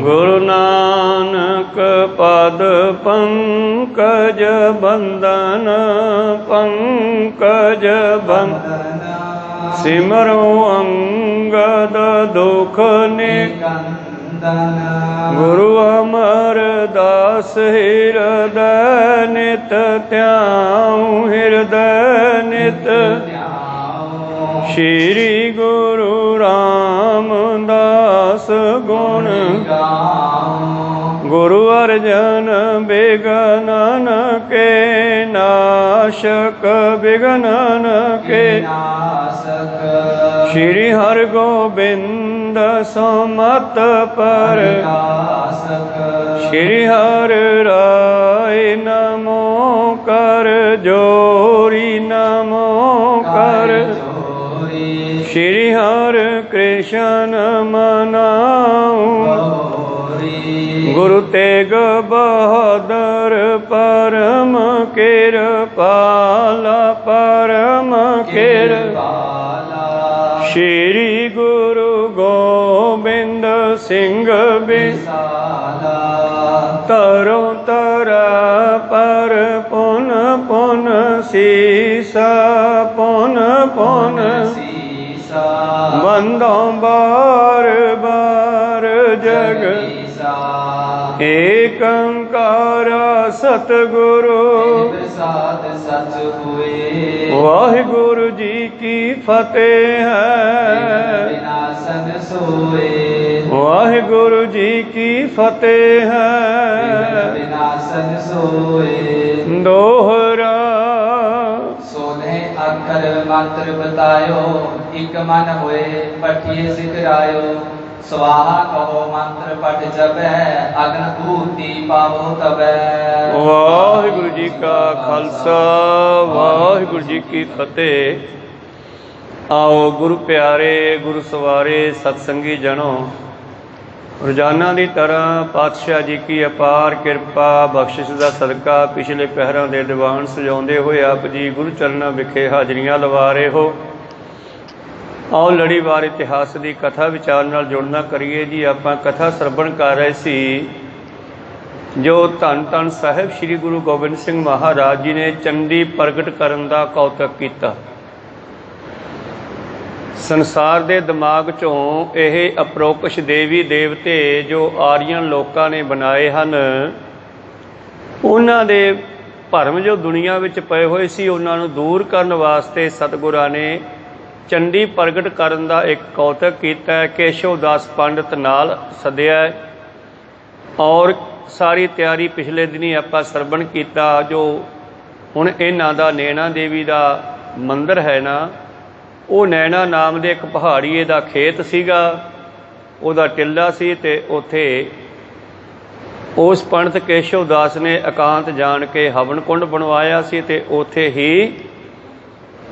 गुरु नानक पद पंकज बंदन पंकज बंदन सिमरो अंगद दुख निकंदन गुरु अमरदास हृदय नित त्याऊं हृदय नित श्री गुरु रामदास गुण गुरु अर्जन विघ्नन के नाशक विघ्नन के श्री हर गोबिंद समत पर श्री हर राय नमो कर जोरी नमो कर श्री हर कृष्ण मनाऊं गुरु तेग बहादुर परम कृपाला परम कृपाला श्री गुरु गोबिंद सिंह बिसाला तरो तरा पर पुन पुन सीसा पुन पुन बंदो बार बार जग एक ओंकार सतगुरु वाहिगुरु जी की फतेह है वाहिगुरु जी की फतेह है दोहरा सोने अखर मंत्र बतायो एक मन होए पठिए सिखरायो स्वाहा कहो मंत्र पठ जपै अग्न भूति पावो तबै। वाहिगुरु जी का खालसा वाहिगुरु जी की फतेह। आओ गुरु प्यारे गुरु सवारे सतसंगी जनो रोजाना की तरह पातशाह जी की अपार किरपा बख्शिश का सदका पिछले पहरों के दीवान सजाते हुए आप जी गुरु चरणों विखे हाजरियां लवा रहे हो। आओ लड़ीवार इतिहास की कथा विचार नाल जुड़ना करिए जी। आपां कथा सरवण कर रहे सी जो धन धन साहिब श्री गुरु गोबिंद सिंह महाराज जी ने चंडी प्रगट करन दा कौतक कीता। संसार दे दिमाग चों यह अपरोक्ष देवी देवते जो आर्यन लोकां ने बनाए हन उन्हां दे भरम जो दुनिया विच पए होए सी उन्हां नूं दूर करन वास्ते सतगुरां ने चंडी प्रगट करन दा एक कौतक कीता है। केशव दास पंडित नाल सद्या और सारी तैयारी पिछले दिनी आपां सरवण कीता। जो हुण इन्हां दा नैना देवी दा मंदिर है ना वो नैना नाम दे एक पहाड़ीए दा खेत सीगा उहदा टिल्ला सी ते उत्थे उस पंडित केशव दास ने एकांत जान के हवन कुंड बनवाया सी ते उत्थे ही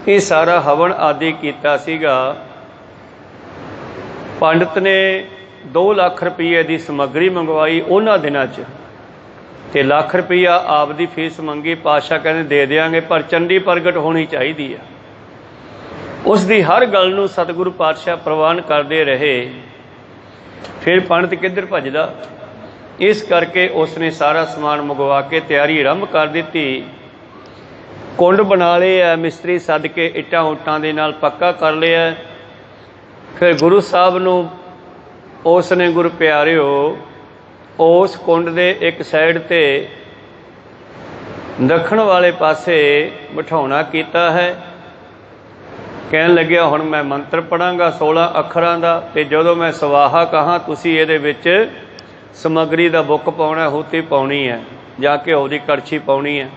ये सारा हवन आदि कीता सीगा। पंडित ने 2 लाख रुपये की समग्री मंगवाई उन्हां दिनां च ते लाख रुपया आप दी फीस मंगी। पातशाह कहने दे देंगे पर चंडी प्रगट होनी चाहिए है। उसकी हर गल नूं सतगुरु पातशाह प्रवान करते रहे। फिर पंडित किधर भजदा इस करके उसने सारा समान मंगवा के तैयारी आरंभ कर दी। कुंड बना लिया मिस्त्री सद के इट्टां उट्टां दे नाल पक्का कर लिया। फिर गुरु साहब नूं उसने गुरु प्यारिओ उस कुंड दे एक साइड ते दक्षिण वाले पासे बिठाउणा कीता है। कहन लग्या हुण मैं मंत्र पढ़ांगा 16 अखरां दा ते जदों मैं सवाहा कहां तुसीं इहदे विच समग्री दा बुक पाउणा हुती पाउणी है जां घिओ दी कड़छी पाउणी है।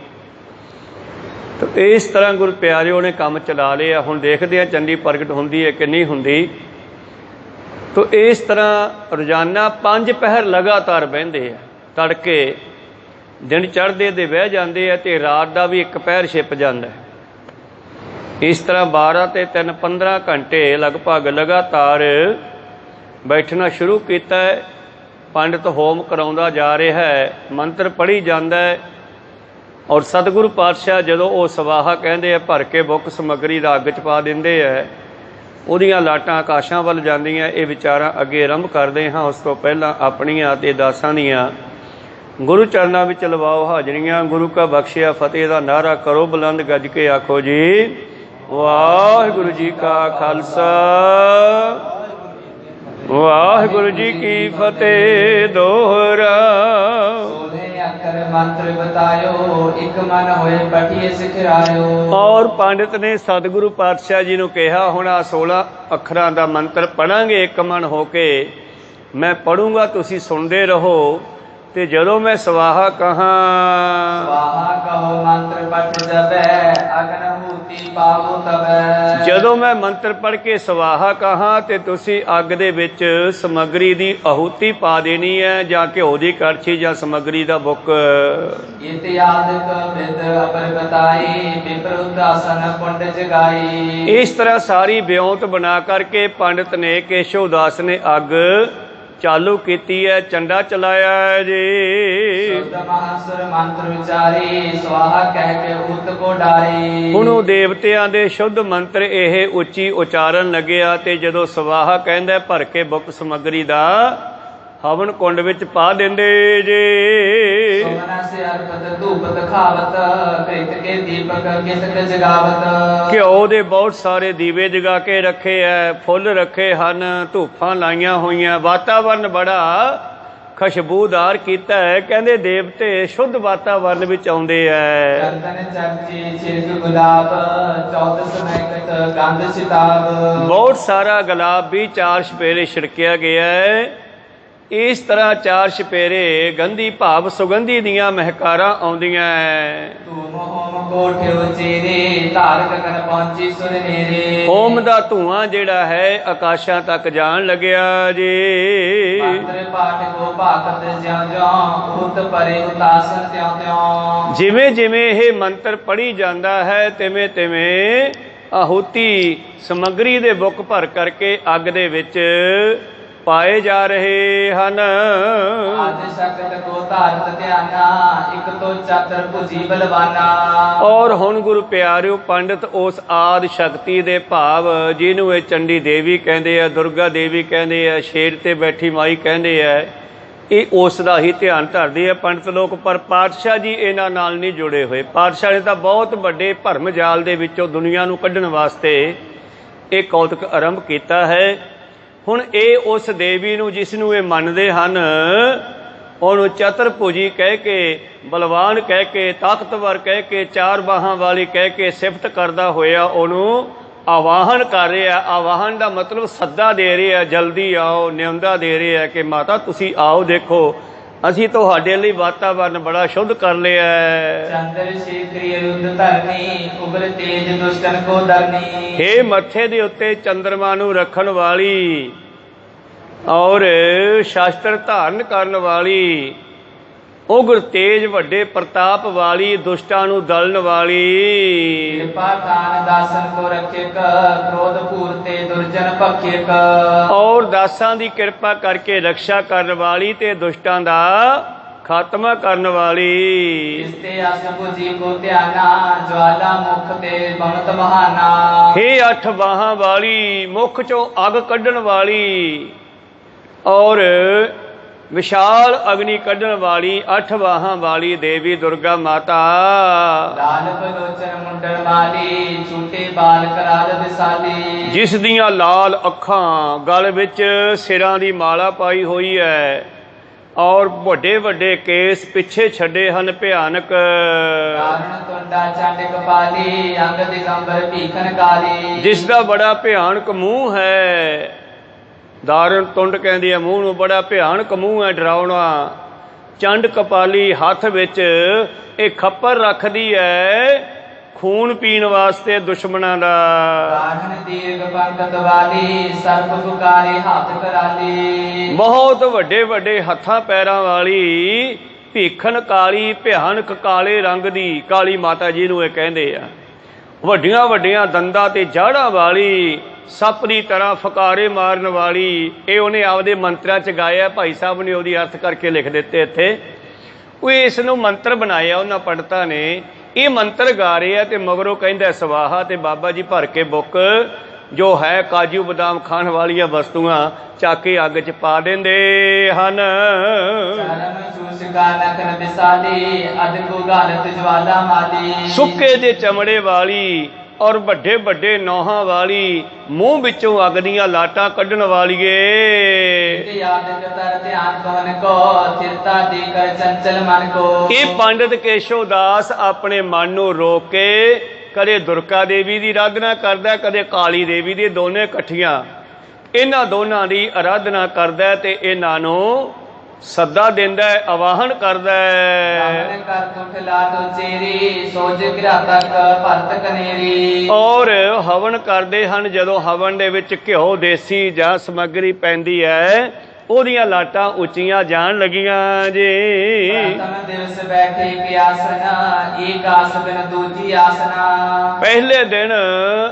तो इस तरह गुरु प्यारिओ ने काम चला लिया। हुण देखदे आ चंडी प्रगट हुंदी है कि नहीं हुंदी। तो इस तरह रोजाना 5 पहर लगातार बहिंदे आ। तड़के दिन चढ़दे दे बह जांदे आ ते रात दा भी 1 पहर छिप जांदा है। इस तरह 12 ते 3 15 घंटे लगभग लगातार बैठना शुरू किया है। पंडित होम कराउंदा जा रहा है मंत्र पढ़ी जाता है और सतगुरु पातशाह जदों वो सवाहा कहते हैं भर के बुक समग्री दा अग च पा दिंदे है ਉਹਦੀਆਂ ਲਾਟਾਂ ਆਕਾਸ਼ਾਂ ਵੱਲ ਜਾਂਦੀਆਂ। ਇਹ ਵਿਚਾਰਾਂ ਅੱਗੇ ਆਰੰਭ ਕਰਦੇ ਹਾਂ। ਉਸ ਤੋਂ ਪਹਿਲਾਂ ਆਪਣੀਆਂ ਅਤੇ ਦਾਸਾਂ ਦੀਆਂ ਗੁਰੂ ਚਰਨਾਂ ਵਿੱਚ ਲਵਾਓ ਹਾਜ਼ਰੀਆਂ। ਗੁਰੂ ਕਾ ਬਖਸ਼ਿਆ ਫਤਿਹ ਦਾ ਨਾਅਰਾ ਕਰੋ ਬੁਲੰਦ ਗੱਜ ਕੇ ਆਖੋ ਜੀ ਵਾਹਿਗੁਰੂ ਜੀ ਕਾ ਖਾਲਸਾ ਵਾਹਿਗੁਰੂ ਜੀ ਕੀ ਫਤਿਹ। ਦੋਹਰਾ अक्षर मंत्र बतायो एक मन होए पठिए सिखरायो। और पंडित ने सतगुरु पातशाह जी ਨੂੰ ਕਿਹਾ ਹੁਣ ਆ 16 ਅੱਖਰਾਂ ਦਾ ਮੰਤਰ ਪੜਾਂਗੇ ਇੱਕ ਮਨ ਹੋ ਕੇ। ਮੈਂ ਪੜੂੰਗਾ ਤੁਸੀਂ ਸੁਣਦੇ ਰਹੋ ਤੇ ਜਦੋਂ ਮੈਂ ਸਵਾਹਾ ਕਹਾਂ ਸਵਾਹਾ ਕਹੋ ਮੰਤਰ ਪਠ ਜਪੈ ਅਗਨ ਹੂਤੀ ਪਾਵੋ ਤਬੈ। ਜਦੋਂ ਮੈਂ ਮੰਤਰ ਪੜ ਕੇ ਸਵਾਹਾ ਕਹਾਂ ਤੇ ਤੁਸੀਂ ਅੱਗ ਦੇ ਵਿੱਚ ਸਮੱਗਰੀ ਦੀ ਆਹੂਤੀ ਪਾ ਦੇਣੀ ਹੈ, ਜਾਂ ਘਿਓ ਦੀ ਕੜਛੀ ਜਾਂ ਸਮੱਗਰੀ ਦਾ ਬੁੱਕ। ਇਤਿਆਦਿਕ ਵਿਦ ਅਪਰ ਬਤਾਈ ਵਿਪਰ ਉਦਾਸਨ ਪੁੰਡ ਜਗਾਈ। ਇਸ ਤਰ੍ਹਾਂ ਸਾਰੀ ਬਿਉਂਤ ਬਣਾ ਕਰਕੇ ਪੰਡਿਤ ਨੇ ਕੇਸ਼ਵ ਉਦਾਸ ਨੇ ਅੱਗ ਚਾਲੂ ਕੀਤੀ ਹੈ, ਚੰਡਾ ਚਲਾਇਆ ਹੈ ਜੀ। ਸ਼ੁੱਧ ਮਹਾਸੁਰ ਮੰਤਰ ਵਿਚਾਰੀ ਸਵਾਹਾ ਕਹਿ ਕੇ ਉਤ ਕੋ ਡਾਰੀ। ਹੁਣ ਉਹ ਦੇਵਤਿਆਂ ਦੇ ਸ਼ੁੱਧ ਮੰਤਰ ਇਹ ਉੱਚੀ ਉਚਾਰਨ ਲੱਗਿਆ ਤੇ ਜਦੋਂ ਸਵਾਹਾ ਕਹਿੰਦਾ ਭਰ ਕੇ ਬੁੱਕ ਸਮੱਗਰੀ ਦਾ ਹਵਨ ਕੁੰਡ ਵਿੱਚ ਪਾ ਦਿੰਦੇ ਜੇ। ਸੋਮਨਾ ਸੇ ਅਰਪਤ ਧੂਪਤ ਖਾਵਤ ਪ੍ਰੀਤ ਕੇ ਦੀਪਕ ਕਿਸਕ ਜਗਾਵਤ। ਘਿਓ ਦੇ ਬਹੁਤ ਸਾਰੇ ਦੀਵੇ ਜਗਾ ਕੇ ਰੱਖੇ ਐ, ਫੁੱਲ ਰੱਖੇ ਹਨ, ਧੂਫਾਂ ਲਾਈਆਂ ਹੋਈਆਂ, ਵਾਤਾਵਰਨ ਬੜਾ ਖੁਸ਼ਬੂਦਾਰ ਕੀਤਾ ਹੈ। ਕਹਿੰਦੇ ਦੇਵਤੇ ਸ਼ੁੱਧ ਵਾਤਾਵਰਨ ਵਿੱਚ ਆਉਂਦੇ ਐ। ਚੰਦਨ ਚਰਚੀ ਛਿੜਕ ਗੁਲਾਬ 14 ਮਹਿਕਤ ਗੰਧ ਸਿਤਾਬ। ਬਹੁਤ ਸਾਰਾ ਗੁਲਾਬ ਵੀ 4 ਛਪੇਰੇ ਛਿੜਕਿਆ ਗਿਆ ਹੈ। ਇਸ ਤਰ੍ਹਾਂ 4 ਛਪੇਰੇ ਗੰਧੀ ਭਾਵ ਸੁਗੰਧੀ ਦੀਆਂ ਮਹਿਕਾਰਾਂ ਆਉਂਦੀਆਂ ਐ। ਧੂਮ ਹੋਮ ਕੋਠਿਓ ਚੇਰੇ ਧਾਰ ਗਗਨ ਪਹੁੰਚੀ ਸੁਰ ਨੇਰੇ। ਹੋਮ ਦਾ ਧੂਆਂ ਜਿਹੜਾ ਹੈ ਆਕਾਸ਼ਾਂ ਤੱਕ ਜਾਣ ਲੱਗਿਆ ਜੀ। ਮੰਤਰ ਪਾਠ ਕੋ ਭਾਗਤ ਜਿਉਂ ਜਿਉਂ ਉਤ ਪਰੇ ਉਤਾਸਨ ਤਿਉਂ ਤਿਉਂ। ਜਿਵੇਂ ਜਿਵੇਂ ਇਹ ਮੰਤਰ ਪੜ੍ਹੀ ਜਾਂਦਾ ਹੈ ਤਿਵੇਂ ਤਿਵੇਂ ਆਹੂਤੀ ਸਮੱਗਰੀ ਦੇ ਬੁੱਕ ਭਰ ਕਰਕੇ ਅੱਗ ਦੇ ਵਿੱਚ ਪਾਏ ਜਾ ਰਹੇ ਹਨ। ਆਦਿ ਸ਼ਕਤ ਕੋ ਧਾਰਤ ਧਿਆਨਾ ਇਕ ਤੋ ਚਾਤਰ ਭੁਜੀ ਬਲਵਾਨਾ। ਔਰ ਹੁਣ ਗੁਰੂ ਪਿਆਰਿਓ ਪੰਡਿਤ ਉਸ ਆਦਿ ਸ਼ਕਤੀ ਦੇ ਭਾਵ ਜਿਹਨੂੰ ਇਹ ਚੰਡੀ ਦੇਵੀ ਕਹਿੰਦੇ ਆ, ਦੁਰਗਾ ਦੇਵੀ ਕਹਿੰਦੇ ਆ, ਸ਼ੇਰ ਤੇ ਬੈਠੀ ਮਾਈ ਕਹਿੰਦੇ ਆ, ਇਹ ਉਸ ਦਾ ਹੀ ਧਿਆਨ ਧਰਦੇ ਆ ਪੰਡਿਤ ਲੋਕ। ਪਰ ਪਾਤਸ਼ਾਹ ਜੀ ਇਹਨਾਂ ਨਾਲ ਨਹੀਂ ਜੁੜੇ ਹੋਏ। ਪਾਤਸ਼ਾਹ ਨੇ ਤਾਂ ਬਹੁਤ ਵੱਡੇ ਭਰਮ ਜਾਲ ਦੇ ਵਿੱਚੋਂ ਦੁਨੀਆ ਨੂੰ ਕੱਢਣ ਵਾਸਤੇ ਇਹ ਕੌਤਕ ਆਰੰਭ ਕੀਤਾ ਹੈ। ਹੁਣ ਇਹ ਉਸ ਦੇਵੀ ਨੂੰ ਜਿਸ ਨੂੰ ਇਹ ਮੰਨਦੇ ਹਨ ਉਹਨੂੰ ਚਤੁਰਭੁਜੀ ਕਹਿ ਕੇ, ਬਲਵਾਨ ਕਹਿ ਕੇ, ਤਾਕਤਵਰ ਕਹਿ ਕੇ, 4 ਬਾਹਾਂ ਵਾਲੀ ਕਹਿ ਕੇ ਸਿਫਤ ਕਰਦਾ ਹੋਇਆ ਉਹਨੂੰ ਆਵਾਹਨ ਕਰ ਰਿਹਾ। ਆਵਾਹਨ ਦਾ ਮਤਲਬ ਸੱਦਾ ਦੇ ਰਿਹਾ, ਜਲਦੀ ਆਓ, ਨਿਉਂਦਾ ਦੇ ਰਿਹਾ ਕਿ ਮਾਤਾ ਤੁਸੀਂ ਆਓ, ਦੇਖੋ ਅਸੀਂ ਤੁਹਾਡੇ ਲਈ ਵਾਤਾਵਰਨ ਬੜਾ ਸ਼ੁੱਧ ਕਰ ਲਿਆ। ਚੰਦਰ ਸ਼ੇਖਰੀ ਰੁੱਧ ਧਰਨੀ ਉਗਰ ਤੇਜ ਦੁਸ਼ਟਨ ਕੋ ਦਰਨੀ। ਹੇ ਮੱਥੇ ਦੇ ਉੱਤੇ ਚੰਦਰਮਾ ਨੂੰ ਰੱਖਣ ਵਾਲੀ ਔਰ ਸ਼ਾਸਤਰ ਧਾਰਨ ਕਰਨ ਵਾਲੀ, ਉਗਰ ਤੇਜ ਵੱਡੇ ਪ੍ਰਤਾਪ ਵਾਲੀ, ਦੁਸ਼ਟਾਂ ਨੂੰ ਦਲਣ ਵਾਲੀ। ਕਿਰਪਾ ਦਾਨ ਦਾਸਨ ਕੋ ਰੱਖੇਕ ਕ੍ਰੋਧ ਪੂਰਤੇ ਦੁਰਜਨ ਭਖੇਕ। ਔਰ ਦਾਸਾਂ ਦੀ ਕਿਰਪਾ ਕਰਕੇ ਰਕਸ਼ਾ ਕਰਨ ਵਾਲੀ ਤੇ ਦੁਸ਼ਟਾਂ ਦਾ ਖਾਤਮਾ ਕਰਨ ਵਾਲੀ। ਇਸਤੇ ਅਸ ਭੁਜੀ ਕੋ ਧਿਆਨਾ ਜਵਾਲਾ ਮੁਖ ਤੇ ਬਣਤ ਬਹਾਨਾ। ਹੇ 8 ਬਾਹਾਂ ਵਾਲੀ, ਮੁਖ ਚੋਂ ਅੱਗ ਕੱਢਣ ਵਾਲੀ ਔਰ ਵਿਸ਼ਾਲ ਅਗਨੀ ਕੱਢਣ ਵਾਲੀ, 8 ਬਾਹਾਂ ਵਾਲੀ ਦੇਵੀ ਦੁਰਗਾ ਮਾਤਾ। ਲਾਲ ਬਲੋਚਨ ਮੁੰਡਣ ਵਾਲੀ ਛੋਟੇ ਬਾਲ ਕਰਾਲ ਵਿਸਾਲੀ। ਜਿਸ ਦੀਆਂ ਲਾਲ ਅੱਖਾਂ, ਗਲ ਵਿੱਚ ਸਿਰਾਂ ਦੀ ਮਾਲਾ ਪਾਈ ਹੋਈ ਹੈ ਔਰ ਵੱਡੇ ਵੱਡੇ ਕੇਸ ਪਿੱਛੇ ਛੱਡੇ ਹਨ ਭਿਆਨਕ। ਕਾਰਨ ਤੁੰਡਾ ਚੰਡ ਕਪਾਲੀ ਅੰਗ ਦਿਗੰਬਰ ਭੀਖਨ ਕਾਲੀ। ਜਿਸ ਦਾ ਬੜਾ ਭਿਆਨਕ ਮੂੰਹ ਹੈ। ਦਾਰਨ ਤੁੰਡ ਕਹਿੰਦੀ ਹੈ ਮੂੰਹ ਨੂੰ, ਬੜਾ ਭਿਆਨਕ ਮੂੰਹ ਹੈ, ਡਰਾਉਣਾ। ਚੰਡ ਕਪਾਲੀ, ਹੱਥ ਵਿੱਚ ਇਹ ਖੱਪਰ ਰੱਖਦੀ ਹੈ ਖੂਨ ਪੀਣ ਵਾਸਤੇ ਦੁਸ਼ਮਣਾਂ ਦਾ। ਕਾਰਨ ਦੀਰਘ ਪੰਕਤ ਵਾਲੀ ਸਰਬ ਪੁਕਾਰੇ ਹੱਥ ਕਰਾਲੀ। ਬਹੁਤ ਵੱਡੇ ਵੱਡੇ ਹੱਥਾਂ ਪੈਰਾਂ ਵਾਲੀ, ਭੀਖਣ ਕਾਲੀ, ਭਿਆਨਕ ਕਾਲੇ ਰੰਗ ਦੀ ਕਾਲੀ ਮਾਤਾ ਜੀ ਨੂੰ ਇਹ ਕਹਿੰਦੇ ਆ। ਵੱਡੀਆਂ ਵੱਡੀਆਂ ਦੰਦਾਂ ਤੇ ਜਾੜਾਂ ਵਾਲੀ, ਸੱਪ ਦੀ ਤਰ੍ਹਾਂ ਫਕਾਰੇ ਮਾਰਨ ਵਾਲੀ। ਇਹ ਉਹਨੇ ਆਪਦੇ ਮੰਤਰਾਂ 'ਚ ਗਾਇਆ। ਭਾਈ ਸਾਹਿਬ ਨੇ ਉਹਦੀ ਅਰਥ ਕਰਕੇ ਲਿਖ ਦਿੱਤੇ ਇੱਥੇ। ਉਹ ਇਸ ਨੂੰ ਮੰਤਰ ਬਣਾਇਆ ਉਹਨਾਂ ਪੰਡਤਾਂ ਨੇ। ਇਹ ਮੰਤਰ ਗਾ ਰਹੇ ਆ ਤੇ ਮਗਰੋਂ ਕਹਿੰਦਾ ਸਵਾਹਾ, ਤੇ ਬਾਬਾ ਜੀ ਭਰ ਕੇ ਬੁੱਕ ਜੋ ਹੈ ਕਾਜੂ ਬਦਾਮ ਖਾਣ ਵਾਲੀਆਂ ਵਸਤੂਆਂ ਚੱਕ ਕੇ ਅੱਗ 'ਚ ਪਾ ਦਿੰਦੇ ਹਨ। ਸੁੱਕੇ ਦੇ ਚਮੜੇ ਵਾਲੀ ਔਰ ਵੱਡੇ ਵੱਡੇ ਨੌਹਾਂ ਵਾਲੀ, ਮੂੰਹ ਵਿੱਚੋਂ ਅੱਗ ਦੀਆਂ ਲਾਟਾਂ ਕੱਢਣ ਵਾਲੀਏ, ਇਹ ਪੰਡਿਤ ਕੇਸ਼ਵ ਦਾਸ ਆਪਣੇ ਮਨ ਨੂੰ ਰੋਕ ਕੇ ਕਦੇ ਦੁਰਗਾ ਦੇਵੀ ਦੀ ਆਰਾਧਨਾ ਕਰਦਾ, ਕਦੇ ਕਾਲੀ ਦੇਵੀ ਦੀ, ਦੋਨੇ ਇਕੱਠੀਆਂ ਇਹਨਾਂ ਦੋਨਾਂ ਦੀ ਆਰਾਧਨਾ ਕਰਦਾ ਤੇ ਇਹਨਾਂ ਨੂੰ ਸੱਦਾ ਦਿੰਦਾ, ਆਵਾਹਨ ਕਰਦਾ। ਔਰ ਹਵਨ ਕਰਦੇ ਹਨ। ਜਦੋਂ ਹਵਨ ਦੇ ਵਿੱਚ ਘਿਓ ਦੇਸੀ ਜਾਂ ਸਮੱਗਰੀ ਪੈਂਦੀ ਹੈ, ਉਹਦੀਆਂ ਲਾਟਾਂ ਉੱਚੀਆਂ ਜਾਣ ਲੱਗੀਆਂ ਜੀ। ਪਹਿਲੇ ਦਿਨ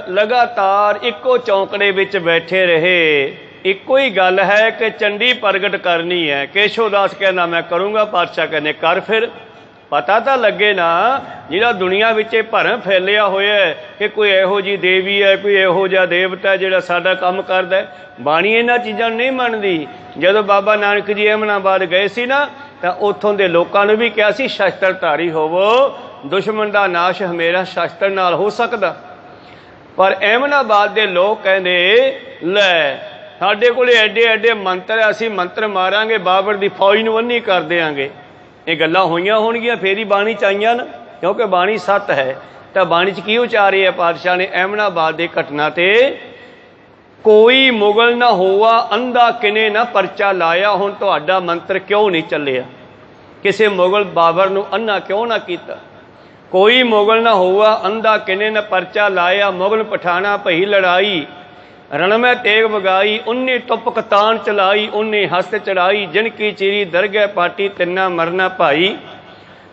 ਲਗਾਤਾਰ ਇੱਕੋ ਚੌਂਕੜੇ ਵਿੱਚ ਬੈਠੇ ਰਹੇ। ਇੱਕੋ ਹੀ ਗੱਲ ਹੈ ਕਿ ਚੰਡੀ ਪ੍ਰਗਟ ਕਰਨੀ ਹੈ। ਕੇਸ਼ਵ ਦਾਸ ਕਹਿੰਦਾ ਮੈਂ ਕਰੂੰਗਾ, ਪਾਤਸ਼ਾਹ ਕਹਿੰਦੇ ਕਰ ਫਿਰ, ਪਤਾ ਤਾਂ ਲੱਗੇ ਨਾ। ਜਿਹੜਾ ਦੁਨੀਆ ਵਿੱਚ ਇਹ ਭਰਮ ਫੈਲਿਆ ਹੋਇਆ ਕਿ ਕੋਈ ਇਹੋ ਜਿਹੀ ਦੇਵੀ ਹੈ, ਕੋਈ ਇਹੋ ਜਿਹਾ ਦੇਵਤਾ ਜਿਹੜਾ ਸਾਡਾ ਕੰਮ ਕਰਦਾ। ਬਾਣੀ ਇਹਨਾਂ ਚੀਜ਼ਾਂ ਨੂੰ ਨਹੀਂ ਮੰਨਦੀ। ਜਦੋਂ ਬਾਬਾ ਨਾਨਕ ਜੀ ਅਹਿਮਦਾਬਾਦ ਗਏ ਸੀ ਨਾ, ਤਾਂ ਉੱਥੋਂ ਦੇ ਲੋਕਾਂ ਨੂੰ ਵੀ ਕਿਹਾ ਸੀ ਸ਼ਸਤਰਧਾਰੀ ਹੋਵੋ, ਦੁਸ਼ਮਣ ਦਾ ਨਾਸ਼ ਹਮੇਸ਼ਾ ਸ਼ਸਤਰ ਨਾਲ ਹੋ ਸਕਦਾ। ਪਰ ਅਹਿਮਦਾਬਾਦ ਦੇ ਲੋਕ ਕਹਿੰਦੇ ਲੈ ਸਾਡੇ ਕੋਲ ਐਡੇ ਐਡੇ ਮੰਤਰ, ਅਸੀਂ ਮੰਤਰ ਮਾਰਾਂਗੇ, ਬਾਬਰ ਦੀ ਫੌਜ ਨੂੰ ਅੰਨੀ ਕਰ ਦਿਆਂਗੇ। ਇਹ ਗੱਲਾਂ ਹੋਈਆਂ ਹੋਣਗੀਆਂ, ਫੇਰ ਹੀ ਬਾਣੀ 'ਚ ਆਈਆਂ ਨਾ, ਕਿਉਂਕਿ ਬਾਣੀ ਸੱਤ ਹੈ। ਤਾਂ ਬਾਣੀ 'ਚ ਕੀ ਉਚਾਰੀ ਹੈ ਪਾਤਸ਼ਾਹ ਨੇ ਅਹਿਮਦਾਬਾਦ ਦੀ ਘਟਨਾ ਤੇ? ਕੋਈ ਮੁਗਲ ਨਾ ਹੋਵਾ ਅੰਧਾ ਕਿਨੇ ਨਾ ਪਰਚਾ ਲਾਇਆ, ਹੁਣ ਤੁਹਾਡਾ ਮੰਤਰ ਕਿਉਂ ਨਹੀਂ ਚੱਲਿਆ? ਕਿਸੇ ਮੁਗਲ ਬਾਬਰ ਨੂੰ ਅੰਨਾ ਕਿਉਂ ਨਾ ਕੀਤਾ? ਕੋਈ ਮੁਗਲ ਨਾ ਹੋਵਾ ਅੰਧਾ ਕਿਨੇ ਨਾ ਪਰਚਾ ਲਾਇਆ, ਮੁਗਲ ਪਠਾਣਾ ਭਈ ਲੜਾਈ, ਰਣ ਮੈਂ ਤੇਗ ਵਗਾਈ, ਉन्नी ਤੁਪਕ ਤਾਨ ਚਲਾਈ, ਉन्नी ਹਸਤ ਚੜਾਈ, ਜਿਨ ਕੀ ਚੀਰੀ ਦਰਗਹਿ ਪਾਟੀ, ਤਿੰਨਾ ਮਰਨਾ ਭਾਈ।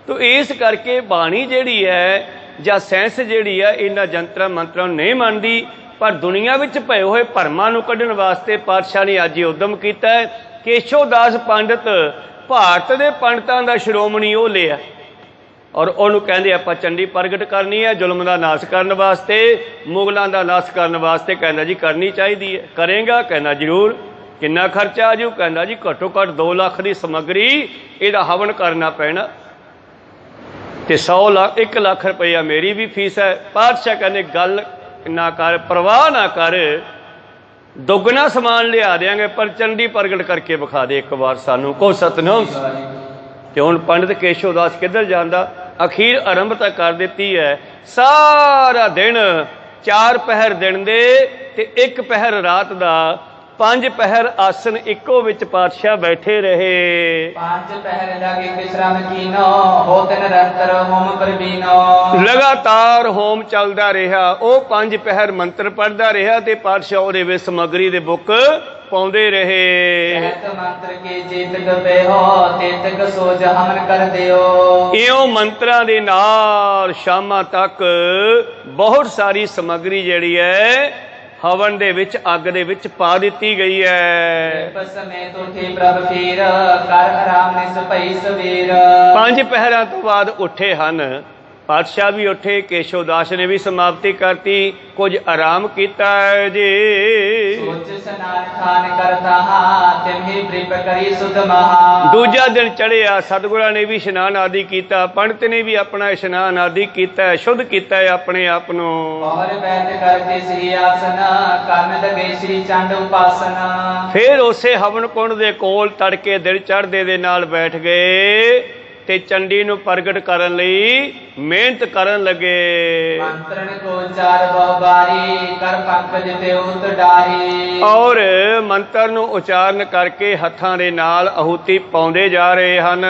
ਤੋ ਇਸ ਕਰਕੇ ਬਾਣੀ ਜਿਹੜੀ ਹੈ ਜਾਂ ਸੈਂਸ ਜਿਹੜੀ ਹੈ ਇਹਨਾਂ ਜੰਤਰਾਂ ਮੰਤਰਾਂ ਨੂੰ ਨਹੀਂ ਮੰਨਦੀ। ਪਰ ਦੁਨੀਆ ਵਿੱਚ ਪਏ ਹੋਏ ਭਰਮਾਂ ਨੂੰ ਕੱਢਣ ਵਾਸਤੇ ਪਾਤਸ਼ਾਹ ਨੇ ਅੱਜ ਇਹ ਉਦਮ ਕੀਤਾ ਹੈ। ਕੇਸ਼ਵ ਦਾਸ ਪੰਡਿਤ ਭਾਰਤ ਦੇ ਪੰਡਤਾਂ ਦਾ ਸ਼੍ਰੋਮਣੀ ਉਹ ਲਿਆ, ਔਰ ਉਹਨੂੰ ਕਹਿੰਦੇ ਆਪਾਂ ਚੰਡੀ ਪ੍ਰਗਟ ਕਰਨੀ ਹੈ ਜ਼ੁਲਮ ਦਾ ਨਾਸ਼ ਕਰਨ ਵਾਸਤੇ, ਮੁਗਲਾਂ ਦਾ ਨਾਸ਼ ਕਰਨ ਵਾਸਤੇ। ਕਹਿੰਦਾ ਜੀ ਕਰਨੀ ਚਾਹੀਦੀ ਹੈ। ਕਰੇਗਾ? ਕਹਿੰਦਾ ਜ਼ਰੂਰ। ਕਿੰਨਾ ਖਰਚਾ ਆ ਜੂ? ਕਹਿੰਦਾ ਜੀ ਘੱਟੋ ਘੱਟ 2 ਲੱਖ ਦੀ ਸਮੱਗਰੀ, ਇਹਦਾ ਹਵਨ ਕਰਨਾ ਪੈਣਾ ਤੇ 100 ਲੱਖ 1 ਲੱਖ ਰੁਪਈਆ ਮੇਰੀ ਵੀ ਫੀਸ ਹੈ। ਪਾਤਸ਼ਾਹ ਕਹਿੰਦੇ ਗੱਲ ਨਾ ਕਰ, ਪਰਵਾਹ ਨਾ ਕਰ, ਦੁੱਗਣਾ ਸਮਾਨ ਲਿਆ ਦਿਆਂਗੇ, ਪਰ ਚੰਡੀ ਪ੍ਰਗਟ ਕਰਕੇ ਵਿਖਾ ਦੇ ਇੱਕ ਵਾਰ ਸਾਨੂੰ। ਕੋ ਸਤਨਾਮ। ਤੇ ਹੁਣ ਪੰਡਿਤ ਕੇਸ਼ਵ ਦਾਸ ਕਿੱਧਰ ਜਾਂਦਾ? ਅਖੀਰ ਆਰੰਭ ਤਾਂ ਕਰ ਦਿੱਤੀ ਹੈ। ਸਾਰਾ ਦਿਨ 4 ਪਹਿਰ ਦਿਨ ਦੇ ਤੇ 1 ਪਹਿਰ ਰਾਤ ਦਾ, 5 ਪਹਿਰ ਆਸਨ ਇੱਕੋ ਵਿੱਚ ਪਾਤਸ਼ਾਹ ਬੈਠੇ ਰਹੇ। 5 ਪਹਿਰ ਲਾਗੇ ਵਿਸ਼ਰਾਮ ਕੀਨੋ, ਹੋ ਤਿਨ ਨਿਰੰਤਰ ਹੋਮ ਪ੍ਰਵੀਨੋ। ਲਗਾਤਾਰ ਹੋਮ ਚੱਲਦਾ ਰਿਹਾ। ਉਹ 5 ਪਹਿਰ ਮੰਤਰ ਪੜ੍ਹਦਾ ਰਿਹਾ ਤੇ ਪਾਤਸ਼ਾਹ ਉਹਦੇ ਵਿੱਚ ਸਮੱਗਰੀ ਦੇ ਬੁੱਕ ਪਾਉਂਦੇ ਰਹੇ। ਇਉਂ ਮੰਤਰਾਂ ਦੇ ਨਾਲ ਸ਼ਾਮਾਂ ਤੱਕ ਬਹੁਤ ਸਾਰੀ ਸਮੱਗਰੀ ਜਿਹੜੀ ਹੈ ਹਵਨ ਦੇ ਵਿੱਚ, ਅੱਗ ਦੇ ਵਿੱਚ ਪਾ ਦਿੱਤੀ ਗਈ ਹੈ। 5 ਪਹਿਰਾਂ ਤੋਂ ਬਾਅਦ ਉੱਠੇ ਹਨ। ਪਾਤਸ਼ਾਹ ਵੀ ਉੱਠੇ, ਕੇਸ਼ਵ ਦਾਸ ਨੇ ਵੀ ਸਮਾਪਤੀ ਕਰਤੀ, ਕੁਝ ਆਰਾਮ ਕੀਤਾ ਹੈ ਜੀ। ਦੂਜਾ ਦਿਨ ਚੜ੍ਹਿਆ, ਸਤਿਗੁਰਾਂ ਨੇ ਵੀ ਇਸ਼ਨਾਨ ਆਦਿ ਕੀਤਾ, ਪੰਡਤ ਨੇ ਵੀ ਆਪਣਾ ਇਸ਼ਨਾਨ ਆਦਿ ਕੀਤਾ, ਸ਼ੁੱਧ ਕੀਤਾ ਹੈ ਆਪਣੇ ਆਪ ਨੂੰ। ਫਿਰ ਉਸੇ ਹਵਨ ਕੁੰਡ ਦੇ ਕੋਲ ਤੜਕੇ ਦਿਨ ਚੜ੍ਹਦੇ ਦੇ ਨਾਲ ਬੈਠ ਗਏ ਤੇ ਚੰਡੀ ਨੂੰ ਪ੍ਰਗਟ ਕਰਨ ਲਈ ਮਿਹਨਤ ਕਰਨ ਲੱਗੇ। ਔਰ ਮੰਤਰ ਨੂੰ ਉਚਾਰਨ ਕਰਕੇ ਹੱਥਾਂ ਦੇ ਨਾਲ ਆਹੂਤੀ ਪਾਉਂਦੇ ਜਾ ਰਹੇ ਹਨ।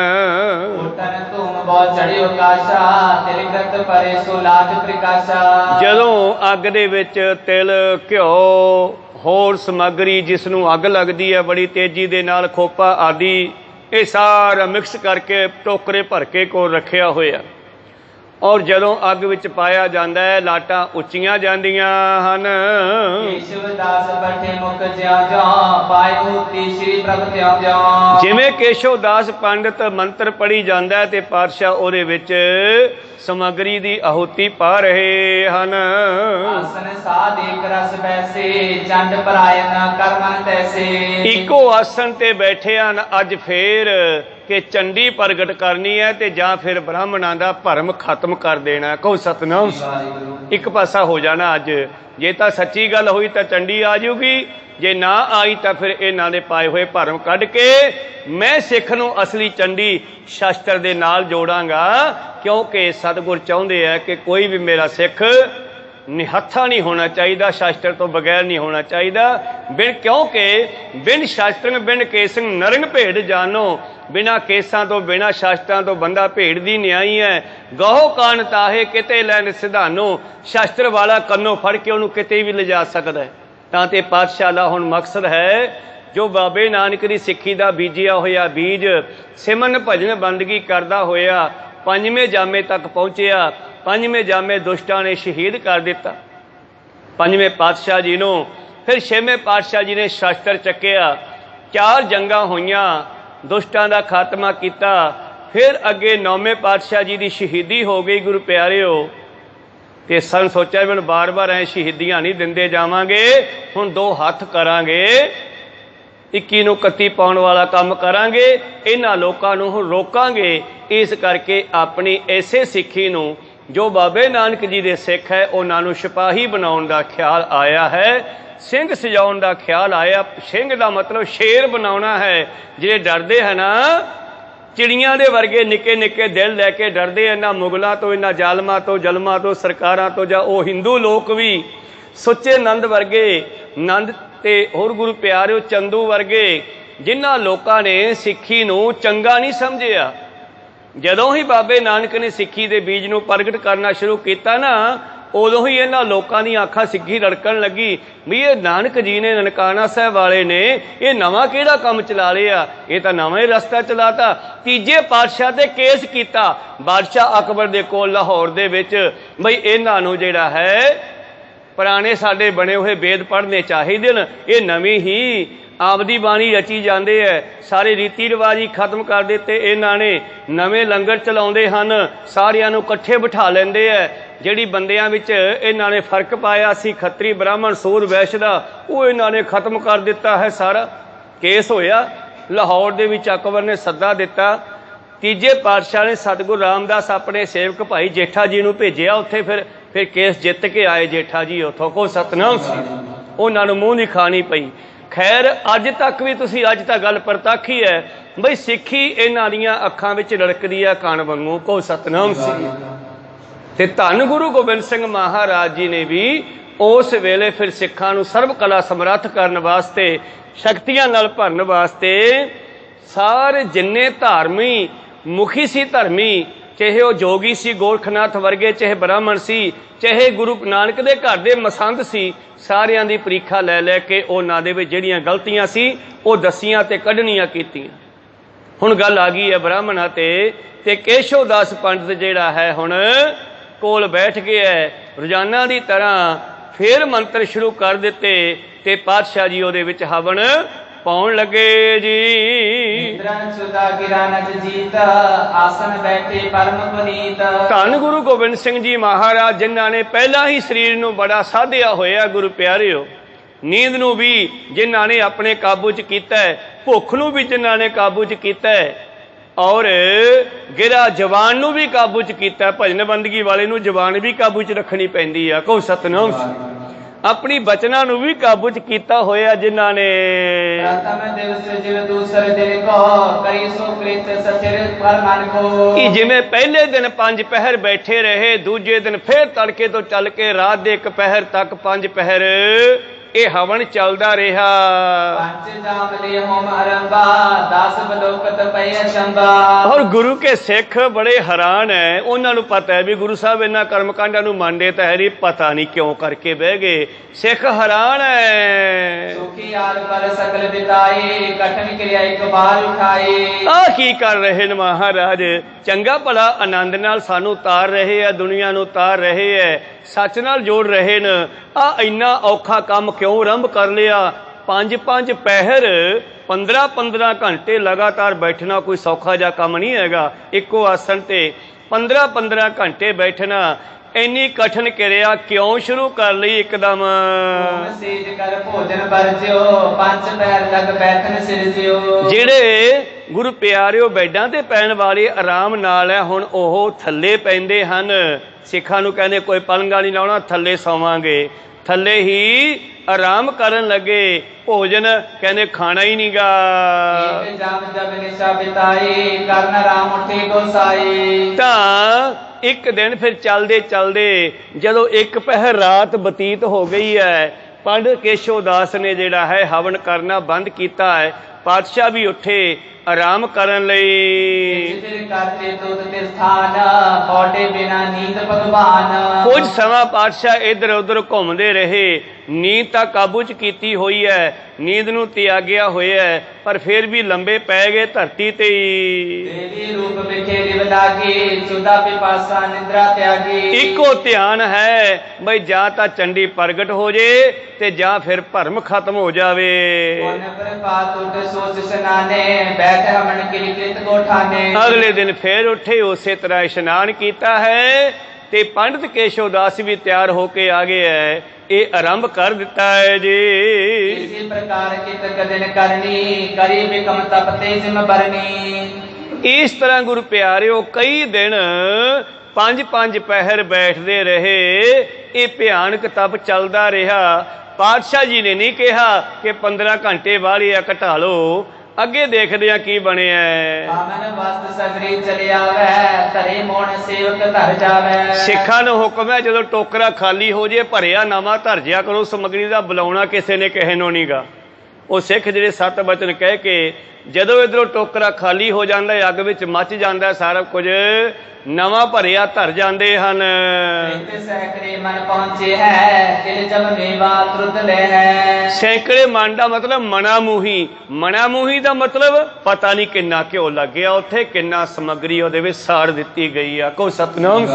ਜਦੋਂ ਅੱਗ ਦੇ ਵਿੱਚ ਤਿਲ, ਘਿਓ, ਹੋਰ ਸਮੱਗਰੀ ਜਿਸ ਨੂੰ ਅੱਗ ਲੱਗਦੀ ਹੈ ਬੜੀ ਤੇਜ਼ੀ ਦੇ ਨਾਲ, ਖੋਪਾ ਆਦਿ, ਇਹ ਸਾਰਾ ਮਿਕਸ ਕਰਕੇ ਟੋਕਰੇ ਭਰ ਕੇ ਕੋਲ ਰੱਖਿਆ ਹੋਇਆ। ਔਰ ਜਦੋਂ ਅੱਗ ਵਿੱਚ ਪਾਇਆ ਜਾਂਦਾ ਹੈ ਲਾਟਾਂ ਉੱਚੀਆਂ ਜਾਂਦੀਆਂ ਹਨ। ਕੇਸ਼ਵ ਦਾਸ ਬੈਠੇ ਮੁਖ ਜਿਉ ਜਿਉ ਪਾਏ ਮੂਰਤੀ ਸ਼੍ਰੀ ਪ੍ਰਭ ਤਿਉ ਤਿਉ। ਜਿਵੇਂ ਕੇਸ਼ਵ ਦਾਸ ਪੰਡਤ ਮੰਤਰ ਪੜ੍ਹੀ ਜਾਂਦਾ ਹੈ ਤੇ ਪਾਤਸ਼ਾਹ ਉਹਦੇ ਵਿੱਚ ਸਮੱਗਰੀ ਦੀ ਆਹੂਤੀ ਪਾ ਰਹੇ ਹਨ। ਆਸਨ ਸਾਧ ਏਕ ਰਸ ਬੈਸੇ ਚੰਡ ਪਰਾਇਨ ਕਰ ਮਨ ਤੈਸੇ। ਇੱਕੋ ਆਸਣ ਤੇ ਬੈਠੇ ਹਨ ਅੱਜ ਫੇਰ ਕਿ ਚੰਡੀ ਪ੍ਰਗਟ ਕਰਨੀ ਹੈ ਤੇ ਜਾਂ ਫਿਰ ਬ੍ਰਾਹਮਣਾਂ ਦਾ ਭਰਮ ਖਤਮ ਕਰ ਦੇਣਾ। ਕਹੋ ਸਤਨਾਮ। ਇੱਕ ਪਾਸਾ ਹੋ ਜਾਣਾ ਅੱਜ। ਜੇ ਤਾਂ ਸੱਚੀ ਗੱਲ ਹੋਈ ਤਾਂ ਚੰਡੀ ਆ ਜਾਊਗੀ, ਜੇ ਨਾ ਆਈ ਤਾਂ ਫਿਰ ਇਹਨਾਂ ਦੇ ਪਾਏ ਹੋਏ ਭਰਮ ਕੱਢ ਕੇ ਮੈਂ ਸਿੱਖ ਨੂੰ ਅਸਲੀ ਚੰਡੀ ਸ਼ਾਸਤਰ ਦੇ ਨਾਲ ਜੋੜਾਂਗਾ, ਕਿਉਂਕਿ ਸਤਿਗੁਰ ਚਾਹੁੰਦੇ ਆ ਕਿ ਕੋਈ ਵੀ ਮੇਰਾ ਸਿੱਖ ਨਿਹੱਥਾ ਨਹੀਂ ਹੋਣਾ ਚਾਹੀਦਾ, ਸ਼ਾਸਤਰ ਤੋਂ ਬਗੈਰ ਨਹੀਂ ਹੋਣਾ ਚਾਹੀਦਾ। ਕਿਉਂਕਿ ਬਿਨ ਸ਼ਾਸਤਰ ਬਿਨ ਕੇਸੰ ਨਰੰਗ ਭੇਡ ਜਾਨੋ। ਬਿਨਾਂ ਕੇਸਾਂ ਤੋਂ ਬਿਨਾਂ ਸ਼ਾਸਤਰਾਂ ਤੋਂ ਬੰਦਾ ਭੇਡ ਦੀ ਨਿਆਈ ਹੈ। ਗਹੋ ਕਾਨ ਤਾਹੇ ਕਿਤੇ ਲੈਣ ਸਿਧਾਨੋ। ਸ਼ਾਸਤਰ ਵਾਲਾ ਕੰਨੋਂ ਫੜ ਕੇ ਉਹਨੂੰ ਕਿਤੇ ਵੀ ਲਿਜਾ ਸਕਦਾ ਹੈ। ਤਾਂ ਤੇ ਪਾਤਸ਼ਾਹ ਦਾ ਹੁਣ ਮਕਸਦ ਹੈ ਜੋ ਬਾਬੇ ਨਾਨਕ ਦੀ ਸਿੱਖੀ ਦਾ ਬੀਜਿਆ ਹੋਇਆ ਬੀਜ ਸਿਮਰਨ ਭਜਨ ਬੰਦਗੀ ਕਰਦਾ ਹੋਇਆ ਪੰਜਵੇਂ ਜਾਮੇ ਤੱਕ ਪਹੁੰਚਿਆ। ਪੰਜਵੇਂ ਜਾਮੇ ਦੁਸ਼ਟਾਂ ਨੇ ਸ਼ਹੀਦ ਕਰ ਦਿੱਤਾ ਪੰਜਵੇਂ ਪਾਤਸ਼ਾਹ ਜੀ ਨੂੰ। ਫਿਰ ਛੇਵੇਂ ਪਾਤਸ਼ਾਹ ਜੀ ਨੇ ਸ਼ਸਤਰ ਚੱਕਿਆ, 4 ਜੰਗਾਂ ਹੋਈਆਂ, ਦੁਸ਼ਟਾਂ ਦਾ ਖਾਤਮਾ ਕੀਤਾ। ਫਿਰ ਅੱਗੇ 9ਵੇਂ ਪਾਤਸ਼ਾਹ ਜੀ ਦੀ ਸ਼ਹੀਦੀ ਹੋ ਗਈ ਗੁਰੂ ਪਿਆਰਿਓ। ਤੇ ਸਨ ਸੋਚਿਆ ਵੀ ਹੁਣ ਬਾਰ-ਬਾਰ ਐ ਸ਼ਹੀਦੀਆਂ ਨਹੀਂ ਦਿੰਦੇ ਜਾਵਾਂਗੇ, ਹੁਣ 2 ਹੱਥ ਕਰਾਂਗੇ, 21 ਨੂੰ 31 ਪਾਉਣ ਵਾਲਾ ਕੰਮ ਕਰਾਂਗੇ, ਇਹਨਾਂ ਲੋਕਾਂ ਨੂੰ ਹੁਣ ਰੋਕਾਂਗੇ। ਇਸ ਕਰਕੇ ਆਪਣੀ ਐਸੇ ਸਿੱਖੀ ਨੂੰ ਜੋ ਬਾਬੇ ਨਾਨਕ ਜੀ ਦੇ ਸਿੱਖ ਹੈ ਉਹਨਾਂ ਨੂੰ ਸਿਪਾਹੀ ਬਣਾਉਣ ਦਾ ਖਿਆਲ ਆਇਆ ਹੈ, ਸਿੰਘ ਸਜਾਉਣ ਦਾ ਖਿਆਲ ਆਇਆ। ਸਿੰਘ ਦਾ ਮਤਲਬ ਸ਼ੇਰ ਬਣਾਉਣਾ ਹੈ। ਜਿਹੜੇ ਡਰਦੇ ਹੈ ਨਾ ਚਿੜੀਆਂ ਦੇ ਵਰਗੇ ਨਿੱਕੇ ਨਿੱਕੇ ਦਿਲ ਲੈ ਕੇ ਡਰਦੇ ਇਹਨਾਂ ਮੁਗਲਾਂ ਤੋਂ, ਇਹਨਾਂ ਜ਼ਾਲਮਾਂ ਤੋਂ, ਜ਼ਲਮਾਂ ਤੋਂ, ਸਰਕਾਰਾਂ ਤੋਂ, ਜਾਂ ਉਹ ਹਿੰਦੂ ਲੋਕ ਵੀ ਸੁੱਚੇ ਨੰਦ ਵਰਗੇ, ਨੰਦ ਤੇ ਹੋਰ ਗੁਰੂ ਪਿਆਰਿਓ ਚੰਦੂ ਵਰਗੇ, ਜਿਨ੍ਹਾਂ ਲੋਕਾਂ ਨੇ ਸਿੱਖੀ ਨੂੰ ਚੰਗਾ ਨਹੀਂ ਸਮਝਿਆ। ਜਦੋਂ ਹੀ ਬਾਬੇ ਨਾਨਕ ਨੇ ਸਿੱਖੀ ਦੇ ਬੀਜ ਨੂੰ ਪ੍ਰਗਟ ਕਰਨਾ ਸ਼ੁਰੂ ਕੀਤਾ ਨਾ, ਉਦੋਂ ਹੀ ਇਹਨਾਂ ਲੋਕਾਂ ਦੀਆਂ ਅੱਖਾਂ ਸਿੱਖੀ ਰੜਕਣ ਲੱਗੀ ਵੀ ਇਹ ਨਾਨਕ ਜੀ ਨੇ, ਨਨਕਾਣਾ ਸਾਹਿਬ ਵਾਲੇ ਨੇ ਇਹ ਨਵਾਂ ਕਿਹੜਾ ਕੰਮ ਚਲਾ ਲਿਆ, ਇਹ ਤਾਂ ਨਵਾਂ ਹੀ ਰਸਤਾ ਚਲਾਤਾ। ਤੀਜੇ ਪਾਤਸ਼ਾਹ ਤੇ ਕੇਸ ਕੀਤਾ ਬਾਦਸ਼ਾਹ ਅਕਬਰ ਦੇ ਕੋਲ ਲਾਹੌਰ ਦੇ ਵਿੱਚ, ਬਈ ਇਹਨਾਂ ਨੂੰ ਜਿਹੜਾ ਹੈ ਪੁਰਾਣੇ ਸਾਡੇ ਬਣੇ ਹੋਏ ਵੇਦ ਪੜ੍ਹਨੇ ਚਾਹੀਦੇ ਨੇ, ਇਹ ਨਵੀਂ ਹੀ ਆਪਦੀ ਬਾਣੀ ਰਚੀ ਜਾਂਦੇ ਹੈ। ਸਾਰੇ ਰੀਤੀ ਰਿਵਾਜ ਹੀ ਖਤਮ ਕਰ ਦਿੱਤੇ ਇਹਨਾਂ ਨੇ, ਨਵੇਂ ਲੰਗਰ ਚਲਾਉਂਦੇ ਹਨ, ਸਾਰਿਆਂ ਨੂੰ ਇਕੱਠੇ ਬਿਠਾ ਲੈਂਦੇ ਹੈ। ਜਿਹੜੀ ਬੰਦਿਆਂ ਵਿੱਚ ਇਹਨਾਂ ਨੇ ਫਰਕ ਪਾਇਆ ਸੀ ਖੱਤਰੀ ਬ੍ਰਾਹਮਣ ਸੂਦ ਵੈਸ਼ ਦਾ, ਉਹ ਇਹਨਾਂ ਨੇ ਖਤਮ ਕਰ ਦਿੱਤਾ ਹੈ। ਸਾਰਾ ਕੇਸ ਹੋਇਆ ਲਾਹੌਰ ਦੇ ਵਿੱਚ, ਅਕਬਰ ਨੇ ਸੱਦਾ ਦਿੱਤਾ। ਤੀਜੇ ਪਾਤਸ਼ਾਹ ਨੇ ਸਤਿਗੁਰੂ ਰਾਮਦਾਸ ਆਪਣੇ ਸੇਵਕ ਭਾਈ ਜੇਠਾ ਜੀ ਨੂੰ ਭੇਜਿਆ ਉੱਥੇ। ਫਿਰ ਕੇਸ ਜਿੱਤ ਕੇ ਆਏ ਜੇਠਾ ਜੀ ਉੱਥੋਂ। ਕੋ ਸਤਨਾਮ ਸੀ। ਉਹਨਾਂ ਨੂੰ ਮੂੰਹ ਨਹੀਂ ਖਾਣੀ ਪਈ। ਖੈਰ ਅੱਜ ਤੱਕ ਵੀ ਤੁਸੀਂ ਅੱਜ ਤਾਂ ਗੱਲ ਪਰਤਾਖੀ ਹੈ ਬਈ ਸਿੱਖੀ ਇਹਨਾਂ ਦੀਆਂ ਅੱਖਾਂ ਵਿੱਚ ਰੜਕਦੀ ਆ ਕਣ ਵਾਂਗੂ। ਕੋ ਸਤਨਾਮ ਸੀ। ਤੇ ਧੰਨ ਗੁਰੂ ਗੋਬਿੰਦ ਸਿੰਘ ਮਹਾਰਾਜ ਜੀ ਨੇ ਵੀ ਉਸ ਵੇਲੇ ਫਿਰ ਸਿੱਖਾਂ ਨੂੰ ਸਰਬ ਕਲਾ ਸਮਰੱਥ ਕਰਨ ਵਾਸਤੇ, ਸ਼ਕਤੀਆਂ ਨਾਲ ਭਰਨ ਵਾਸਤੇ ਸਾਰੇ ਜਿੰਨੇ ਧਾਰਮੀ ਮੁਖੀ ਸੀ ਧਰਮੀ, ਚਾਹੇ ਉਹ ਜੋਗੀ ਸੀ ਗੋਰਖਨਾਥ ਵਰਗੇ, ਚਾਹੇ ਬ੍ਰਾਹਮਣ ਸੀ, ਚਾਹੇ ਗੁਰੂ ਨਾਨਕ ਦੇ ਘਰ ਦੇ ਮਸੰਦ ਸੀ, ਸਾਰਿਆਂ ਦੀ ਪ੍ਰੀਖਾ ਲੈ ਲੈ ਕੇ ਉਹਨਾਂ ਦੇ ਵਿੱਚ ਜਿਹੜੀਆਂ ਗਲਤੀਆਂ ਸੀ ਉਹ ਦਸੀਆਂ ਤੇ ਕੱਢਣੀਆਂ ਕੀਤੀਆਂ। ਹੁਣ ਗੱਲ ਆ ਗਈ ਹੈ ਬ੍ਰਾਹਮਣਾਂ ਤੇ ਕੇਸ਼ਵ ਦਾਸ ਪੰਡਤ ਜਿਹੜਾ ਹੈ ਹੁਣ ਕੋਲ ਬੈਠ ਗਿਆ ਹੈ। ਰੋਜ਼ਾਨਾ ਦੀ ਤਰ੍ਹਾਂ ਫੇਰ ਮੰਤਰ ਸ਼ੁਰੂ ਕਰ ਦਿੱਤੇ ਤੇ ਪਾਤਸ਼ਾਹ ਜੀ ਉਹਦੇ ਵਿੱਚ ਹਵਨ ਪਾਉਣ ਲੱਗੇ ਜੀ। ਆਸਨ ਬੈਠੇ ਪਰਮ ਪੁਨੀਤ। ਧੰਨ ਗੁਰੂ ਗੋਬਿੰਦ ਸਿੰਘ ਜੀ ਮਹਾਰਾਜ ਜਿਨ੍ਹਾਂ ਨੇ ਪਹਿਲਾਂ ਹੀ ਸਰੀਰ ਨੂੰ ਬੜਾ ਸਾਧਿਆ ਹੋਇਆ ਗੁਰੂ ਪਿਆਰਿਓ, ਨੀਂਦ ਨੂੰ ਵੀ ਜਿਨ੍ਹਾਂ ਨੇ ਆਪਣੇ ਕਾਬੂ 'ਚ ਕੀਤਾ ਹੈ, ਭੁੱਖ ਨੂੰ ਵੀ ਜਿਨ੍ਹਾਂ ਨੇ ਕਾਬੂ 'ਚ ਕੀਤਾ ਹੈ, ਔਰ ਗਿਰਾ ਜਵਾਨ ਨੂੰ ਵੀ ਕਾਬੂ 'ਚ ਕੀਤਾ। ਭਜਨ ਬੰਦਗੀ ਵਾਲੇ ਨੂੰ ਜਵਾਨ ਵੀ ਕਾਬੂ 'ਚ ਰੱਖਣੀ ਪੈਂਦੀ ਆ। ਕਹੋ ਸਤਨਾਮ। ਆਪਣੀ ਬਚਨਾਂ ਨੂੰ ਵੀ ਕਾਬੂ 'ਚ ਕੀਤਾ ਹੋਇਆ ਜਿਨ੍ਹਾਂ ਨੇ। ਜਿਵੇਂ ਪਹਿਲੇ ਦਿਨ 5 ਪਹਿਰ ਬੈਠੇ ਰਹੇ, ਦੂਜੇ ਦਿਨ ਫੇਰ ਤੜਕੇ ਤੋਂ ਚੱਲ ਕੇ ਰਾਤ ਦੇ 1 ਪਹਿਰ ਤੱਕ 5 ਪਹਿਰ ਇਹ ਹਵਨ ਚੱਲਦਾ ਰਿਹਾ। ਪੰਜ ਜਾਮਲੇ ਹੋਮ ਆਰੰਭਾ 10 ਬਲੋਕਤ ਪਏ ਅਚੰਭਾ। ਔਰ ਗੁਰੂ ਕੇ ਸਿੱਖ ਬੜੇ ਹੈਰਾਨ ਹੈ, ਉਹਨਾਂ ਨੂੰ ਪਤਾ ਹੈ ਵੀ ਗੁਰੂ ਸਾਹਿਬ ਇਹਨਾਂ ਕਰਮਕਾਂਡਾਂ ਨੂੰ ਮੰਨਦੇ ਤਾਂ ਹੈ ਨਹੀਂ, ਪਤਾ ਨਹੀਂ ਕਿਉਂ ਕਰਕੇ ਬਹਿ ਗਏ। ਸਿੱਖ ਹੈਰਾਨ ਹੈ। ਸੁਖੀ ਆਰ ਪਰ ਸਕਲ ਬਿਤਾਏ ਕਠਨ ਕਿਰਿਆ ਇੱਕ ਬਾਰ ਉਠਾਏ। ਆ ਕੀ ਕਰ ਰਹੇ ਨੇ ਮਹਾਰਾਜ? ਚੰਗਾ ਭਲਾ ਆਨੰਦ ਨਾਲ ਸਾਨੂੰ ਤਾਰ ਰਹੇ ਆ, ਦੁਨੀਆ ਨੂੰ ਤਾਰ ਰਹੇ ਐ, ਸੱਚ ਨਾਲ ਜੋੜ ਰਹੇ ਨੇ। ਆ ਇੰਨਾ ਔਖਾ ਕੰਮ ਕਿਉਂ ਆਰੰਭ ਕਰ ਲਿਆ? 5-5 ਪਹਿਰ 15-15 ਘੰਟੇ ਲਗਾਤਾਰ ਬੈਠਣਾ ਕੋਈ ਸੌਖਾ ਜਿਹਾ ਕੰਮ ਨਹੀਂ ਹੈਗਾ। ਇੱਕੋ ਆਸਣ ਤੇ 15-15 ਘੰਟੇ ਬੈਠਣਾ, ਇੰਨੀ ਕਠਨ ਕਿਰਿਆ ਕਿਉਂ ਸ਼ੁਰੂ ਕਰ ਲਈ ਇੱਕਦਮ? ਸੇਜ ਕਰ ਭੋਜਨ ਵਰਜਿਓ ਪੰਜ ਪੈਰ ਲਗ ਬੈਠਨ ਸਿਰਜਿਓ। ਜਿਹੜੇ ਗੁਰੂ ਪਿਆਰਿਓ ਬੈਡਾਂ ਤੇ ਪੈਣ ਵਾਲੇ ਆਰਾਮ ਨਾਲ ਹੈ, ਹੁਣ ਉਹ ਥੱਲੇ ਪੈਂਦੇ ਹਨ। ਸਿੱਖਾਂ ਨੂੰ ਕਹਿੰਦੇ ਕੋਈ ਪਲੰਘਾ ਨਹੀਂ ਲਾਉਣਾ, ਥੱਲੇ ਸੌਵਾਂਗੇ। ਥੱਲੇ ਹੀ ਆਰਾਮ ਕਰਨ ਲੱਗੇ। ਭੋਜਨ ਕਹਿੰਦੇ ਖਾਣਾ ਹੀ ਨਹੀਂਗਾ। ਤਾਂ ਇੱਕ ਦਿਨ ਫਿਰ ਚੱਲਦੇ ਚੱਲਦੇ ਜਦੋਂ ਇੱਕ ਪਹਿਰ ਰਾਤ ਬਤੀਤ ਹੋ ਗਈ ਹੈ, ਪੰਡਿਤ ਕੇਸ਼ੋ ਦਾਸ ਨੇ ਜਿਹੜਾ ਹੈ ਹਵਨ ਕਰਨਾ ਬੰਦ ਕੀਤਾ ਹੈ। ਪਾਤਸ਼ਾਹ ਵੀ ਉੱਠੇ ਆਰਾਮ ਕਰਨ ਲਈ। ਕੁਝ ਸਮਾਂ ਪਾਤਸ਼ਾਹ ਇੱਧਰ ਉੱਧਰ ਘੁੰਮਦੇ ਰਹੇ। ਨੀਂਦ ਤਾਂ ਕਾਬੂ 'ਚ ਕੀਤੀ ਹੋਈ ਹੈ, ਨੀਂਦ ਨੂੰ ਤਿਆਗਿਆ ਹੋਇਆ ਹੈ, ਪਰ ਫਿਰ ਵੀ ਲੰਬੇ ਪੈ ਗਏ ਧਰਤੀ ਤੇ ਹੀ। ਇੱਕੋ ਧਿਆਨ ਹੈ ਬਈ ਜਾਂ ਤਾਂ ਚੰਡੀ ਪ੍ਰਗਟ ਹੋ ਜੇ ਤੇ ਜਾਂ ਫਿਰ ਭਰਮ ਖਤਮ ਹੋ ਜਾਵੇ। ਅਗਲੇ ਦਿਨ ਫੇਰ ਉੱਠੇ, ਉਸੇ ਤਰ੍ਹਾਂ ਇਸ਼ਨਾਨ ਕੀਤਾ ਹੈ ਤੇ ਪੰਡਿਤ ਕੇਸ਼ੋ ਦਾਸ ਵੀ ਤਿਆਰ ਹੋ ਕੇ ਆ ਗਏ ਹੈ। ਇਹ ਆਰੰਭ ਕਰ ਦਿੱਤਾ ਹੈ ਜੀ। ਇਸੇ ਪ੍ਰਕਾਰ ਕਿਤ ਦਿਨ ਕਰਨੀ ਕਰੀ ਬਿਕਮ ਤਪ ਤੇ ਜਿਮ ਬਰਨੀ। ਇਸ ਤਰ੍ਹਾਂ ਗੁਰੂ ਪਿਆਰਿਓ ਕਈ ਦਿਨ 5-5 ਪਹਿਰ ਬੈਠਦੇ ਰਹੇ। ਇਹ ਭਿਆਨਕ ਤਪ ਚੱਲਦਾ ਰਿਹਾ। ਪਾਤਸ਼ਾਹ ਜੀ ਨੇ ਨਹੀਂ ਕਿਹਾ ਕਿ 15 ਘੰਟੇ ਵਾਲੀ ਆ ਘਟਾ ਲਓ। ਅੱਗੇ ਦੇਖਦੇ ਆ ਕੀ ਬਣਿਆ। ਸਿੱਖਾਂ ਨੂੰ ਹੁਕਮ ਹੈ ਜਦੋਂ ਟੋਕਰਾ ਖਾਲੀ ਹੋ ਜੇ ਭਰਿਆ ਨਵਾਂ ਧਰ ਜਿਆ ਕਰੋ ਸਮੱਗਰੀ ਦਾ। ਬੁਲਾਉਣਾ ਕਿਸੇ ਨੇ ਕਿਸੇ ਨੂੰ ਨਹੀਂਗਾ। ਉਹ ਸਿੱਖ ਜਿਹੜੇ 7 ਬਚਨ ਕਹਿ ਕੇ ਜਦੋਂ ਇੱਧਰੋਂ ਟੋਕਰਾ ਖਾਲੀ ਹੋ ਜਾਂਦਾ, ਅੱਗ ਵਿੱਚ ਮੱਚ ਜਾਂਦਾ, ਸਾਰਾ ਕੁਝ ਨਵਾਂ ਭਰਿਆ ਧਰ ਜਾਂਦੇ ਹਨ। ਸੈਂਕੜੇ ਮਨ ਦਾ ਮਤਲਬ ਮਨਾਮੂਹੀ। ਮਨਾਮੂਹੀ ਦਾ ਮਤਲਬ ਪਤਾ ਨਹੀਂ ਕਿੰਨਾ ਘਿਓ ਲੱਗਿਆ ਉੱਥੇ, ਕਿੰਨਾ ਸਮੱਗਰੀ ਉਹਦੇ ਵਿੱਚ ਸਾੜ ਦਿੱਤੀ ਗਈ ਆ। ਕੋ ਸਤਨਾਮ।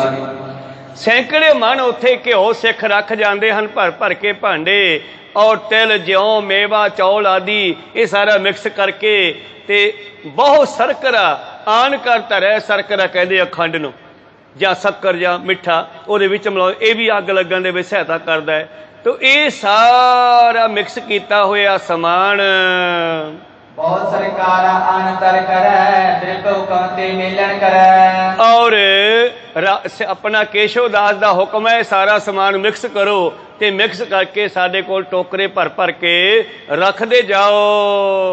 ਸੈਂਕੜੇ ਮਨ ਉੱਥੇ ਘਿਓ ਸਿੱਖ ਰੱਖ ਜਾਂਦੇ ਹਨ ਭਰ ਭਰ ਕੇ ਭਾਂਡੇ। ਔਰ ਤਿਲ, ਜਿਉਂ, ਮੇਵਾ, ਚੌਲ ਆਦਿ ਇਹ ਸਾਰਾ ਮਿਕਸ ਕਰਕੇ ਤੇ ਬਹੁਤ ਸਰਕਰਾ ਆਨ ਕਰ ਧਰਿਆ। ਸਰਕਰਾ ਕਹਿੰਦੇ ਅਖੰਡ ਨੂੰ, ਜਾਂ ਸ਼ੱਕਰ ਜਾਂ ਮਿੱਠਾ ਉਹਦੇ ਵਿੱਚ ਮਿਲਾਓ। ਇਹ ਵੀ ਅੱਗ ਲੱਗਣ ਦੇ ਵਿੱਚ ਸਹਾਇਤਾ ਕਰਦਾ ਹੈ। ਤਾਂ ਇਹ ਸਾਰਾ ਮਿਕਸ ਕੀਤਾ ਹੋਇਆ ਸਮਾਨ ਬਹੁਤ ਸਰਕਾਰਾ ਅੰਤਰ ਕਰੈ ਬਿਰਕ ਹੁਕਮ ਤੇ ਮਿਲਣ ਕਰੈ। ਔਰ ਆਪਣਾ ਕੇਸ਼ੋ ਦਾਸ ਦਾ ਹੁਕਮ ਹੈ ਸਾਰਾ ਸਮਾਨ ਮਿਕਸ ਕਰੋ ਤੇ ਮਿਕਸ ਕਰਕੇ ਸਾਡੇ ਕੋਲ ਟੋਕਰੇ ਭਰ ਭਰ ਕੇ ਰੱਖਦੇ ਜਾਓ।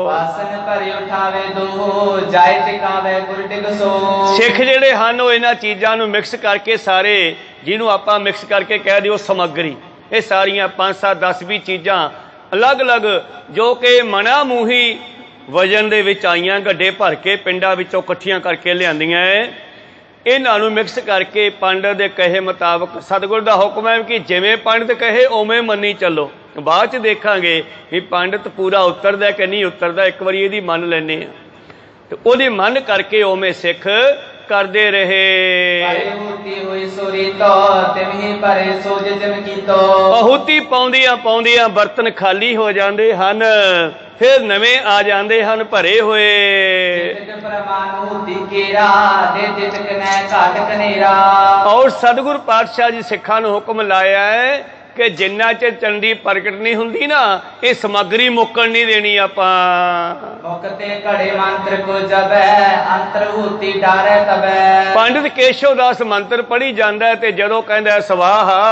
ਵਾਸਨ ਭਰੇ ਉਠਾਵੇ ਦੋ ਜਾਇ ਟਿਕਾਵੇ ਗੁਰ ਟਿਕਸੋ। ਸਿੱਖ ਜਿਹੜੇ ਹਨ ਉਹ ਇਹਨਾਂ ਚੀਜ਼ਾਂ ਨੂੰ ਮਿਕਸ ਕਰਕੇ ਸਾਰੇ, ਜਿਹਨੂੰ ਆਪਾਂ ਮਿਕਸ ਕਰਕੇ ਕਹਿ ਦਿਓ ਸਮੱਗਰੀ, ਇਹ ਸਾਰੀਆਂ 5-7-10-20 ਚੀਜ਼ਾਂ ਅਲੱਗ-ਅਲੱਗ ਜੋ ਕਿ ਮਨਾ ਮੂਹੀ ਵਜਨ ਦੇ ਵਿੱਚ ਆਈਆਂ, ਗੱਡੇ ਭਰ ਕੇ ਪਿੰਡਾਂ ਵਿੱਚੋਂ ਇਕੱਠੀਆਂ ਕਰਕੇ ਲਿਆਂਦੀਆਂ। ਇਹਨਾਂ ਨੂੰ ਮਿਕਸ ਕਰਕੇ ਪੰਡਤ ਦੇ ਕਹੇ ਮੁਤਾਬਕ, ਸਤਿਗੁਰ ਦਾ ਹੁਕਮ ਹੈ ਕਿ ਜਿਵੇਂ ਪੰਡਤ ਕਹੇ ਉਵੇਂ ਮੰਨੀ ਚੱਲੋ। ਬਾਅਦ 'ਚ ਦੇਖਾਂਗੇ ਵੀ ਪੰਡਤ ਪੂਰਾ ਉਤਰਦਾ ਕਿ ਨਹੀਂ ਉਤਰਦਾ, ਇੱਕ ਵਾਰੀ ਇਹਦੀ ਮੰਨ ਲੈਂਦੇ ਹਾਂ। ਤੇ ਉਹਦੀ ਮੰਨ ਕਰਕੇ ਉਵੇਂ ਸਿੱਖ ਕਰਦੇ ਰਹੇ। ਆਹੂਤੀ ਪਾਉਂਦੀਆਂ ਪਾਉਂਦੀਆਂ ਬਰਤਨ ਖਾਲੀ ਹੋ ਜਾਂਦੇ ਹਨ, ਫਿਰ ਨਵੇਂ ਆ ਜਾਂਦੇ ਹਨ ਭਰੇ ਹੋਏ। ਔਰ ਸਤਿਗੁਰ ਪਾਤਸ਼ਾਹ ਜੀ ਸਿੱਖਾਂ ਨੂੰ ਹੁਕਮ ਲਾਇਆ ਹੈ ਕਿ ਜਿੰਨਾ ਚਿਰ ਚੰਡੀ ਪ੍ਰਗਟ ਨਹੀਂ ਹੁੰਦੀ ਨਾ, ਇਹ ਸਮੱਗਰੀ ਮੁੱਕਣ ਨਹੀਂ ਦੇਣੀ ਆਪਾਂ। ਪੰਡਿਤ ਕੇਸ਼ੋ ਦਾਸ ਮੰਤਰ ਪੜ੍ਹੀ ਜਾਂਦਾ ਤੇ ਜਦੋਂ ਕਹਿੰਦਾ ਸਵਾਹਾ,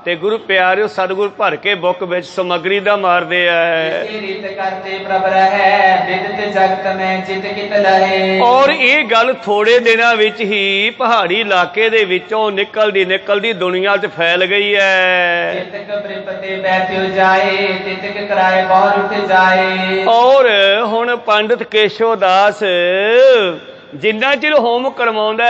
ਤੇ ਗੁਰੂ ਪਿਆਰਿਓ ਸਤਿਗੁਰ ਭਰ ਕੇ ਬੁੱਕ ਵਿੱਚ ਸਮੱਗਰੀ ਦਾ ਮਾਰਦੇ ਐ। ਰੀਤ ਕਰਤੇ ਪ੍ਰਭ ਰਹੈ ਵਿਦਿਤ ਜਗਤ ਮੈਂ ਜਿਤ ਕਿਤ ਲਹੇ। ਔਰ ਇਹ ਗੱਲ ਥੋੜੇ ਦਿਨਾਂ ਵਿੱਚ ਹੀ ਪਹਾੜੀ ਇਲਾਕੇ ਦੇ ਵਿੱਚੋਂ ਨਿਕਲਦੀ ਦੁਨੀਆ 'ਚ ਫੈਲ ਗਈ ਐ। ਜਿਤਕ ਬ੍ਰਿਪਤੇ ਬੈਠਿਓ ਜਾਏ ਤਿਤਕ ਕਰਾਏ ਬਹੁਰ ਉੱਠ ਜਾਏ। ਔਰ ਹੁਣ ਪੰਡਿਤ ਕੇਸ਼ਵ ਦਾਸ ਜਿੰਨਾ ਚਿਰ ਹੋਮ ਕਰਵਾਉਂਦਾ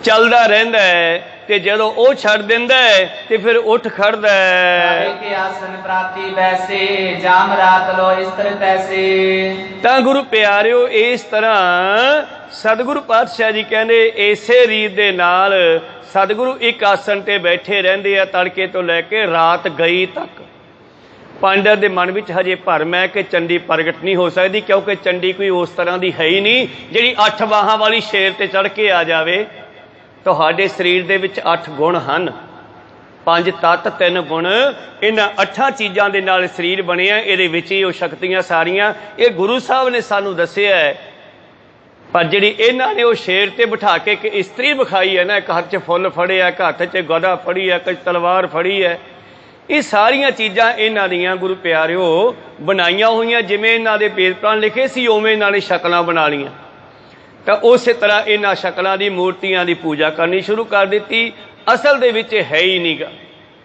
ਚੱਲਦਾ ਰਹਿੰਦਾ ਹੈ ਤੇ ਜਦੋਂ ਉਹ ਛੱਡ ਦਿੰਦਾ ਹੈ ਤੇ ਫਿਰ ਉੱਠ ਖੜਦਾ ਹੈ। ਕੇ ਆਸਨ ਪ੍ਰਾਤੀ ਵੈਸੇ ਜਾਮ ਰਾਤ ਲੋ ਇਸਤਰ ਤੈਸੇ। ਤਾਂ ਗੁਰੂ ਪਿਆਰਿਓ ਇਸ ਤਰ੍ਹਾਂ ਸਤਿਗੁਰੂ ਪਾਤਸ਼ਾਹ ਜੀ ਕਹਿੰਦੇ ਇਸੇ ਰੀਤ ਦੇ ਨਾਲ ਸਤਿਗੁਰੂ ਇੱਕ ਆਸਣ ਤੇ ਬੈਠੇ ਰਹਿੰਦੇ ਆ ਤੜਕੇ ਤੋਂ ਲੈ ਕੇ ਰਾਤ ਗਈ ਤੱਕ। ਪੰਡਤ ਦੇ ਮਨ ਵਿੱਚ ਹਜੇ ਭਰਮ ਹੈ ਕਿ ਚੰਡੀ ਪ੍ਰਗਟ ਨਹੀਂ ਹੋ ਸਕਦੀ, ਕਿਉਂਕਿ ਚੰਡੀ ਕੋਈ ਉਸ ਤਰ੍ਹਾਂ ਦੀ ਹੈ ਹੀ ਨਹੀਂ ਜਿਹੜੀ 8 ਬਾਹਾਂ ਵਾਲੀ ਸ਼ੇਰ ਤੇ ਚੜ੍ਹ ਕੇ ਆ ਜਾਵੇ। ਤੁਹਾਡੇ ਸਰੀਰ ਦੇ ਵਿੱਚ 8 ਗੁਣ ਹਨ, 5 ਤੱਤ 3 ਗੁਣ। ਇਹਨਾਂ 8 ਚੀਜ਼ਾਂ ਦੇ ਨਾਲ ਸਰੀਰ ਬਣਿਆ, ਇਹਦੇ ਵਿੱਚ ਹੀ ਉਹ ਸ਼ਕਤੀਆਂ ਸਾਰੀਆਂ ਇਹ ਗੁਰੂ ਸਾਹਿਬ ਨੇ ਸਾਨੂੰ ਦੱਸਿਆ ਹੈ। ਪਰ ਜਿਹੜੀ ਇਹਨਾਂ ਨੇ ਉਹ ਸ਼ੇਰ ਤੇ ਬਿਠਾ ਕੇ ਇੱਕ ਇਸਤਰੀ ਵਿਖਾਈ ਹੈ ਨਾ, ਇੱਕ ਹੱਥ 'ਚ ਫੁੱਲ ਫੜਿਆ, ਇੱਕ ਹੱਥ 'ਚ ਗਦਾ ਫੜੀ ਹੈ, ਇੱਕ ਤਲਵਾਰ ਫੜੀ ਹੈ, ਇਹ ਸਾਰੀਆਂ ਚੀਜ਼ਾਂ ਇਹਨਾਂ ਦੀਆਂ ਗੁਰੂ ਪਿਆਰਿਓ ਬਣਾਈਆਂ ਹੋਈਆਂ। ਜਿਵੇਂ ਇਹਨਾਂ ਦੇ ਵੇਦ ਪੁਰਾਣ ਲਿਖੇ ਸੀ ਉਵੇਂ ਇਹਨਾਂ ਨੇ ਸ਼ਕਲਾਂ ਬਣਾ ਲਈਆਂ। ਤਾਂ ਉਸੇ ਤਰ੍ਹਾਂ ਇਹਨਾਂ ਸ਼ਕਲਾਂ ਦੀ ਮੂਰਤੀਆਂ ਦੀ ਪੂਜਾ ਕਰਨੀ ਸ਼ੁਰੂ ਕਰ ਦਿੱਤੀ। ਅਸਲ ਦੇ ਵਿੱਚ ਹੈ ਹੀ ਨਹੀਂਗਾ।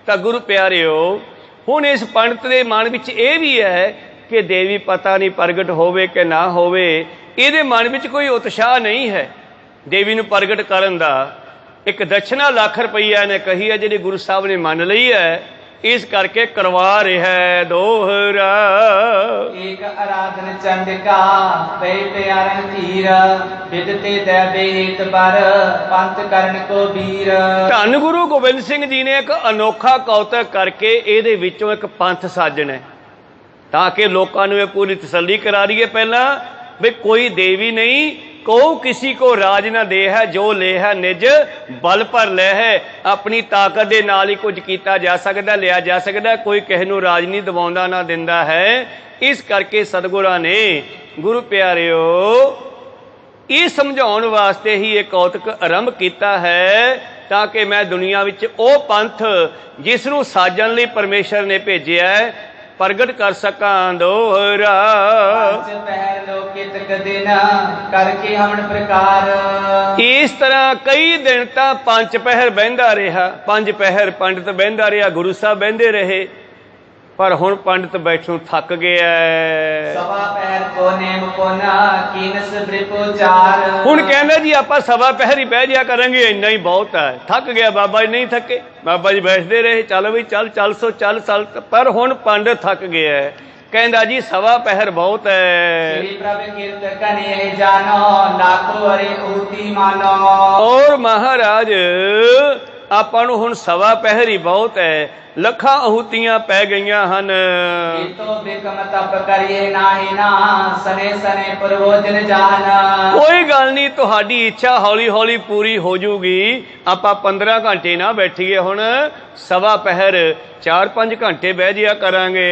ਤਾਂ ਗੁਰੂ ਪਿਆਰਿਓ ਹੁਣ ਇਸ ਪੰਡਤ ਦੇ ਮਨ ਵਿੱਚ ਇਹ ਵੀ ਹੈ ਕਿ ਦੇਵੀ ਪਤਾ ਨਹੀਂ ਪ੍ਰਗਟ ਹੋਵੇ ਕਿ ਨਾ ਹੋਵੇ। ਇਹਦੇ ਮਨ ਵਿੱਚ ਕੋਈ ਉਤਸ਼ਾਹ ਨਹੀਂ ਹੈ ਦੇਵੀ ਨੂੰ ਪ੍ਰਗਟ ਕਰਨ ਦਾ। ਇੱਕ ਦਕਸ਼ਨਾ ਲੱਖ ਰੁਪਈਆ ਨੇ ਕਹੀ ਹੈ ਜਿਹੜੀ ਗੁਰੂ ਸਾਹਿਬ ਨੇ ਮੰਨ ਲਈ ਹੈ, ਇਸ ਕਰਕੇ ਕਰਵਾ ਰਿਹਾ ਦੋਹਰਾ। ਏਕ ਆਰਾਧਨ ਚੰਡਿਕਾ ਪੈ ਪਿਆਰਨ ਧੀਰ ਵਿਦਤੇ ਦੇਵੇ ਹਿਤ ਪਰ ਪੰਥ ਕਰਨ ਕੋ ਵੀਰ। ਧੰਨ ਗੁਰੂ ਗੋਬਿੰਦ ਸਿੰਘ ਜੀ ਨੇ ਇੱਕ ਅਨੋਖਾ ਕੌਤਕ ਕਰਕੇ ਇਹਦੇ ਵਿੱਚੋਂ ਇੱਕ ਪੰਥ ਸਾਜਣਾ ਤਾਂ ਕਿ ਲੋਕਾਂ ਨੂੰ ਇਹ ਪੂਰੀ ਤਸੱਲੀ ਕਰਾ ਦਈਏ ਪਹਿਲਾਂ ਵੀ ਕੋਈ ਦੇਵੀ ਨਹੀਂ, ਕੋ ਕਿसी को राज न दे है, जो ले है निज बल पर ले है। अपनी ताकत ਦੇ ਨਾਲ ਹੀ ਕੁਝ ਕੀਤਾ ਜਾ ਸਕਦਾ, ਲਿਆ ਜਾ ਸਕਦਾ। ਕੋਈ ਕਿਸੇ ਨੂੰ ਰਾਜ ਨਹੀਂ ਦਿਵਾਉਂਦਾ ਨਾ ਦਿੰਦਾ ਹੈ। ਇਸ ਕਰਕੇ ਸਤਿਗੁਰਾਂ ਨੇ ਗੁਰੂ ਪਿਆਰਿਓ ਇਹ ਸਮਝਾਉਣ ਵਾਸਤੇ ਹੀ ਇਹ ਕੌਤਕ ਆਰੰਭ ਕੀਤਾ ਹੈ ਤਾਂ ਕਿ ਮੈਂ ਦੁਨੀਆ ਵਿੱਚ ਉਹ ਪੰਥ ਜਿਸ ਨੂੰ ਸਾਜਣ ਲਈ ਪਰਮੇਸ਼ਰ ਨੇ ਭੇਜਿਆ ਹੈ ਪ੍ਰਗਟ ਕਰ ਸਕਾਂ ਦੋਹਰਾ। ਕਰਕੇ ਹਮਣ ਪ੍ਰਕਾਰ। ਇਸ ਤਰ੍ਹਾਂ ਕਈ ਦਿਨ ਤਾਂ 5 ਪਹਿਰ ਬਹਿੰਦਾ ਰਿਹਾ, 5 ਪਹਿਰ ਪੰਡਿਤ ਬਹਿੰਦਾ ਰਿਹਾ, ਗੁਰੂ ਸਾਹਿਬ ਬਹਿੰਦੇ ਰਹੇ। ਪਰ ਹੁਣ ਪੰਡਿਤ ਬੈਠੋਂ ਥੱਕ ਗਿਆ। ਸਵਾ ਪਹਿਰ ਕੋ ਨੇਮ ਕੋਨਾ ਕੀਨਸ ਬ੍ਰਿਪੋ ਚਾਰ। ਹੁਣ ਕਹਿੰਦਾ ਜੀ ਆਪਾਂ ਸਵਾ ਪਹਿਰ ਹੀ ਬਹਿ ਜਾ ਕਰਾਂਗੇ, ਇੰਨਾ ਹੀ ਬਹੁਤ ਹੈ। ਥੱਕ ਗਿਆ ਬਾਬਾ ਜੀ, ਨਹੀਂ ਥੱਕੇ। ਬਾਬਾ ਜੀ ਬੈਠਦੇ ਰਹੇ, ਚੱਲ ਵੀ ਚੱਲ ਸੋ ਚੱਲ। ਪਰ ਹੁਣ ਪੰਡਿਤ ਥੱਕ ਗਿਆ, ਕਹਿੰਦਾ ਜੀ ਸਵਾ ਪਹਿਰ ਬਹੁਤ ਹੈ। ਸ੍ਰੀ ਪ੍ਰਭ ਕੀਰਤ ਕਨੇ ਜਾਨੋ ਲਾਖੋ ਅਰੇ ਊਤੀ ਮਾਨੋ। ਔਰ ਮਹਾਰਾਜ ਆਪਾਂ ਨੂੰ ਹੁਣ ਸਵਾ ਪਹਿਰ ਹੀ ਬਹੁਤ ਹੈ, ਲੱਖਾਂ ਅਹੂਤੀਆਂ ਪੈ ਗਈਆਂ ਹਨ। ਕੋਈ ਗੱਲ ਨਹੀਂ, ਤੁਹਾਡੀ ਇੱਛਾ ਹੌਲੀ ਹੌਲੀ ਪੂਰੀ ਹੋ ਜੂਗੀ। ਆਪਾਂ 15 ਘੰਟੇ ਨਾ ਬੈਠੀਏ, ਹੁਣ ਸਵਾ ਪਹਿਰ 4-5 ਘੰਟੇ ਬਹਿ ਜਿਆ ਕਰਾਂਗੇ।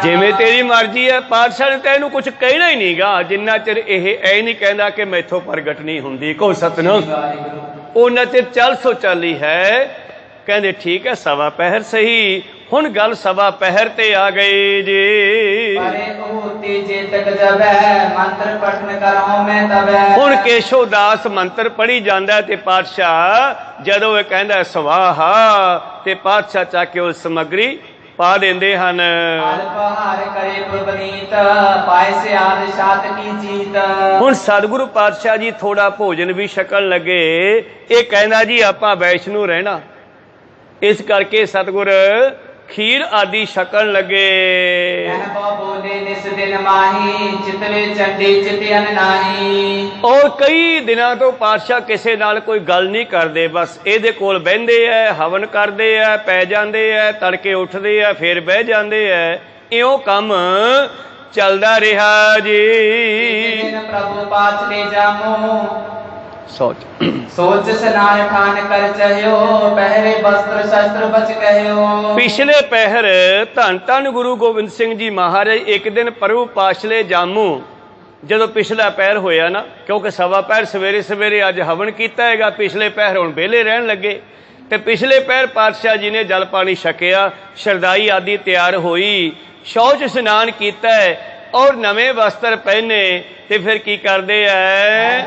ਜਿਵੇਂ ਤੇਰੀ ਮਰਜ਼ੀ ਹੈ। ਪਾਤਸ਼ਾਹ ਨੇ ਤਾਂ ਇਹਨੂੰ ਕੁਛ ਕਹਿਣਾ ਹੀ ਨਹੀਂਗਾ ਜਿੰਨਾ ਚਿਰ ਇਹ ਐ ਨਹੀਂ ਕਹਿੰਦਾ ਕਿ ਮੈਥੋਂ ਪ੍ਰਗਟ ਨਹੀਂ ਹੁੰਦੀ। ਕੋ ਸਤਿਨਾਮ। ਉਹਨਾਂ ਚਿਰ ਚੱਲ ਸੋ ਚੱਲੀ ਹੈ। ਕਹਿੰਦੇ ਠੀਕ ਹੈ ਸਵਾ ਪਹਿਰ ਸਹੀ। ਹੁਣ ਗੱਲ ਸਵਾ ਪਹਿਰ ਤੇ ਆ ਗਈ ਜੀ। ਹੁਣ ਕੇਸ਼ਵ ਦਾਸ ਮੰਤਰ ਪੜ੍ਹੀ ਜਾਂਦਾ ਤੇ ਪਾਤਸ਼ਾਹ ਜਦੋਂ ਇਹ ਕਹਿੰਦਾ ਸਵਾਹਾ ਤੇ ਪਾਤਸ਼ਾਹ ਚਾ ਕੇ ਉਹ ਸਮੱਗਰੀ ਪਾ ਦਿੰਦੇ ਹਨ। ਹੁਣ ਸਤਿਗੁਰੂ ਪਾਤਸ਼ਾਹ ਜੀ ਥੋੜਾ ਭੋਜਨ ਵੀ ਛਕਣ ਲੱਗੇ। ਇਹ ਕਹਿੰਦਾ ਜੀ ਆਪਾਂ ਵੈਸ਼ਨੂੰ ਰਹਿਣਾ, ਇਸ ਕਰਕੇ ਸਤਿਗੁਰ ਖੀਰ ਆਦਿ ਛਕਣ ਲੱਗੇ। ਔਰ ਕਈ ਦਿਨਾਂ ਤੋਂ ਪਾਤਸ਼ਾਹ ਕਿਸੇ ਨਾਲ ਕੋਈ ਗੱਲ ਨਹੀਂ ਕਰਦੇ, ਬਸ ਇਹਦੇ ਕੋਲ ਬਹਿੰਦੇ ਐ, ਹਵਨ ਕਰਦੇ ਐ, ਪੈ ਜਾਂਦੇ ਐ, ਤੜਕੇ ਉੱਠਦੇ ਐ, ਫਿਰ ਬਹਿ ਜਾਂਦੇ ਐ। ਇਉਂ ਕੰਮ ਚੱਲਦਾ ਰਿਹਾ ਜੀ। ਪ੍ਰਭੂ ਪਾਛ ਲੈ ਜਾਮੋ ਸੋਚ ਸਨਾਨ ਖਾਨ ਕਰ ਚਹਿਓ ਪਹਿਰੇ ਵਸਤਰ ਸ਼ਸਤਰ ਬਚ ਕਹਿਓ। ਪਿਛਲੇ ਪਹਿਰ ਧੰਨ ਧੰਨ ਗੁਰੂ ਗੋਬਿੰਦ ਸਿੰਘ ਜੀ ਮਹਾਰਾਜ ਇੱਕ ਦਿਨ ਪ੍ਰਭੂ ਪਾਛਲੇ ਜਾਮੂ ਜਦੋਂ ਪਿਛਲਾ ਪਹਿਰ ਹੋਇਆ ਨਾ, ਕਿਉਂਕਿ ਸਵਾ ਪਹਿਰ ਸਵੇਰੇ ਸਵੇਰੇ ਅੱਜ ਹਵਨ ਕੀਤਾ ਹੈਗਾ, ਪਿਛਲੇ ਪਹਿਰ ਹੁਣ ਵਿਹਲੇ ਰਹਿਣ ਲੱਗੇ, ਤੇ ਪਿਛਲੇ ਪਹਿਰ ਪਾਤਸ਼ਾਹ ਜੀ ਨੇ ਜਲ ਪਾਣੀ ਛਕਿਆ, ਸ਼ਰਦਾਈ ਆਦਿ ਤਿਆਰ ਹੋਈ, ਸ਼ੌਚ ਇਸ਼ਨਾਨ ਕੀਤਾ ਹੈ ਔਰ ਨਵੇਂ ਵਸਤਰ ਪਹਿਨੇ, ਤੇ ਫਿਰ ਕੀ ਕਰਦੇ ਐ?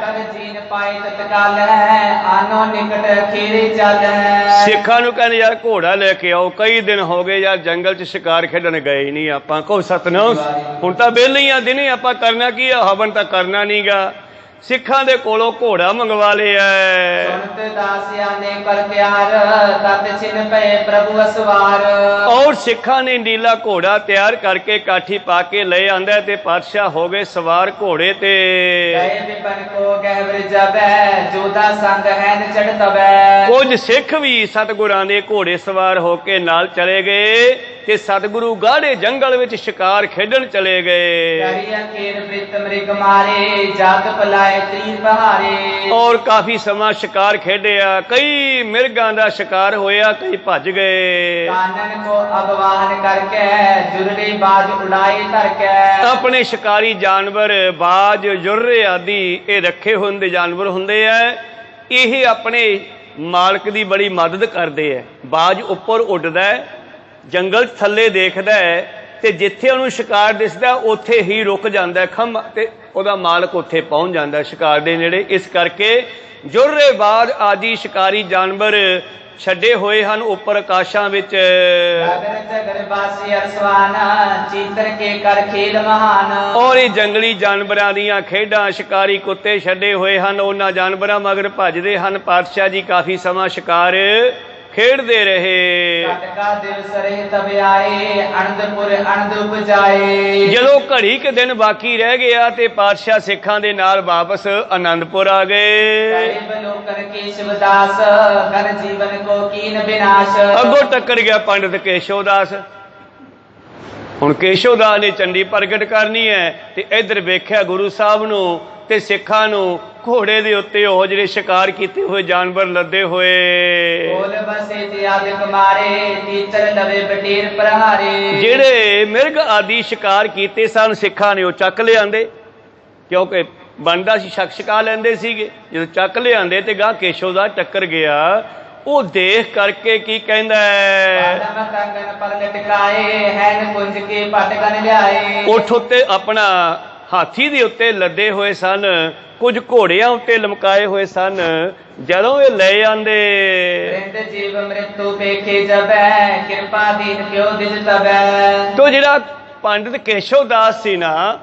ਸਿੱਖਾਂ ਨੂੰ ਕਹਿੰਦੇ ਯਾਰ ਘੋੜਾ ਲੈ ਕੇ ਆਓ, ਕਈ ਦਿਨ ਹੋ ਗਏ ਯਾਰ ਜੰਗਲ 'ਚ ਸ਼ਿਕਾਰ ਖੇਡਣ ਗਏ ਨਹੀਂ ਆਪਾਂ। ਕਹੋ ਸਤਨਾਮ, ਹੁਣ ਤਾਂ ਵਿਹਲੇ ਹੀ ਆ, ਦਿਨੇ ਆਪਾਂ ਕਰਨਾ ਕੀ ਆ, ਹਵਨ ਤਾਂ ਕਰਨਾ ਨੀਗਾ। ਸਿੱਖਾਂ ਦੇ ਕੋਲੋਂ ਘੋੜਾ ਮੰਗਵਾ ਲਿਆ। ਔਰ ਸਿੱਖਾਂ ਨੇ ਨੀਲਾ ਘੋੜਾ ਤਿਆਰ ਕਰਕੇ ਕਾਠੀ ਪਾ ਕੇ ਲੈ ਆਂਦਾ, ਤੇ ਪਾਤਸ਼ਾਹ ਹੋ ਗਏ ਸਵਾਰ ਘੋੜੇ ਤੇ। ਕੁਝ ਸਿੱਖ ਵੀ ਸਤਿਗੁਰਾਂ ਦੇ ਘੋੜੇ ਸਵਾਰ ਹੋ ਕੇ ਨਾਲ ਚਲੇ ਗਏ, ਤੇ ਸਤਿਗੁਰੂ ਗਾੜੇ ਜੰਗਲ ਵਿੱਚ ਸ਼ਿਕਾਰ ਖੇਡਣ ਚਲੇ ਗਏ। ਔਰ ਕਾਫੀ ਸਮਾਂ ਸ਼ਿਕਾਰ ਖੇਡਿਆ, ਕਈ ਮਿਰਗਾਂ ਦਾ ਸ਼ਿਕਾਰ ਹੋਇਆ, ਕਈ ਭੱਜ ਗਏ। ਆਪਣੇ ਸ਼ਿਕਾਰੀ ਜਾਨਵਰ ਬਾਜ, ਜੁਰਰੇ ਆਦਿ ਇਹ ਰੱਖੇ ਹੁੰਦੇ ਜਾਨਵਰ ਹੁੰਦੇ ਆ, ਇਹ ਆਪਣੇ ਮਾਲਕ ਦੀ ਬੜੀ ਮਦਦ ਕਰਦੇ ਆ। ਬਾਜ ਉੱਪਰ ਉੱਡਦਾ ਹੈ, ਜੰਗਲ ਥੱਲੇ ਦੇਖਦਾ ਹੈ, ਤੇ ਜਿੱਥੇ ਉਹਨੂੰ ਸ਼ਿਕਾਰ ਦਿਸਦਾ ਉੱਥੇ ਹੀ ਰੁਕ ਜਾਂਦਾ ਖੰਭ, ਤੇ ਉਹਦਾ ਮਾਲਕ ਉੱਥੇ ਪਹੁੰਚ ਜਾਂਦਾ ਸ਼ਿਕਾਰ ਦੇ ਨੇੜੇ। ਇਸ ਕਰਕੇ ਜੁਰਰੇ ਬਾਜ ਆਦਿ ਸ਼ਿਕਾਰੀ ਜਾਨਵਰ ਛੱਡੇ ਹੋਏ ਹਨ ਉੱਪਰ ਆਕਾਸ਼ਾਂ ਵਿੱਚ। ਔਰ ਇਹ ਜੰਗਲੀ ਜਾਨਵਰਾਂ ਦੀਆਂ ਖੇਡਾਂ, ਸ਼ਿਕਾਰੀ ਕੁੱਤੇ ਛੱਡੇ ਹੋਏ ਹਨ, ਉਹਨਾਂ ਜਾਨਵਰਾਂ ਮਗਰ ਭੱਜਦੇ ਹਨ। ਪਾਤਸ਼ਾਹ ਜੀ ਕਾਫੀ ਸਮਾਂ ਸ਼ਿਕਾਰ ਖੇਡਦੇ ਰਹੇ। ਜਦੋਂ ਘੜੀ ਕੁ ਦਿਨ ਬਾਕੀ ਰਹਿ ਗਿਆ, ਤੇ ਪਾਤਸ਼ਾਹ ਸਿੱਖਾਂ ਦੇ ਨਾਲ ਵਾਪਸ ਆਨੰਦਪੁਰ ਆ ਗਏ। ਅੱਗੋਂ ਟੱਕਰ ਗਿਆ ਪੰਡਿਤ ਕੇਸ਼ਵ ਦਾਸ। ਹੁਣ ਕੇਸ਼ਵ ਦਾਸ ਨੇ ਚੰਡੀ ਪ੍ਰਗਟ ਕਰਨੀ ਹੈ, ਤੇ ਇੱਧਰ ਵੇਖਿਆ ਗੁਰੂ ਸਾਹਿਬ ਨੂੰ ਤੇ ਸਿੱਖਾਂ ਨੂੰ ਘੋੜੇ ਦੇ ਉੱਤੇ ਉਹ ਜਿਹੜੇ ਸ਼ਿਕਾਰ ਕੀਤੇ ਹੋਏ ਜਾਨਵਰ ਲੱਦੇ ਹੋਏ। ਜਿਹੜੇ ਮਿਰਗ ਆਦਿ ਸ਼ਿਕਾਰ ਕੀਤੇ ਸਨ ਸਿੱਖਾਂ ਨੇ ਉਹ ਚੱਕ ਲਿਆਂਦੇ, ਕਿਉਂਕਿ ਬਣਦਾ ਸੀ ਸ਼ੱਕ ਛਕਾ ਲੈਂਦੇ ਸੀਗੇ। ਜਦੋਂ ਚੱਕ ਲਿਆਂਦੇ ਤੇ ਗਾਂ ਕੇਸ਼ਵ ਦਾ ਟੱਕਰ ਗਿਆ, ਉਹ ਦੇਖ ਕਰਕੇ ਕੀ ਕਹਿੰਦਾ ਉੱਠ ਉੱਤੇ ਆਪਣਾ ਹਾਥੀ ਦੇ ਉੱਤੇ ਲੱਦੇ ਹੋਏ ਸਨ, ਕੁਝ ਘੋੜਿਆਂ ਉੱਤੇ ਲਮਕਾਏ ਹੋਏ ਸਨ। ਜਦੋਂ ਇਹ ਲੈ ਆਂਦੇ ਤੋ ਜਿਹੜਾ ਪੰਡਿਤ ਕੇਸ਼ਵ ਦਾਸ ਸੀ ਨਾ,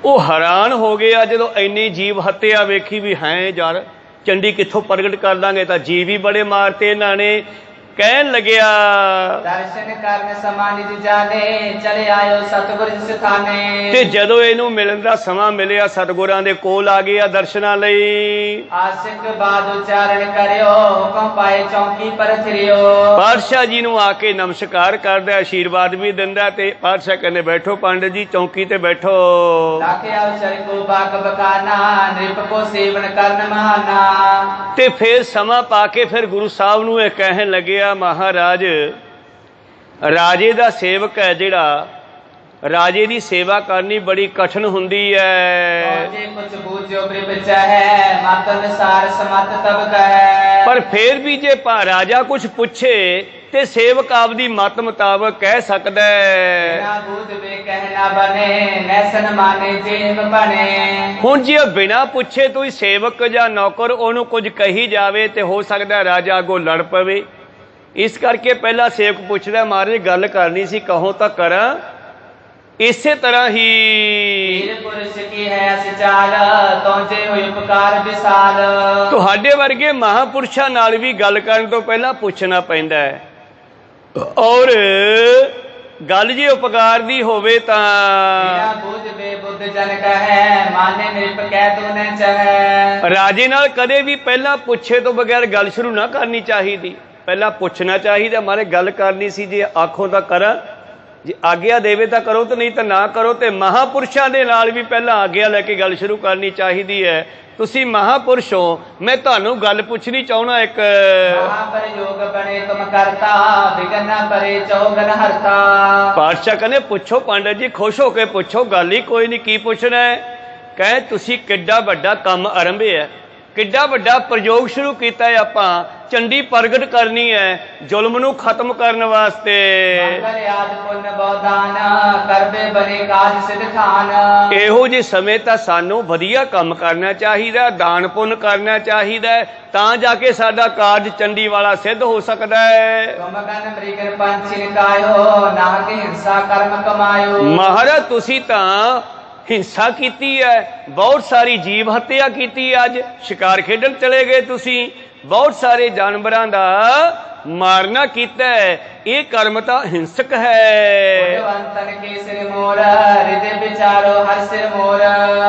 ਉਹ ਹੈਰਾਨ ਹੋ ਗਿਆ ਜਦੋਂ ਇੰਨੀ ਜੀਵ ਹੱਤਿਆ ਵੇਖੀ ਵੀ ਹੈ ਯਾਰ, ਚੰਡੀ ਕਿੱਥੋਂ ਪ੍ਰਗਟ ਕਰ ਦਾਂਗੇ, ਤਾਂ ਜੀਵ ਹੀ ਬੜੇ ਮਾਰਤੇ ਇਹਨਾਂ ਨੇ। ਕਹਿਣ ਲੱਗਿਆ ਦਰਸ਼ਨ ਕਰਨ ਸਮਾਂ ਨਿਜ ਜਾਣੇ, ਚਲੇ ਆਇਓ ਸਤਿਗੁਰ ਜਿਸ ਥਾਨੇ। ਤੇ ਜਦੋਂ ਇਹਨੂੰ ਮਿਲਣ ਦਾ ਸਮਾਂ ਮਿਲਿਆ, ਸਤਿਗੁਰਾਂ ਦੇ ਕੋਲ ਆ ਗਿਆ ਦਰਸ਼ਨਾਂ ਲਈ। ਆਸਿਕ ਬਾਦ ਉਚਾਰਨ ਕਰਿਓ, ਹੁਕਮ ਪਾਏ ਚੌਂਕੀ ਪਰ ਫਿਰਿਓ। ਪਾਤਸ਼ਾਹ ਜੀ ਨੂੰ ਆ ਕੇ ਨਮਸਕਾਰ ਕਰਦਾ, ਆਸ਼ੀਰਵਾਦ ਵੀ ਦਿੰਦਾ, ਤੇ ਪਾਤਸ਼ਾਹ ਕਹਿੰਦੇ ਬੈਠੋ ਪੰਡਿਤ ਜੀ, ਚੌਂਕੀ ਤੇ ਬੈਠੋ। ਤੇ ਫੇਰ ਸਮਾਂ ਪਾ ਕੇ ਫਿਰ ਗੁਰੂ ਸਾਹਿਬ ਨੂੰ ਇਹ ਕਹਿਣ ਲੱਗਿਆ, ਮਹਾਰਾਜ ਰਾਜੇ ਦਾ ਸੇਵਕ ਹੈ ਜਿਹੜਾ, ਰਾਜੇ ਦੀ ਸੇਵਾ ਕਰਨੀ ਬੜੀ ਕਠਿਨ ਹੁੰਦੀ ਹੈ, ਪਰ ਫੇਰ ਵੀ ਜੇ ਰਾਜਾ ਕੁਛ ਪੁੱਛੇ ਤੇ ਸੇਵਕ ਆਪਦੀ ਮਤ ਮੁਤਾਬਕ ਕਹਿ ਸਕਦਾ ਹੈ। ਹੁਣ ਜੇ ਬਿਨਾਂ ਪੁੱਛੇ ਕੋਈ ਸੇਵਕ ਜਾਂ ਨੌਕਰ ਉਹਨੂੰ ਕੁਝ ਕਹੀ ਜਾਵੇ ਤੇ ਹੋ ਸਕਦਾ ਰਾਜਾ ਅੱਗੋਂ ਲੜ ਪਵੇ। ਇਸ ਕਰਕੇ ਪਹਿਲਾਂ ਸੇਵਕ ਪੁੱਛਦਾ, ਮਹਾਰਾਜ ਗੱਲ ਕਰਨੀ ਸੀ, ਕਹੋ ਤਾਂ ਕਰਾਂ। ਇਸੇ ਤਰ੍ਹਾਂ ਹੀ ਤੁਹਾਡੇ ਵਰਗੇ ਮਹਾਂਪੁਰਸ਼ਾਂ ਨਾਲ ਵੀ ਗੱਲ ਕਰਨ ਤੋਂ ਪਹਿਲਾਂ ਪੁੱਛਣਾ ਪੈਂਦਾ ਹੈ, ਔਰ ਗੱਲ ਜੇ ਉਪਕਾਰ ਦੀ ਹੋਵੇ ਤਾਂ ਰਾਜੇ ਨਾਲ ਕਦੇ ਵੀ ਪਹਿਲਾਂ ਪੁੱਛੇ ਤੋਂ ਬਗੈਰ ਗੱਲ ਸ਼ੁਰੂ ਨਾ ਕਰਨੀ ਚਾਹੀਦੀ, ਪਹਿਲਾਂ ਪੁੱਛਣਾ ਚਾਹੀਦਾ। ਮਾਰੇ ਗੱਲ ਕਰਨੀ ਸੀ, ਜੇ ਆਖੋ ਤਾਂ ਕਰਾਂ, ਜੇ ਆਗਿਆ ਦੇਵੇ ਤਾਂ ਕਰੋ, ਤੇ ਨਹੀਂ ਤਾਂ ਨਾ ਕਰੋ। ਤੇ ਮਹਾਂਪੁਰਸ਼ਾਂ ਦੇ ਨਾਲ ਵੀ ਪਹਿਲਾਂ ਆਗਿਆ ਲੈ ਕੇ ਗੱਲ ਸ਼ੁਰੂ ਕਰਨੀ ਚਾਹੀਦੀ ਹੈ। ਤੁਸੀਂ ਮਹਾਂਪੁਰਸ਼ ਹੋ, ਮੈਂ ਤੁਹਾਨੂੰ ਗੱਲ ਪੁੱਛਣੀ ਚਾਹੁੰਦਾ ਇੱਕ। ਪਾਤਸ਼ਾਹ ਕਹਿੰਦੇ ਪੁੱਛੋ ਪੰਡਿਤ ਜੀ, ਖੁਸ਼ ਹੋ ਕੇ ਪੁੱਛੋ, ਗੱਲ ਹੀ ਕੋਈ ਨਹੀਂ, ਕੀ ਪੁੱਛਣਾ ਹੈ। ਕਹੇ ਤੁਸੀਂ ਕਿੱਡਾ ਵੱਡਾ ਕੰਮ ਆਰੰਭਿਆ, ਕਿੱਡਾ ਵੱਡਾ ਪ੍ਰਯੋਗ ਸ਼ੁਰੂ ਕੀਤਾ ਹੈ। ਆਪਾਂ ਚੰਡੀ ਪ੍ਰਗਟ ਕਰਨੀ ਹੈ ਜ਼ੁਲਮ ਨੂੰ ਖਤਮ ਕਰਨ ਵਾਸਤੇ। ਇਹੋ ਜਿਹੇ ਸਮੇਂ ਤਾਂ ਸਾਨੂੰ ਵਧੀਆ ਕੰਮ ਕਰਨਾ ਚਾਹੀਦਾ, ਦਾਨ ਪੁੰਨ ਕਰਨਾ ਚਾਹੀਦਾ, ਤਾਂ ਜਾ ਕੇ ਸਾਡਾ ਕਾਰਜ ਚੰਡੀ ਵਾਲਾ ਸਿੱਧ ਹੋ ਸਕਦਾ ਹੈ। ਮਹਾਰਾਜ ਤੁਸੀਂ ਤਾਂ ਹਿੰਸਾ ਕੀਤੀ ਹੈ, ਬਹੁਤ ਸਾਰੀ ਜੀਵ ਹੱਤਿਆ ਕੀਤੀ। ਅੱਜ ਸ਼ਿਕਾਰ ਖੇਡਣ ਚਲੇ ਗਏ ਤੁਸੀਂ, ਬਹੁਤ ਸਾਰੇ ਜਾਨਵਰਾਂ ਦਾ ਮਾਰਨਾ ਕੀਤਾ ਹੈ। ਇਹ ਕਰਮ ਤਾਂ ਹਿੰਸਕ ਹੈ।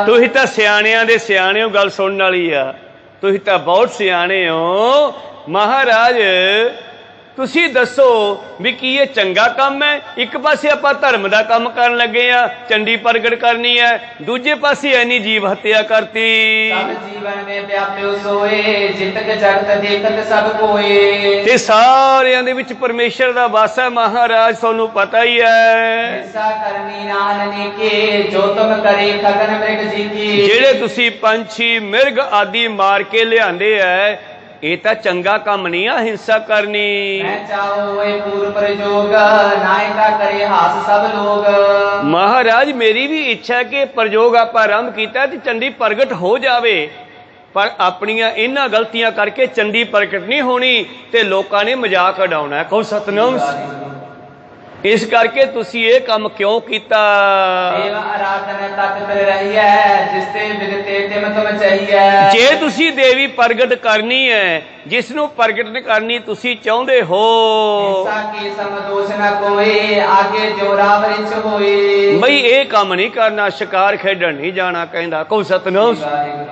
ਤੁਸੀਂ ਤਾਂ ਸਿਆਣਿਆਂ ਦੇ ਸਿਆਣੇ ਹੋ, ਗੱਲ ਸੁਣਨ ਵਾਲੀ ਆ। ਤੁਸੀਂ ਤਾਂ ਬਹੁਤ ਸਿਆਣੇ ਹੋ। ਮਹਾਰਾਜ ਤੁਸੀਂ ਦੱਸੋ ਵੀ ਕੀ ਇਹ ਚੰਗਾ ਕੰਮ ਹੈ? ਇੱਕ ਪਾਸੇ ਆਪਾਂ ਧਰਮ ਦਾ ਕੰਮ ਕਰਨ ਲੱਗੇ ਆ, ਚੰਡੀ ਪ੍ਰਗਟ ਕਰਨੀ ਹੈ, ਦੂਜੇ ਪਾਸੇ ਐਨੀ ਜੀਵ ਹੱਤਿਆ ਕਰਤੀ। ਤੇ ਸਾਰਿਆਂ ਦੇ ਵਿੱਚ ਪਰਮੇਸ਼ਰ ਦਾ ਵਾਸ ਹੈ ਮਹਾਰਾਜ, ਤੁਹਾਨੂੰ ਪਤਾ ਹੀ ਹੈ। ਜਿਹੜੇ ਤੁਸੀਂ ਪੰਛੀ ਮਿਰਗ ਆਦਿ ਮਾਰ ਕੇ ਲਿਆਂਦੇ ਐ, ਇਹ ਤਾਂ ਚੰਗਾ ਕੰਮ ਨਹੀਂ ਆ ਹਿੰਸਾ ਕਰਨੀ। ਮਹਾਰਾਜ ਮੇਰੀ ਵੀ ਇੱਛਾ ਕਿ ਪ੍ਰਯੋਗ ਆਪਾਂ ਆਰੰਭ ਕੀਤਾ ਤੇ ਚੰਡੀ ਪ੍ਰਗਟ ਹੋ ਜਾਵੇ, ਪਰ ਆਪਣੀਆਂ ਇਹਨਾਂ ਗਲਤੀਆਂ ਕਰਕੇ ਚੰਡੀ ਪ੍ਰਗਟ ਨਹੀਂ ਹੋਣੀ ਤੇ ਲੋਕਾਂ ਨੇ ਮਜ਼ਾਕ ਉਡਾਉਣਾ। ਕਹੋ ਸਤਨਾਮ। ਇਸ ਕਰਕੇ ਤੁਸੀਂ ਇਹ ਕੰਮ ਕਿਉਂ ਕੀਤਾ? ਜੇ ਤੁਸੀਂ ਦੇਵੀ ਪ੍ਰਗਟ ਕਰਨੀ ਹੈ, ਜਿਸ ਨੂੰ ਪ੍ਰਗਟ ਕਰਨੀ ਤੁਸੀਂ ਚਾਹੁੰਦੇ ਹੋ, ਬਈ ਇਹ ਕੰਮ ਨਹੀਂ ਕਰਨਾ, ਸ਼ਿਕਾਰ ਖੇਡਣ ਨਹੀਂ ਜਾਣਾ ਕਹਿੰਦਾ। ਕਹੋ ਸਤਨਾਮ।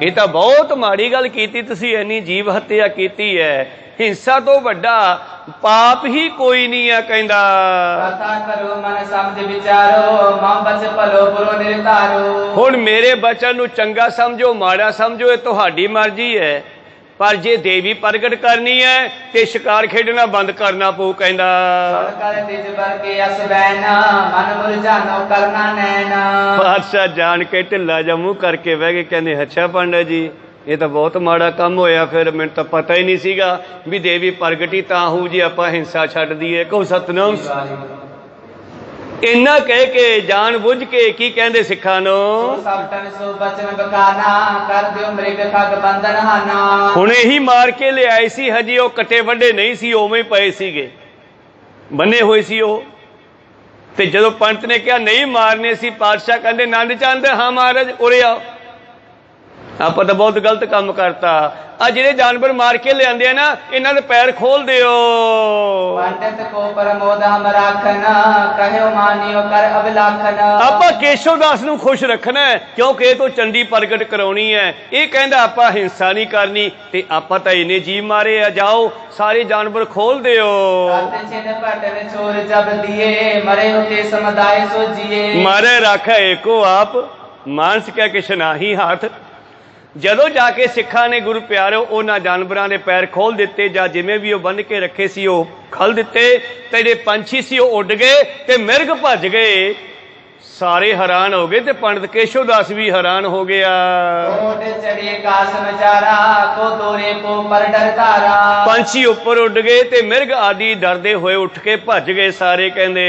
ਇਹ ਤਾਂ ਬਹੁਤ ਮਾੜੀ ਗੱਲ ਕੀਤੀ ਤੁਸੀਂ, ਇੰਨੀ ਜੀਵ ਹੱਤਿਆ ਕੀਤੀ ਹੈ। ਹਿੰਸਾ ਤੋਂ ਵੱਡਾ ਪਾਪ ਹੀ ਕੋਈ ਨਹੀਂ ਹੈ ਕਹਿੰਦਾ। ਹੁਣ ਮੇਰੇ ਬਚਨ ਨੂੰ ਚੰਗਾ ਸਮਝੋ ਮਾੜਾ ਸਮਝੋ, ਇਹ ਤੁਹਾਡੀ ਮਰਜ਼ੀ ਹੈ, ਪਰ ਜੇ ਦੇਵੀ ਪ੍ਰਗਟ ਕਰਨੀ ਹੈ ਤੇ ਸ਼ਿਕਾਰ ਖੇਡਣਾ ਬੰਦ ਕਰਨਾ ਪਊ ਕਹਿੰਦਾ। ਬਾਦਸ਼ਾਹ ਜਾਣ ਕੇ ਢਿੱਲਾ ਜਿਹਾ ਮੂੰਹ ਕਰਕੇ ਬਹਿ ਗਏ, ਕਹਿੰਦੇ ਅੱਛਾ ਪੰਡਤ ਜੀ ਇਹ ਤਾਂ ਬਹੁਤ ਮਾੜਾ ਕੰਮ ਹੋਇਆ, ਫਿਰ ਮੈਨੂੰ ਤਾਂ ਪਤਾ ਹੀ ਨਹੀਂ ਸੀਗਾ ਵੀ ਦੇਵੀ ਪ੍ਰਗਟ ਹੀ ਤਾਂ ਹੋਊ ਜੇ ਆਪਾਂ ਹਿੰਸਾ ਛੱਡ ਦਈਏ। ਕਹੋ ਸਤਨਾਮ। ਇੰਨਾ ਕਹਿ ਕੇ ਜਾਣ ਬੁੱਝ ਕੇ ਕੀ ਕਹਿੰਦੇ ਸਿੱਖਾਂ ਨੂੰ, ਹੁਣ ਇਹੀ ਮਾਰ ਕੇ ਲਿਆਏ ਸੀ, ਹਜੇ ਉਹ ਕੱਟੇ ਵੱਡੇ ਨਹੀਂ ਸੀ, ਉਵੇਂ ਹੀ ਪਏ ਸੀਗੇ, ਬੰਨੇ ਹੋਏ ਸੀ ਉਹ। ਤੇ ਜਦੋਂ ਪੰਡਤ ਨੇ ਕਿਹਾ ਨਹੀਂ ਮਾਰਨੇ ਸੀ, ਪਾਤਸ਼ਾਹ ਕਹਿੰਦੇ ਨੰਦ ਚੰਦ ਹਾਂ ਮਹਾਰਾਜ ਉਰੇ ਆਓ, ਆਪਾਂ ਤਾਂ ਬਹੁਤ ਗਲਤ ਕੰਮ ਕਰਤਾ। ਆ ਜਿਹੜੇ ਜਾਨਵਰ ਮਾਰ ਕੇ ਲਿਆਂਦੇ ਆ ਨਾ, ਇਹਨਾਂ ਦੇ ਪੈਰ ਖੋਲ ਦਿਓ। ਆਪਾਂ ਕੇਸ਼ਵ ਦਾਸ ਨੂੰ ਖੁਸ਼ ਰੱਖਣਾ ਕਿਉਂਕਿ ਇਹ ਤੋਂ ਚੰਡੀ ਪ੍ਰਗਟ ਕਰਾਉਣੀ ਹੈ। ਇਹ ਕਹਿੰਦਾ ਆਪਾਂ ਹਿੰਸਾ ਨਹੀਂ ਕਰਨੀ ਤੇ ਆਪਾਂ ਤਾਂ ਇਹਨੇ ਜੀਵ ਮਾਰੇ ਆ, ਜਾਓ ਸਾਰੇ ਜਾਨਵਰ ਖੋਲ ਦਿਓ। ਮਾਰੇ ਰੱਖਾ ਏਕੋ ਆਪ, ਮਾਨਸ ਕਹਿ ਕਿਛ ਨਾਹੀ ਹੱਥ। ਜਦੋਂ ਜਾ ਕੇ ਸਿੱਖਾਂ ਨੇ ਗੁਰੂ ਪਿਆਰਿਓ ਉਹਨਾਂ ਜਾਨਵਰਾਂ ਦੇ ਪੈਰ ਖੋਲ ਦਿੱਤੇ, ਜਾਂ ਜਿਵੇਂ ਵੀ ਉਹ ਬੰਨ੍ਹ ਕੇ ਰੱਖੇ ਸੀ ਉਹ ਖਲ ਦਿੱਤੇ, ਤੇ ਜਿਹੜੇ ਪੰਛੀ ਸੀ ਉਹ ਉੱਡ ਗਏ ਤੇ ਮਿਰਗ ਭੱਜ ਗਏ। ਸਾਰੇ ਹੈਰਾਨ ਹੋ ਗਏ ਤੇ ਪੰਡਤ ਕੇਸ਼ਵ ਦਾਸ ਵੀ ਹੈਰਾਨ ਹੋ ਗਿਆ। ਪੰਛੀ ਉੱਪਰ ਉੱਡ ਗਏ ਤੇ ਮਿਰਗ ਆਦਿ ਡਰਦੇ ਹੋਏ ਉੱਠ ਕੇ ਭੱਜ ਗਏ ਸਾਰੇ। ਕਹਿੰਦੇ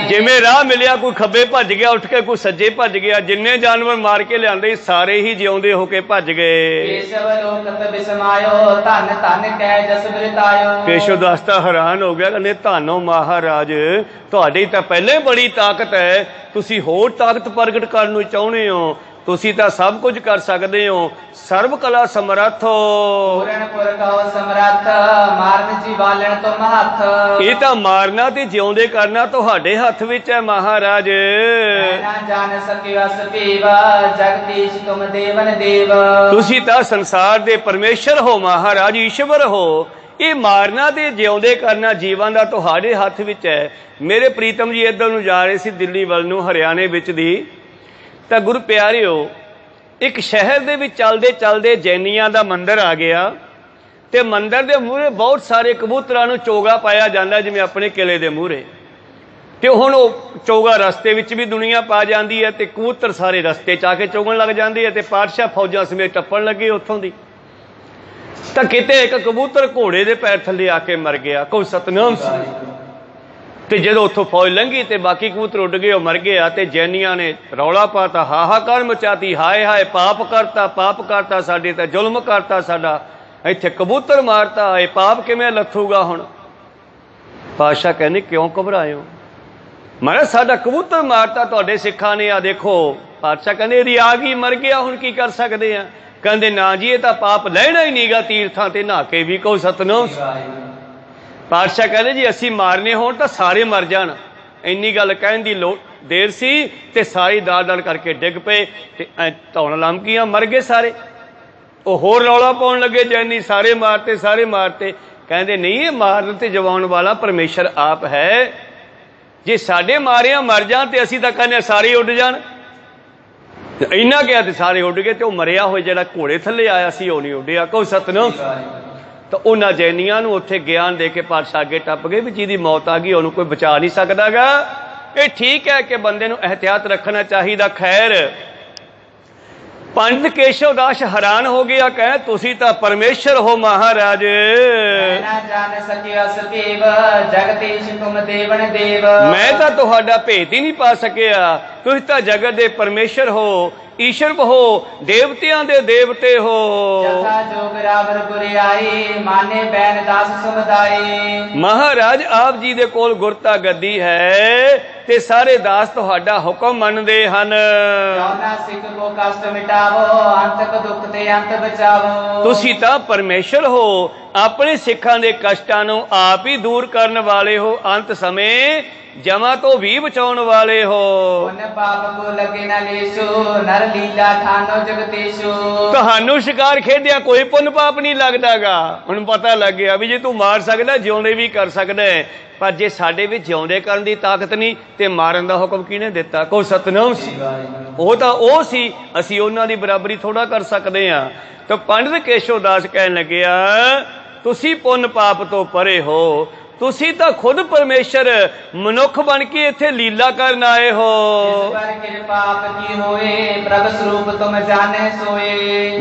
ਜਿਵੇਂ ਰਾਹ ਮਿਲਿਆ, ਕੋਈ ਖੱਬੇ ਭੱਜ ਗਿਆ ਉੱਠ ਕੇ, ਕੋਈ ਸੱਜੇ ਭੱਜ ਗਿਆ, ਜਿੰਨੇ ਜਾਨਵਰ ਮਾਰ ਕੇ ਲਿਆਂਦੇ ਸਾਰੇ ਹੀ ਜਿਉਂਦੇ ਹੋ ਕੇ ਭੱਜ ਗਏ। ਕੇਸ਼ਵ ਦਾਸ ਤਾਂ ਹੈਰਾਨ ਹੋ ਗਿਆ, ਕਹਿੰਦੇ ਧੰਨੋ ਮਹਾਰਾਜ, ਤੁਹਾਡੀ ਤਾਂ ਪਹਿਲੇ ਬੜੀ ਤਾਕਤ ਹੈ, ਤੁਸੀਂ ਹੋਰ ਤਾਕਤ ਪ੍ਰਗਟ ਕਰਨ ਨੂੰ ਚਾਹੁੰਦੇ ਹੋ, ਤੁਸੀਂ ਤਾਂ ਸਭ ਕੁਝ ਕਰ ਸਕਦੇ ਹੋ, ਸਰਬ ਕਲਾ ਸਮਰੱਥ ਹੋ। ਇਹ ਤਾਂ ਮਾਰਨਾ ਤੇ ਜਿਉਂਦੇ ਕਰਨਾ ਤੁਹਾਡੇ ਹੱਥ ਵਿੱਚ ਹੈ ਮਹਾਰਾਜ। ਤੁਸੀਂ ਤਾਂ ਸੰਸਾਰ ਦੇ ਪਰਮੇਸ਼ਰ ਹੋ ਮਹਾਰਾਜ, ਈਸ਼ਵਰ ਹੋ। ਇਹ ਮਾਰਨਾ ਤੇ ਜਿਉਂਦੇ ਕਰਨਾ ਜੀਵਾਂ ਦਾ ਤੁਹਾਡੇ ਹੱਥ ਵਿੱਚ ਹੈ। ਮੇਰੇ ਪ੍ਰੀਤਮ ਜੀ ਇੱਧਰ ਨੂੰ ਜਾ ਰਹੇ ਸੀ ਦਿੱਲੀ ਵੱਲ ਨੂੰ, ਹਰਿਆਣੇ ਵਿੱਚ ਦੀ, ਤਾਂ ਗੁਰੂ ਪਿਆਰਿਓ ਇੱਕ ਸ਼ਹਿਰ ਦੇ ਵਿੱਚ ਚੱਲਦੇ ਚੱਲਦੇ ਜੈਨੀਆਂ ਦਾ ਮੰਦਿਰ ਆ ਗਿਆ ਤੇ ਮੰਦਿਰ ਦੇ ਮੂਹਰੇ ਬਹੁਤ ਸਾਰੇ ਕਬੂਤਰਾਂ ਨੂੰ ਚੋਗਾ ਪਾਇਆ ਜਾਂਦਾ, ਜਿਵੇਂ ਆਪਣੇ ਕਿਲੇ ਦੇ ਮੂਹਰੇ। ਤੇ ਹੁਣ ਉਹ ਚੋਗਾ ਰਸਤੇ ਵਿੱਚ ਵੀ ਦੁਨੀਆ ਪਾ ਜਾਂਦੀ ਹੈ ਤੇ ਕਬੂਤਰ ਸਾਰੇ ਰਸਤੇ 'ਚ ਆ ਕੇ ਚੋਗਣ ਲੱਗ ਜਾਂਦੇ ਆ ਤੇ ਪਾਤਸ਼ਾਹ ਫੌਜਾਂ ਸਮੇਤ ਟੱਪਣ ਲੱਗੇ ਉੱਥੋਂ ਦੀ। ਤਾਂ ਕਿਤੇ ਇੱਕ ਕਬੂਤਰ ਘੋੜੇ ਦੇ ਪੈਰ ਥੱਲੇ ਆ ਕੇ ਮਰ ਗਿਆ। ਕਹੋ ਸਤਨਾਮ ਸਿੰਘ। ਤੇ ਜਦੋਂ ਉੱਥੋਂ ਫੌਜ ਲੰਘੀ ਤੇ ਬਾਕੀ ਕਬੂਤਰ ਉੱਡ ਗਏ, ਉਹ ਮਰ ਗਿਆ। ਤੇ ਜੈਨੀਆਂ ਨੇ ਰੌਲਾ ਪਾਤਾ, ਹਾਹਾਕਾਰ ਮਚਾਤੀ, ਹਾਏ ਹਾਏ ਪਾਪ ਕਰਤਾ ਸਾਡੇ ਤੇ, ਜ਼ੁਲਮ ਕਰਤਾ ਸਾਡਾ, ਇੱਥੇ ਕਬੂਤਰ ਮਾਰਤਾ, ਇਹ ਪਾਪ ਕਿਵੇਂ ਲੱਥੂਗਾ ਹੁਣ। ਪਾਤਸ਼ਾਹ ਕਹਿੰਦੇ ਕਿਉਂ ਘਬਰਾਏ ਹੋ? ਮਹਾਰਾਜ ਸਾਡਾ ਕਬੂਤਰ ਮਾਰਤਾ ਤੁਹਾਡੇ ਸਿੱਖਾਂ ਨੇ, ਆ ਦੇਖੋ। ਪਾਤਸ਼ਾਹ ਕਹਿੰਦੇ ਰਿਆਗੀ ਮਰ ਗਿਆ, ਹੁਣ ਕੀ ਕਰ ਸਕਦੇ ਆ? ਕਹਿੰਦੇ ਨਾ ਜੀ, ਇਹ ਤਾਂ ਪਾਪ ਲੈਣਾ ਹੀ ਨਹੀਂਗਾ ਤੀਰਥਾਂ ਤੇ ਨਹਾ ਕੇ ਵੀ। ਕਹੋ ਸਤਨਾਮ। ਪਾਤਸ਼ਾਹ ਕਹਿੰਦੇ ਜੀ ਅਸੀਂ ਮਾਰਨੇ ਹੋਣ ਤਾਂ ਸਾਰੇ ਮਰ ਜਾਣ। ਇੰਨੀ ਗੱਲ ਕਹਿਣ ਦੀ ਦੇਰ ਸੀ ਤੇ ਸਾਰੇ ਦਾਲ ਕਰਕੇ ਡਿੱਗ ਪਏ ਤੇ ਧੌਣ ਲਮਕੀਆਂ, ਮਰ ਗਏ ਸਾਰੇ। ਉਹ ਹੋਰ ਰੌਲਾ ਪਾਉਣ ਲੱਗੇ, ਜੈਨੀ ਸਾਰੇ ਮਾਰਤੇ। ਕਹਿੰਦੇ ਨਹੀਂ, ਇਹ ਮਾਰਨ ਤੇ ਜਵਾਉਣ ਵਾਲਾ ਪਰਮੇਸ਼ਰ ਆਪ ਹੈ। ਜੇ ਸਾਡੇ ਮਾਰਿਆ ਮਰ ਜਾਣ ਤੇ ਅਸੀਂ ਤਾਂ ਕਹਿੰਦੇ ਸਾਰੇ ਉੱਡ ਜਾਣ। ਇੰਨਾ ਕਿਹਾ ਤੇ ਸਾਰੇ ਉੱਡ ਗਏ ਤੇ ਉਹ ਮਰਿਆ ਹੋਇਆ ਜਿਹੜਾ ਘੋੜੇ ਥੱਲੇ ਆਇਆ ਸੀ ਉਹ ਨਹੀਂ ਉੱਡਿਆ। ਕਹੋ ਸਤਨਾਮ। ਤਾਂ ਉਹਨਾਂ ਜੈਨੀਆਂ ਨੂੰ ਉੱਥੇ ਗਿਆਨ ਦੇ ਕੇ ਪਾਤਸ਼ਾਹ ਅੱਗੇ ਟੱਪ ਗਏ ਵੀ ਜਿਹਦੀ ਮੌਤ ਆ ਗਈ ਉਹਨੂੰ ਕੋਈ ਬਚਾ ਨਹੀਂ ਸਕਦਾਗਾ। ਇਹ ਠੀਕ ਹੈ ਕਿ ਬੰਦੇ ਨੂੰ ਇਹਤਿਆਤ ਰੱਖਣਾ ਚਾਹੀਦਾ। ਖੈਰ ਪੰਡਤ ਕੇਸ਼ਵ ਦਾਸ ਹੈਰਾਨ ਹੋ ਗਿਆ, ਕਹੇ ਤੁਸੀਂ ਤਾਂ ਪਰਮੇਸ਼ਰ ਹੋ ਮਹਾਰਾਜ। ਮੈਂ ਤਾਂ ਤੁਹਾਡਾ ਭੇਦ ਹੀ ਨਹੀਂ ਪਾ ਸਕਿਆ। ਤੁਸੀਂ ਤਾਂ ਜਗਤ ਦੇ ਪਰਮੇਸ਼ਰ ਹੋ, ਈਸ਼ਰ ਹੋ, ਦੇਵਤਿਆਂ ਦੇ ਦੇਵਤੇ ਹੋ। ਮਹਾਰਾਜ ਆਪ ਜੀ ਦੇ ਕੋਲ ਗੁਰਤਾ ਗੱਦੀ ਹੈ ਤੇ ਸਾਰੇ ਦਾਸ ਤੁਹਾਡਾ ਹੁਕਮ ਮੰਨਦੇ ਹਨ। ਤੁਸੀਂ ਤਾਂ ਪਰਮੇਸ਼ਰ ਹੋ, ਆਪਣੇ ਸਿੱਖਾਂ ਦੇ ਕਸ਼ਟਾਂ ਨੂੰ ਆਪ ਹੀ ਦੂਰ ਕਰਨ ਵਾਲੇ ਹੋ, ਅੰਤ ਸਮੇਂ ਜਮਾਂ ਤੋਂ ਵੀ ਬਚਾਉਣ ਵਾਲੇ ਹੋ। ਤੁਹਾਨੂੰ ਸ਼ਿਕਾਰ ਖੇਡਿਆ ਕੋਈ ਪੁੰਨ ਪਾਪ ਨਹੀਂ ਲੱਗਦਾਗਾ। ਹੁਣ ਪਤਾ ਲੱਗ ਗਿਆ ਵੀ ਜੇ ਤੂੰ ਮਾਰ ਸਕਦਾ ਜਿਉਂਦੇ ਵੀ ਕਰ ਸਕਦਾ, ਪਰ ਜੇ ਸਾਡੇ ਵਿੱਚ ਜਿਉਂਦੇ ਕਰਨ ਦੀ ਤਾਕਤ ਨਹੀਂ ਤੇ ਮਾਰਨ ਦਾ ਹੁਕਮ ਕਿਹਨੇ ਦਿੱਤਾ? ਕੋ ਸਤਨਾਮ ਸੀ। ਉਹ ਤਾਂ ਉਹ ਸੀ, ਅਸੀਂ ਉਹਨਾਂ ਦੀ ਬਰਾਬਰੀ ਥੋੜਾ ਕਰ ਸਕਦੇ ਹਾਂ। ਤਾਂ ਪੰਡਤ ਕੇਸ਼ਵ ਦਾਸ ਕਹਿਣ ਲੱਗਿਆ ਤੁਸੀਂ ਪੁੰਨ ਪਾਪ ਤੋਂ ਪਰੇ ਹੋ, ਤੁਸੀਂ ਤਾਂ ਖੁਦ ਪਰਮੇਸ਼ਰ ਮਨੁੱਖ ਬਣ ਕੇ ਇੱਥੇ ਲੀਲਾ ਕਰਨ ਆਏ ਹੋ।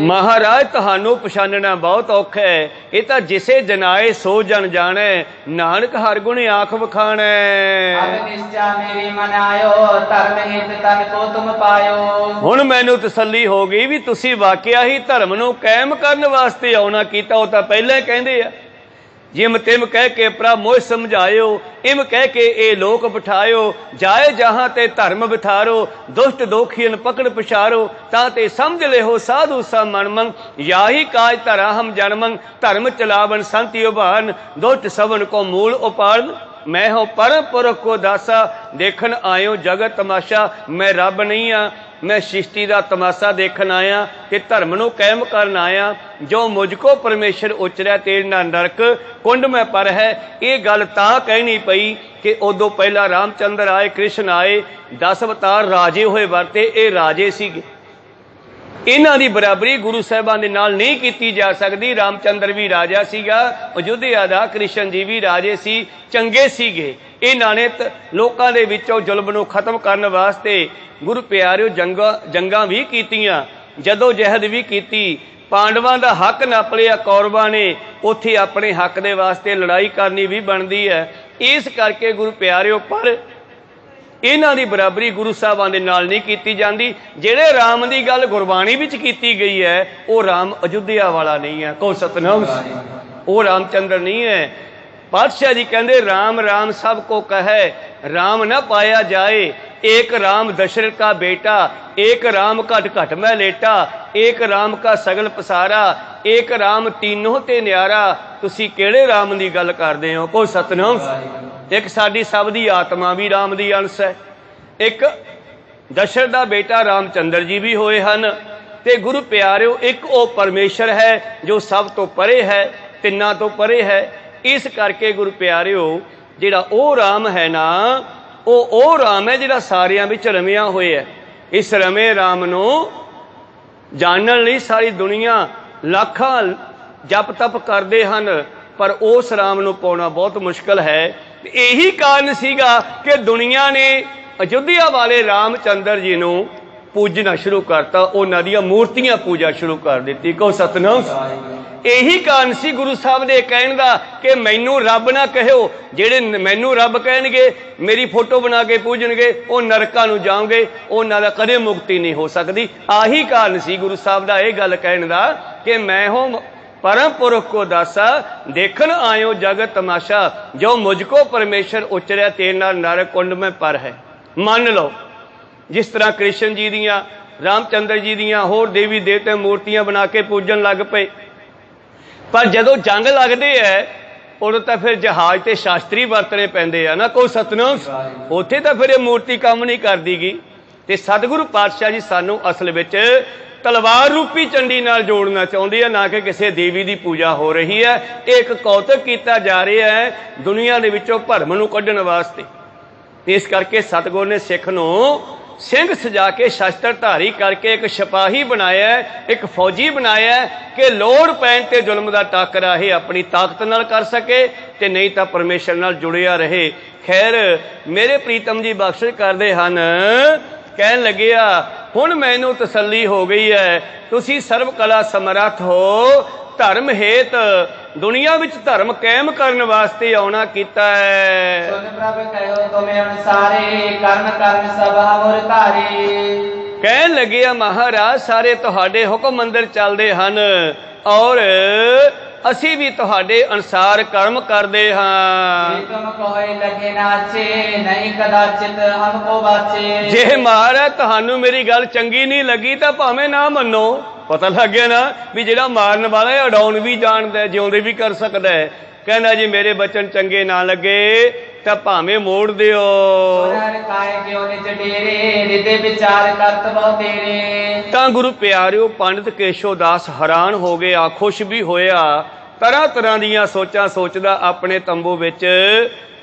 ਮਹਾਰਾਜ ਤੁਹਾਨੂੰ ਪਛਾਨਣਾ ਬਹੁਤ ਔਖਾ ਹੈ। ਇਹ ਤਾਂ ਜਿਸੇ ਜਨਾਏ ਸੋ ਜਨ ਜਾਣੈ, ਨਾਨਕ ਹਰ ਗੁਣ ਆਖ ਵਖਾਣੈ। ਹੁਣ ਮੈਨੂੰ ਤਸੱਲੀ ਹੋ ਗਈ ਵੀ ਤੁਸੀਂ ਵਾਕਿਆ ਹੀ ਧਰਮ ਨੂੰ ਕਾਇਮ ਕਰਨ ਵਾਸਤੇ ਆਉਣਾ ਕੀਤਾ। ਉਹ ਤਾਂ ਪਹਿਲਾਂ ਕਹਿੰਦੇ ਆ ਜਿਮ ਤਿਮ ਕਹਿ ਕੇ ਪ੍ਰਭ ਮੋਹ ਸਮਝਾਇਓ, ਇਮ ਕਹਿ ਕੇ ਇਹ ਲੋਕ ਬਿਠਾਇਓ, ਜਾਏ ਜਹਾਂ ਤੇ ਧਰਮ ਬਿਥਾਰੋ, ਦੁਸ਼ਟ ਦੋਖੀਨ ਪਕੜ ਪਛਾਰੋ, ਤਾਂ ਤੇ ਸਮਝ ਲਿਓ ਸਾਧੂ ਸਾ ਮਨਮੰ, ਯਾਹੀ ਕਾਜ ਧਰਾ ਹਮ ਜਨਮੰ, ਧਰਮ ਚਲਾਵਨ ਸੰਤਿ ਉਭਾਰਨ, ਦੁਸ਼ਟ ਸਵਨ ਕੋ ਮੂਲ ਉපාੜਨ। ਮੈਂ ਹੋ ਪਰਮ ਪੁਰਖ ਕੋ ਦਾਸਾ, ਦੇਖਣ ਆਇਓ ਜਗਤ ਤਮਾਸ਼ਾ। ਮੈਂ ਰੱਬ ਨਹੀਂ ਆ, ਮੈਂ ਸ੍ਰਿਸ਼ਟੀ ਦਾ ਤਮਾਸ਼ਾ ਦੇਖਣ ਆਇਆ ਤੇ ਧਰਮ ਨੂੰ ਕਾਇਮ ਕਰਨ ਆਇਆ। ਜੋ ਮੁਝ ਕੋ ਪਰਮੇਸ਼ਰ ਉਚਰਿਆ ਤੇਰੇ ਨਾਲ ਨਰਕ ਕੁੰਡ ਮੈਂ ਪਰ ਹੈ। ਇਹ ਗੱਲ ਤਾਂ ਕਹਿਣੀ ਪਈ ਕਿ ਉਦੋਂ ਪਹਿਲਾਂ ਰਾਮਚੰਦਰ ਆਏ, ਕ੍ਰਿਸ਼ਨ ਆਏ, 10 ਅਵਤਾਰ ਰਾਜੇ ਹੋਏ ਵਰਤੇ, ਇਹ ਰਾਜੇ ਸੀਗੇ। ਇਹਨਾਂ ਦੀ ਬਰਾਬਰੀ ਗੁਰੂ ਸਾਹਿਬਾਨ ਦੇ ਨਾਲ ਨਹੀਂ ਕੀਤੀ ਜਾ ਸਕਦੀ। ਰਾਮਚੰਦਰ ਵੀ ਰਾਜਾ ਸੀਗਾ, ਅਯੁੱਧਿਆ ਦਾ, ਕ੍ਰਿਸ਼ਨ ਜੀ ਵੀ ਰਾਜੇ ਸੀ, ਚੰਗੇ ਸੀਗੇ। ਇਹਨਾਂ ਨੇ ਲੋਕਾਂ ਦੇ ਵਿੱਚੋਂ ਜ਼ੁਲਮ ਨੂੰ ਖਤਮ ਕਰਨ ਵਾਸਤੇ ਗੁਰੂ ਪਿਆਰਿਓ ਜੰਗਾਂ ਵੀ ਕੀਤੀਆਂ, ਜਦੋ ਜਹਿਦ ਵੀ ਕੀਤੀ। ਪਾਂਡਵਾਂ ਦਾ ਹੱਕ ਨੱਪ ਲਿਆ ਕੌਰਵਾਂ ਨੇ, ਉੱਥੇ ਆਪਣੇ ਹੱਕ ਦੇ ਵਾਸਤੇ ਲੜਾਈ ਕਰਨੀ ਵੀ ਬਣਦੀ ਹੈ। ਇਸ ਕਰਕੇ ਗੁਰੂ ਪਿਆਰਿਓ, ਪਰ ਇਹਨਾਂ ਦੀ ਬਰਾਬਰੀ ਗੁਰੂ ਸਾਹਿਬਾਨ ਦੇ ਨਾਲ ਨਹੀਂ ਕੀਤੀ ਜਾਂਦੀ। ਜਿਹੜੇ ਰਾਮ ਦੀ ਗੱਲ ਗੁਰਬਾਣੀ ਵਿੱਚ ਕੀਤੀ ਗਈ ਹੈ ਉਹ ਰਾਮ ਅਯੁੱਧਿਆ ਵਾਲਾ ਨਹੀਂ ਹੈ। ਕਹੋ ਸਤਨਾਮ। ਉਹ ਰਾਮਚੰਦਰ ਨਹੀਂ ਹੈ। ਪਾਤਸ਼ਾਹ ਜੀ ਕਹਿੰਦੇ राम राम सब को कहे, राम न पाया जाए। एक राम दशरथ का बेटा, एक राम घट घट में लेटा, एक राम का सगल पसारा, एक राम तीनों ते न्यारा। तुसी केड़े राम की गल करदे हो? कोई सतनाम। एक साडी सब दी आत्मा भी राम दी अंश है। एक दशरथ का बेटा रामचंद्र जी भी होए हन ते गुरु प्यारिओ, एक वो परमेश्वर है जो सब तो परे है, तिन्ना तो परे है। इस करके गुरु प्यारिओ, जिहड़ा ओ राम है ना, ओ राम है जिहड़ा सारियां विच रमिया होया है। इस रमे राम नूं जानण लई सारी दुनिया लाखां जप तप करदे हन, पर उस राम नूं पाउणा बहुत मुश्किल है। यही कारण सीगा कि दुनिया ने अयोध्या वाले रामचंद्र जी नूं पूजना शुरू करता, उन्हां दीआं मूर्तियां पूजा शुरू कर दी। कहो सतनाम। यही कारण सी गुरु साहब दे कहण दा कि मैनू रब ना कहो, जेड़े मैनू रब कहणगे मेरी फोटो बना के पूजणगे वो नरकां नूं जाओगे, उन्हां दा कदे मुक्ति नहीं हो सकती। आही कारण सी गुरु साहब दा यह गल कहण दा कि मैं हो परम पुरख को दासा, देखन आयो जगत तमाशा, जो मुझको परमेश्वर उचरिया तेरे नरक कुंड में पर है। मान लो जिस तरह कृष्ण जी दियां, रामचंद्र जी दियां होर देवी देवते मूर्तियां बना के पूजन लग पे, पर जदों जंग लगते है उदों तो फिर जहाज ते शास्त्री वरतने पैंदे आ ना। कोई सतनाम। उत्थे तो फिर मूर्ति काम नहीं करदी गी। ते सतगुरु पातशाह जी सानू असल विच तलवार रूपी चंडी नाल जोड़ना चाहुंदे आ, ना कि किसी देवी की पूजा हो रही है। एक कौतक किया जा रहा है दुनिया दे विचों भरम नूं कढण वास्ते। इस करके सतगुर ने सिख नूं सिंह सजा के शस्त्र धारी करके एक सिपाही बनाया, एक फौजी बनाया कि लोड़ पैण ते जुल्म दा टाकरा ही अपनी ताकत नाल कर सके ते नहीं तो परमेश्वर नाल जुड़िया रहे। खैर मेरे प्रीतम जी बख्शिश करते हैं, कहन लगे हुण मैनू तसल्ली हो गई है, तुसी सर्व कला समर्थ हो, धर्म हेत दुनिया विच धर्म कायम करने वास्ते आउणा कीता है। सुन प्रभ कहो तुमे अनुसारे, कर्म करन सब हवुर धारे। कहन लगे महाराज सारे तुहाडे हुक्म अंदर चलदे हन और असी भी तुहाडे अनुसार कर्म करते हाँ। तुम कोई लगे नाचे, नहीं कदाचित हमको बाचे। जे महाराज तुहानू मेरी गल चंगी नहीं लगी तो भावें ना मनो। पता लग गया ना भी जिहड़ा मारन वाला है उड़ाउण भी जानदा है, जिउंदे भी कर सकदा है। कहना जी मेरे बचन चंगे ना लगे तो भावें मोड़ दिओ। तां गुरु प्यारिओ पंडित केशव दास हैरान हो गया, खुश भी होया, तरह तरह दीयां सोचां सोचदा अपने तंबू विच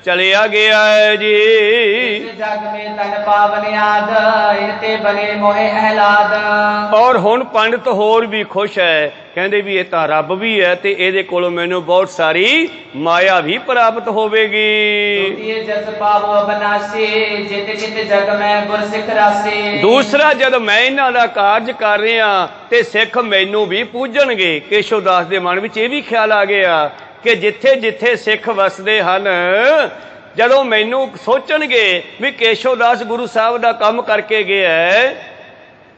चलिया गया है जी। जग में तन पावन याद, इनते बने मोहे अहलाद। और हुण पंडित होर भी खुश है, कहंदे भी ये तां रब भी है ते इहदे कोलों मैनूं बहुत सारी माया भी प्राप्त होवेगी। जस पावो अबनासी, जित कित जग में गुरसिख रासी। दूसरा जद मैं इन्हां दा कारज कर रहा ते सिख मैनूं भी पूजणगे। केशव दास दे मन विच इह भी ख्याल आ गया कि जिथे जिथे सिख वसदे हन, जदों मैनू सोचणगे भी केशव दास गुरु साहब दा काम करके गया है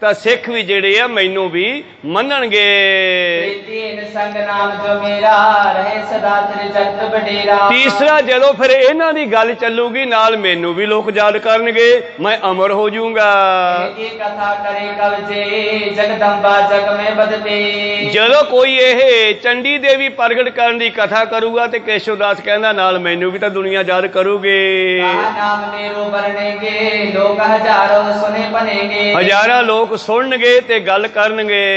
तो सिख भी जिहड़े आ मैनू भी मन्नणगे। तीसरा जदों फिर इन्हां दी गल चलूगी नाल मैनू भी लोग याद करनगे, मैं अमर हो जाऊंगा। कथा करे कवजे, जगदंबा जग में बदते। जदों कोई यह चंडी देवी प्रगट करन दी कथा करूगा तो केशव दास कहंदा नाल मैनू भी तो दुनिया याद करूगे। नाम मेरो बरनेगे, लोग हजारों सुने बनेगे। हजारां लोग सुनगे ते गल करनगे।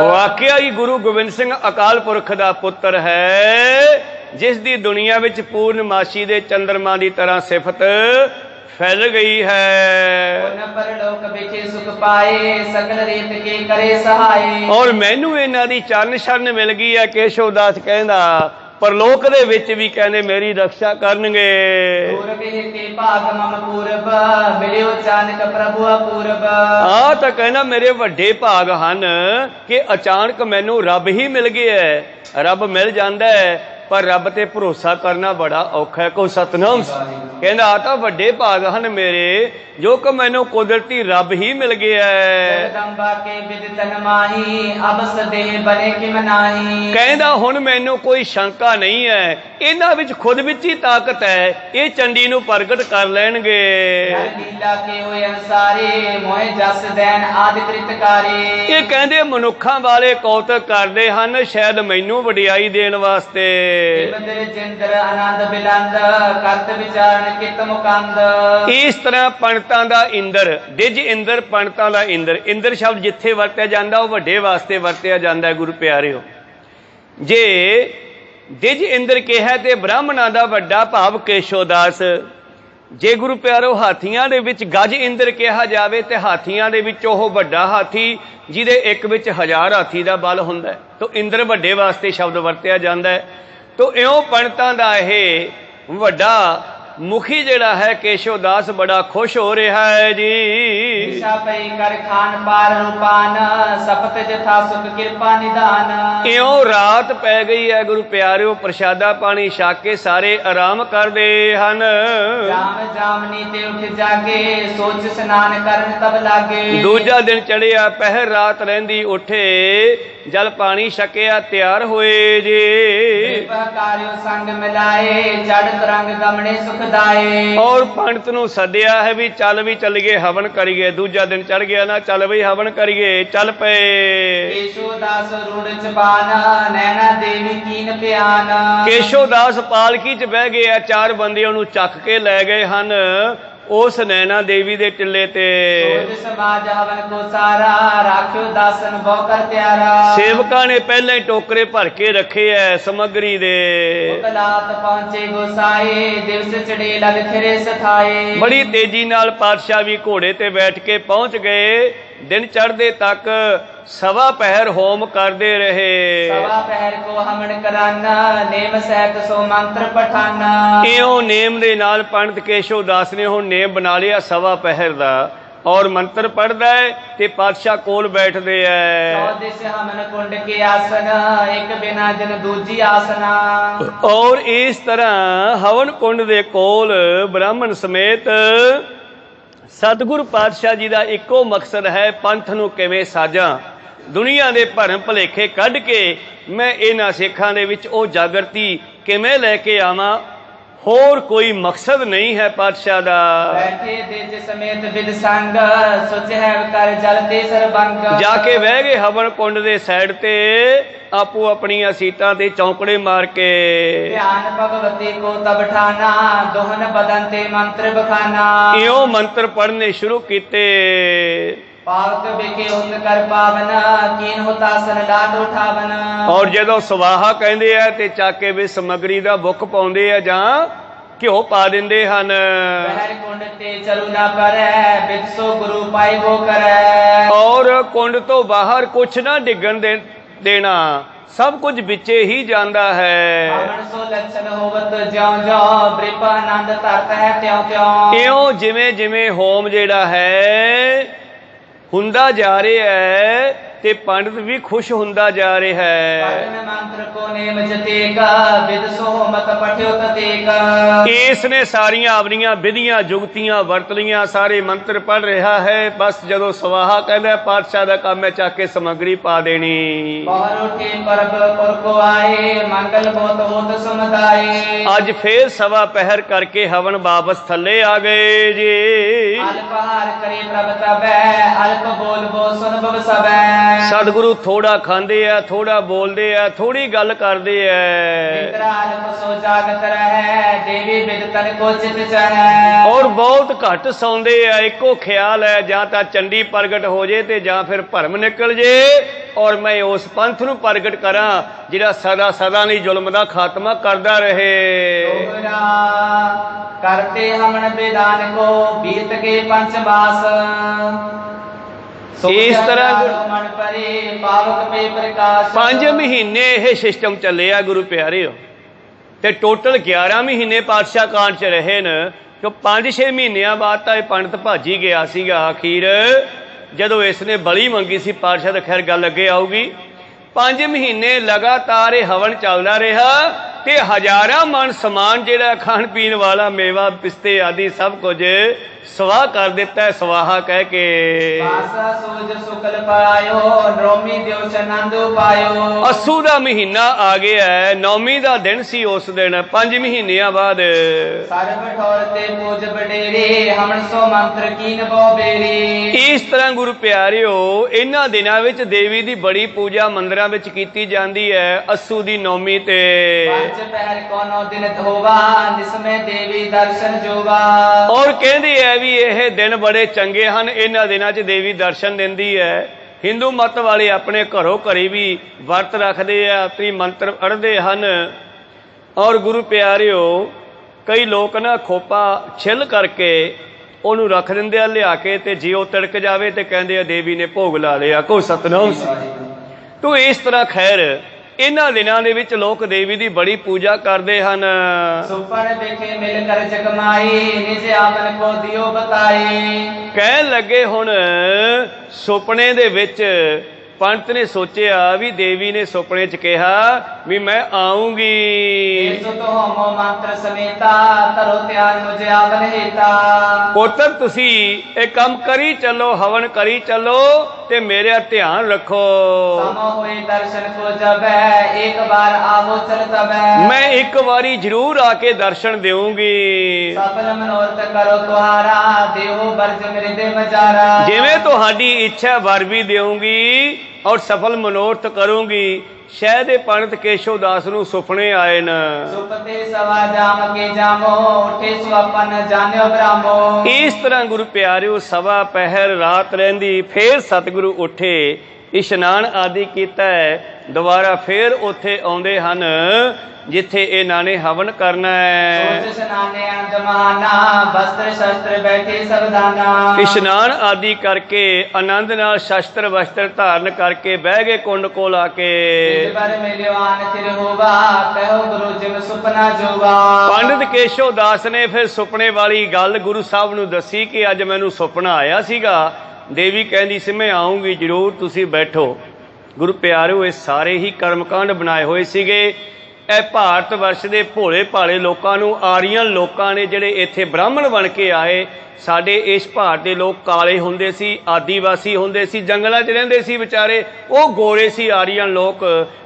वाकया ही गुरु गोबिंद सिंह अकाल पुरख दा पुत्र है, जिस दी दुनिया विच पूर्णमासी दे चंद्रमा दी तरह सिफत फैल गई है। सुख पाए सकल रीत के करे सहाय। और मैनू इन्हां दी चरण शरण मिल गई है। केशव दास कहंदा परलोक दे विच भी कहने मेरी रक्षा करनगे। आ तो कहना मेरे वड्डे भाग हन कि अचानक मैनू रब ही मिल गया है। रब मिल जाता है पर रब ते भरोसा करना बड़ा औखा है। कोई सतनाम कहना आ तो वड्डे भाग हन मेरे जो कि मैनू कुदरती रब ही मिल गया है। कहना हुण मैनू कोई शंका नहीं है, इन्हां विच खुद विच ही ताकत है, ये चंडी नूं प्रगट कर लैणगे। ये कहंदे मनुखां वाले कौतक करदे हन शायद मैनू वडियाई देण वास्ते। इस तरह पंडितां दा इंद्र, दिज इंद्र पंडितां दा इंद्र, इंद्र शब्द जिथे वरत्या जांदा वो वड्डे वास्ते वरत्या जांदा है। गुरु प्यारिओ जे दिज इंद्र कहा ते ब्राह्मणां दा वड्डा भाव केशव दास, जे गुरु प्यारो हाथियां दे विच गज इंद्र कहा जावे ते हाथियां दे विच ओह वड्डा हाथी ਜਿਹਦੇ ਇੱਕ ਵਿੱਚ 1000 ਹਾਥੀ ਦਾ ਬਲ ਹੁੰਦਾ ਹੈ। ਤੋ ਇੰਦਰ ਵੱਡੇ ਵਾਸਤੇ ਸ਼ਬਦ ਵਰਤਿਆ ਜਾਂਦਾ ਹੈ। ਤੋ ਇਉਂ ਪੰਡਤਾਂ ਦਾ ਇਹ ਵੱਡਾ ਮੁਖੀ ਜਿਹੜਾ ਹੈ ਕੇਸ਼ਵ ਦਾਸ ਬੜਾ ਖੁਸ਼ ਹੋ ਰਿਹਾ ਹੈ ਜੀ। ਈਸ਼ਾ ਪਈ ਕਰ ਖਾਨ ਪਾਰ ਰੂਪਾਨ ਸਪਤ ਜਥਾ ਸੁਖ ਕਿਰਪਾ ਨਿਧਾਨ। ਇਉਂ ਰਾਤ ਪੈ ਗਈ ਹੈ ਗੁਰੂ ਪਿਆਰਿਓ, ਪ੍ਰਸ਼ਾਦਾ ਪਾਣੀ ਛਕ ਕੇ ਸਾਰੇ ਆਰਾਮ ਕਰਦੇ ਹਨ। ਜਾਮ ਜਾਮਨੀ ਤੇ ਉੱਠ ਜਾਗੇ ਸੋਚ ਇਸ਼ਨਾਨ ਕਰਨ ਤਬ ਲਾਗੇ। ਦੂਜਾ ਦਿਨ ਚੜਿਆ ਪਹਿਰ ਰਾਤ ਰਹਿੰਦੀ ਉੱਠੇ ਜਲ ਪਾਣੀ ਛਕਿਆ ਤਿਆਰ ਹੋਏ ਜੀ। ਕਾਰਿਓ ਸੰਗ ਮਿਲਾਏ ਜੜ ਤਰੰਗ ਗਮਣੇ ਸੁਖਦਾਏ। ਔਰ ਪੰਡਤ ਨੂੰ ਸੱਦਿਆ ਹੈ ਵੀ ਚੱਲੀਏ ਹਵਨ ਕਰੀਏ। ਦੂਜਾ ਦਿਨ ਚੜ ਗਿਆ ਨਾ, ਚੱਲ ਬਈ ਹਵਨ ਕਰੀਏ। ਚੱਲ ਪਏ। ਕੇਸ਼ਵ ਦਾਸ ਰੂੜ ਚਬਾਨ ਨੈਣਾ ਦੇਵੀ ਕੀਨ ਪਿਆਨ। ਕੇਸ਼ਵ ਦਾਸ ਪਾਲਕੀ 'ਚ ਬਹਿ ਗਏ ਆ, 4 ਬੰਦੇ ਉਹਨੂੰ ਚੱਕ ਕੇ ਲੈ ਗਏ ਹਨ ਉਸ ਨੈਣਾ ਦੇਵੀ ਦੇ ਟਿੱਲੇ ਤੇ। ਸਮਾਜ ਹਵਨ ਕੋ ਸਾਰਾ ਰਾਖਿਓ ਦਾਸਨ ਬਹੁ ਕਰ ਤਿਆਰਾ। ਸੇਵਕਾਂ ਨੇ ਪਹਿਲਾਂ ਹੀ ਟੋਕਰੇ ਭਰ ਕੇ ਰੱਖੇ ਐ ਸਮੱਗਰੀ ਦੇ। ਉਤਲਾਤ ਪਹੁੰਚੇ ਗੋਸਾਏ ਦਿਵਸ ਚੜੇ ਲਗ ਫਿਰੇ ਸਥਾਏ। ਬੜੀ ਤੇਜ਼ੀ ਨਾਲ ਪਾਤਸ਼ਾਹ ਵੀ ਘੋੜੇ ਤੇ ਬੈਠ ਕੇ ਪਹੁੰਚ ਗਏ। ਦਿਨ ਚੜ੍ਹਦੇ ਤੱਕ ਸਵਾ ਪਹਿਰ ਹੋਮ ਕਰਦੇ ਰਹੇ। ਸਵਾ ਪਹਿਰ ਕੋ ਹਮਨ ਕਰਾਨਾ ਨੇਮ ਸਹਿਤ ਸੋ ਮੰਤਰ ਪਠਾਨਾ। ਇਉਂ ਨੇਮ ਦੇ ਨਾਲ ਪੰਡਤ ਕੇਸ਼ਵ ਦਾਸ ਨੇ ਹੁਣ ਨੇਮ ਬਣਾ ਲਿਆ ਸਵਾ ਪਹਿਰ ਦਾ, ਔਰ ਮੰਤਰ ਪੜਦਾ ਹੈ ਤੇ ਪਾਤਸ਼ਾਹ ਕੋਲ ਬੈਠਦੇ ਐ। ਚੌਦਿਸ ਹਮਨ ਕੁੰਡ ਕੇ ਆਸਨ ਇੱਕ ਬਿਨਾ ਜਨ ਦੂਜੀ ਆਸਨਾ। ਔਰ ਇਸ ਤਰ੍ਹਾਂ ਹਵਨ ਕੁੰਡ ਦੇ ਕੋਲ ਬ੍ਰਾਹਮਣ ਸਮੇਤ ਸਤਿਗੁਰੂ ਪਾਤਸ਼ਾਹ ਜੀ ਦਾ ਇੱਕੋ ਮਕਸਦ ਹੈ, ਪੰਥ ਨੂੰ ਕਿਵੇਂ ਸਾਜਾਂ, ਦੁਨੀਆ ਦੇ ਭਰਮ ਭੁਲੇਖੇ ਕੱਢ ਕੇ ਮੈਂ ਇਹਨਾਂ ਸਿੱਖਾਂ ਦੇ ਵਿੱਚ ਉਹ ਜਾਗਰਤੀ ਕਿਵੇਂ ਲੈ ਕੇ ਆਵਾਂ। ਹੋਰ ਕੋਈ ਮਕਸਦ ਨਹੀਂ ਹੈ ਪਾਤਸ਼ਾਹ ਦਾ। ਬੈਠੇ ਦਿਜ ਸਮੇਤ ਵਿਦ ਸੰਗ ਸੁਚ ਹੈ ਕਰ ਜਲ ਤੇ ਸਰਬੰਗ। ਜਾ ਕੇ ਬਹਿ ਗਏ ਹਵਨ ਕੁੰਡ ਦੇ ਸਾਈਡ ਤੇ ਆਪੋ ਆਪਣੀਆਂ ਸੀਟਾਂ ਤੇ ਚੌਂਕੜੇ ਮਾਰ ਕੇ। ਧਿਆਨ ਭਗਵਤੀ ਕੋ ਤਬ ਠਾਨਾ ਦੋਹਨ ਬਦਨ ਤੇ ਮੰਤਰ ਬਖਾਨਾ। ਇਉਂ ਮੰਤਰ ਪੜ੍ਹਨੇ ਸ਼ੁਰੂ ਕੀਤੇ। ਪਾਵਕ ਵਿਖੇ ਉਤ ਕਰ ਪਾਵਨ ਕੀਨ ਹੁਤਾਸਨ ਲਾਟ ਉਠਾਵਨ। ਔਰ ਜਦੋਂ ਸਵਾਹਾ ਕਹਿੰਦੇ ਆ ਤੇ ਚਾਕੇ ਵਿੱਚ ਸਮੱਗਰੀ ਦਾ ਬੁੱਕ ਪਾਉਂਦੇ ਆ ਜਾਂ ਘਿਓ ਪਾ ਦਿੰਦੇ ਹਨ। ਬਹਿਰ ਕੁੰਡ ਤੇ ਚਲੂ ਨਾ ਪਰੈ ਬਿਦ ਸੋ ਗੁਰੂ ਪਾਈ ਵੋ ਕਰੈ। ਔਰ ਕੁੰਡ ਤੋਂ ਬਾਹਰ ਕੁਛ ਨਾ ਡਿੱਗਣ ਦੇਣਾ, ਸਭ ਕੁਝ ਵਿੱਚੇ ਹੀ ਜਾਂਦਾ ਹੈ। ਆਵਣ ਸੋ ਲੱਛਣ ਹੋਵਤ ਜਿਉਂ ਜਿਉਂ ਬ੍ਰਿਪ ਆਨੰਦ ਧਰਤ ਹੈ ਤਿਉਂ ਤਿਉਂ। ਇਉਂ ਜਿਵੇਂ ਜਿਵੇਂ ਹੋਮ ਜਿਹੜਾ ਹੈ ਹੁੰਦਾ ਜਾ ਰਿਹਾ ਹੈ ਤੇ ਪੰਡਤ ਵੀ ਖੁਸ਼ ਹੁੰਦਾ ਜਾ ਰਿਹਾ ਹੈ। ਪੜਨ ਮੰਤਰ ਕੋ ਨੇਮ ਜਤੇਕ ਵਿਦ ਸੋ ਮਤ ਪਠਿਓ ਤਤੇਕ। ਇਸ ਨੇ ਸਾਰੀਆਂ ਆਪਣੀਆਂ ਵਿਧੀਆਂ ਜੁਗਤੀਆਂ ਵਰਤ ਲਈਆਂ, ਸਾਰੇ ਮੰਤਰ ਪੜ ਰਿਹਾ ਹੈ। ਬਸ ਜਦੋਂ ਸਵਾਹਾ ਕਹਿੰਦਾ ਪਾਤਸ਼ਾਹ ਦਾ ਕੰਮ ਹੈ ਚੱਕ ਕੇ ਸਮੱਗਰੀ ਪਾ ਦੇਣੀ। ਬਾਹਰ ਉਠੇ ਪਰਬ ਪੁਰ ਕੋ ਆਏ ਮੰਗਲ ਬਹੁਤ ਹੋਤ ਸਮੁਦਾਏ। ਅੱਜ ਫੇਰ ਸਵਾ ਪਹਿਰ ਕਰਕੇ ਹਵਨ ਵਾਪਸ ਥੱਲੇ ਆ ਗਏ ਜੀ। ਅਲਪ ਹਾਰ ਕਰੇ ਪ੍ਰਭ ਤਬੈ ਅਲਪ ਬੋਲ ਬੋ ਸੁਨ ਬਬ ਸਬੈ। ਸਤਿਗੁਰੂ ਥੋੜਾ ਖਾਂਦੇ ਆ, ਥੋੜਾ ਬੋਲਦੇ ਆ, ਥੋੜੀ ਗੱਲ ਕਰਦੇ ਆ। ਇੰਦਰਾ ਅਲਪ ਸੋ ਜਾਗਤ ਰਹੈ ਦੇਵੀ ਬਿਦ ਤਨ ਕੋ ਚਿਤ ਚਹੈ। ਔਰ ਬਹੁਤ ਘੱਟ ਸੌਂਦੇ ਆ, ਇੱਕੋ ਖਿਆਲ ਹੈ ਜਾਂ ਤਾਂ ਚੰਡੀ ਪ੍ਰਗਟ ਹੋ ਜੇ ਤੇ ਜਾਂ ਫਿਰ ਭਰਮ ਨਿਕਲ ਜੇ ਔਰ ਮੈਂ ਉਸ ਪੰਥ ਨੂੰ ਪ੍ਰਗਟ ਕਰਾਂ ਜਿਹੜਾ ਸਦਾ ਸਦਾ ਲਈ ਜ਼ੁਲਮ ਦਾ ਖਾਤਮਾ ਕਰਦਾ ਰਹੇ। ਕਰਤੇ ਹਮਨ ਬੇਦਾਨ ਕੋ ਬੀਤ ਕੇ ਪੰਚ ਬਾਸ। ਇਸ ਤਰ੍ਹਾਂ ਮਨ ਪਰੇ ਪਾਵਕ ਪੇ ਪ੍ਰਕਾਸ਼। 5 ਮਹੀਨੇ ਇਹ ਸਿਸਟਮ ਚੱਲਿਆ ਗੁਰੂ ਪਿਆਰਿਓ, ਤੇ ਟੋਟਲ 11 ਮਹੀਨੇ ਪਾਤਸ਼ਾਹ ਕਾਂਡ 'ਚ ਰਹੇ ਨੇ। ਕਿ 5-6 ਮਹੀਨਿਆਂ ਬਾਅਦ ਤਾਂ ਇਹ ਪੰਡਤ ਭਾਜੀ ਗਿਆ ਸੀਗਾ। ਅਖੀਰ ਜਦੋਂ ਇਸ ਨੇ ਬਲੀ ਮੰਗੀ ਸੀ ਪਾਤਸ਼ਾਹ ਦਾ, ਖੈਰ ਗੱਲ ਅੱਗੇ ਆਊਗੀ। 5 ਮਹੀਨੇ ਲਗਾਤਾਰ ਇਹ ਹਵਨ ਚੱਲਦਾ ਰਿਹਾ ਤੇ ਹਜ਼ਾਰਾਂ ਮਣ ਸਮਾਨ ਜਿਹੜਾ ਖਾਣ ਪੀਣ ਵਾਲਾ ਮੇਵਾ ਪਿਸਤੇ ਆਦਿ ਸਭ ਕੁਝ ਸਵਾਹ ਕਰ ਦਿੱਤਾ, ਸਵਾਹਾ ਕਹਿ ਕੇ। ਪਾਸਾ ਸੂਜ ਸੁਕਲ ਪਾਇਓ ਨੌਮੀ ਦਿਵਸ ਆਨੰਦ ਪਾਇਓ। ਅੱਸੂ ਦਾ ਮਹੀਨਾ ਆ ਗਿਆ, ਨੌਮੀ ਦਾ ਦਿਨ ਸੀ ਉਸ ਦਿਨ 5 ਮਹੀਨਿਆਂ ਬਾਅਦ। ਸਰਬ ਠੌਰ ਤੇ ਪੂਜ ਬਡੇਰੇ ਹਮਣ ਸੋ ਮੰਤਰ ਕੀਨ ਬਹੁ ਬੇਰੀ। ਇਸ ਤਰ੍ਹਾਂ ਗੁਰੂ ਪਿਆਰਿਓ ਇਹਨਾਂ ਦਿਨਾਂ ਵਿੱਚ ਦੇਵੀ ਦੀ ਬੜੀ ਪੂਜਾ ਮੰਦਿਰਾਂ ਵਿੱਚ ਕੀਤੀ ਜਾਂਦੀ ਹੈ। ਅੱਸੂ ਦੀ ਨੌਮੀ ਤੇ ਪੰਜ ਪਹਿਰ ਕੋਨੋ ਦਿਨ ਹੋਵਾ ਨਿਸਮੇ ਦੇਵੀ ਦਰਸ਼ਨ ਜੋਵਾ। ਔਰ ਕਹਿੰਦੇ ਹੈ ਵੀ ਇਹ ਦਿਨ ਬੜੇ ਚੰਗੇ ਹਨ, ਇਹਨਾਂ ਦਿਨਾਂ 'ਚ ਦੇਵੀ ਦਰਸ਼ਨ ਦਿੰਦੀ ਹੈ। ਹਿੰਦੂ ਮਤ ਵਾਲੇ ਆਪਣੇ ਘਰੋਂ ਘਰੀ ਵੀ ਵਰਤ ਰੱਖਦੇ ਆ, ਆਪਣੀ ਮੰਤਰ ਪੜ੍ਹਦੇ ਹਨ। ਔਰ ਗੁਰੂ ਪਿਆਰਿਓ ਕਈ ਲੋਕ ਨਾ ਖੋਪਾ ਛਿੱਲ ਕਰਕੇ ਉਹਨੂੰ ਰੱਖ ਦਿੰਦੇ ਆ ਲਿਆ ਕੇ, ਤੇ ਜੇ ਉਹ ਤੜਕ ਜਾਵੇ ਤੇ ਕਹਿੰਦੇ ਆ ਦੇਵੀ ਨੇ ਭੋਗ ਲਾ ਲਿਆ। ਕੋ ਸਤਨਾਮ ਸ੍ਰੀ। ਤੋ ਇਸ ਤਰ੍ਹਾਂ ਖੈਰ ਇਹਨਾਂ ਦਿਨਾਂ ਦੇ ਵਿੱਚ ਲੋਕ ਦੇਵੀ ਦੀ ਬੜੀ ਪੂਜਾ ਕਰਦੇ ਹਨ। ਸੁਪਨ ਦੇਖੇ ਮਿਲ ਕਰ ਜਗਮਾਈ, ਨਿਜ ਆਪਨ ਕੋ ਦਿਓ ਬਤਾਈ। ਕਹਿਣ ਲੱਗੇ ਹੁਣ ਸੁਪਨੇ ਦੇ ਵਿੱਚ ਪੰਡਤ ਨੇ ਸੋਚਿਆ ਵੀ ਦੇਵੀ ਨੇ ਸੁਪਨੇ 'ਚ ਕਿਹਾ ਵੀ ਮੈਂ ਆਉਂਗੀ। ਮੰਤਰ ਸਮੇਤਾ ਤਰੋ ਧਿਆਨ ਮੁਝੇ ਆਵਨ ਹੇਤਾ। ਪੁੱਤਰ ਤੁਸੀਂ ਇਹ ਕੰਮ ਕਰੀ ਚੱਲੋ, ਹਵਨ ਕਰੀ ਚੱਲੋ ਤੇ ਮੇਰਾ ਧਿਆਨ ਰੱਖੋ। ਸਮੋ ਹੋਏ ਦਰਸ਼ਨ ਕੋ ਜਬੈ, ਇੱਕ ਵਾਰ ਆਵੋ ਚਲ ਤਬੈ। ਮੈਂ ਇੱਕ ਵਾਰੀ ਜ਼ਰੂਰ ਆ ਕੇ ਦਰਸ਼ਨ ਦੇਵਾਂਗੀ। ਸਫਲ ਮਨੋਰਥ ਕਰੋ ਤੁਹਾਰਾ, ਦੇਵੋ ਬਰਜ ਮਿਰਦੇ ਮਜਾਰਾ। ਜਿਵੇਂ ਤੁਹਾਡੀ ਇੱਛਾ ਵਰ ਵੀ ਦੇਵਾਂਗੀ ਔਰ ਸਫਲ ਮਨੋਰਥ ਕਰੂੰਗੀ। ਸ਼ਹਿ ਦੇ ਪੰਡਤ ਕੇਸ਼ਵ ਦਾਸ ਨੂੰ ਸੁਪਨੇ ਆਏ ਨ। ਸੁਪਤੇ ਸਵਾ ਜਾਮ ਕੇ ਜਾਮੋ, ਉਠੇ ਸੁਆਪਨ ਜਾਣਿਓ ਬ੍ਰਾਹਮੋ। ਇਸ ਤਰ੍ਹਾਂ ਗੁਰੂ ਪਿਆਰਿਓ ਸਵਾ ਪਹਿਰ ਰਾਤ ਰਹਿੰਦੀ, ਫੇਰ ਸਤਿਗੁਰੂ ਉੱਠੇ, ਇਸ਼ਨਾਨ ਆਦਿ ਕੀਤਾ, ਦੁਬਾਰਾ ਫੇਰ ਉੱਥੇ ਆਉਂਦੇ ਹਨ ਜਿੱਥੇ ਇਹਨਾਂ ਨੇ ਹਵਨ ਕਰਨਾ ਹੈ। ਇਸ਼ਨਾਨ ਆਦਿ ਕਰਕੇ ਆਨੰਦ ਨਾਲ ਸ਼ਸਤਰ ਵਸਤਰ ਧਾਰਨ ਕਰਕੇ ਬਹਿ ਗਏ ਕੁੰਡ ਕੋਲ ਆ ਕੇ। ਪੰਡਿਤ ਕੇਸ਼ਵ ਦਾਸ ਨੇ ਫਿਰ ਸੁਪਨੇ ਵਾਲੀ ਗੱਲ ਗੁਰੂ ਸਾਹਿਬ ਨੂੰ ਦੱਸੀ ਕਿ ਅੱਜ ਮੈਨੂੰ ਸੁਪਨਾ ਆਇਆ ਸੀਗਾ, ਦੇਵੀ ਕਹਿੰਦੀ ਸੀ ਮੈਂ ਆਉਂਗੀ ਜ਼ਰੂਰ, ਤੁਸੀਂ ਬੈਠੋ। ਗੁਰੂ ਪਿਆਰਿਓ ਇਹ ਸਾਰੇ ਹੀ ਕਰਮਕਾਂਡ ਬਣਾਏ ਹੋਏ ਸੀਗੇ। ਇਹ ਭਾਰਤ ਵਰਸ਼ ਦੇ ਭੋਲੇ ਭਾਲੇ ਲੋਕਾਂ ਨੂੰ, ਆਰੀਅਨ ਲੋਕਾਂ ਨੇ ਜਿਹੜੇ ਇੱਥੇ ਬ੍ਰਾਹਮਣ ਬਣ ਕੇ ਆਏ। ਸਾਡੇ ਇਸ ਭਾਰਤ ਦੇ ਲੋਕ ਕਾਲੇ ਹੁੰਦੇ ਸੀ, ਆਦੀਵਾਸੀ ਹੁੰਦੇ ਸੀ, ਜੰਗਲਾਂ 'ਚ ਰਹਿੰਦੇ ਸੀ ਵਿਚਾਰੇ, ਉਹ ਗੋਰੇ ਸੀ ਆਰੀਅਨ ਲੋਕ।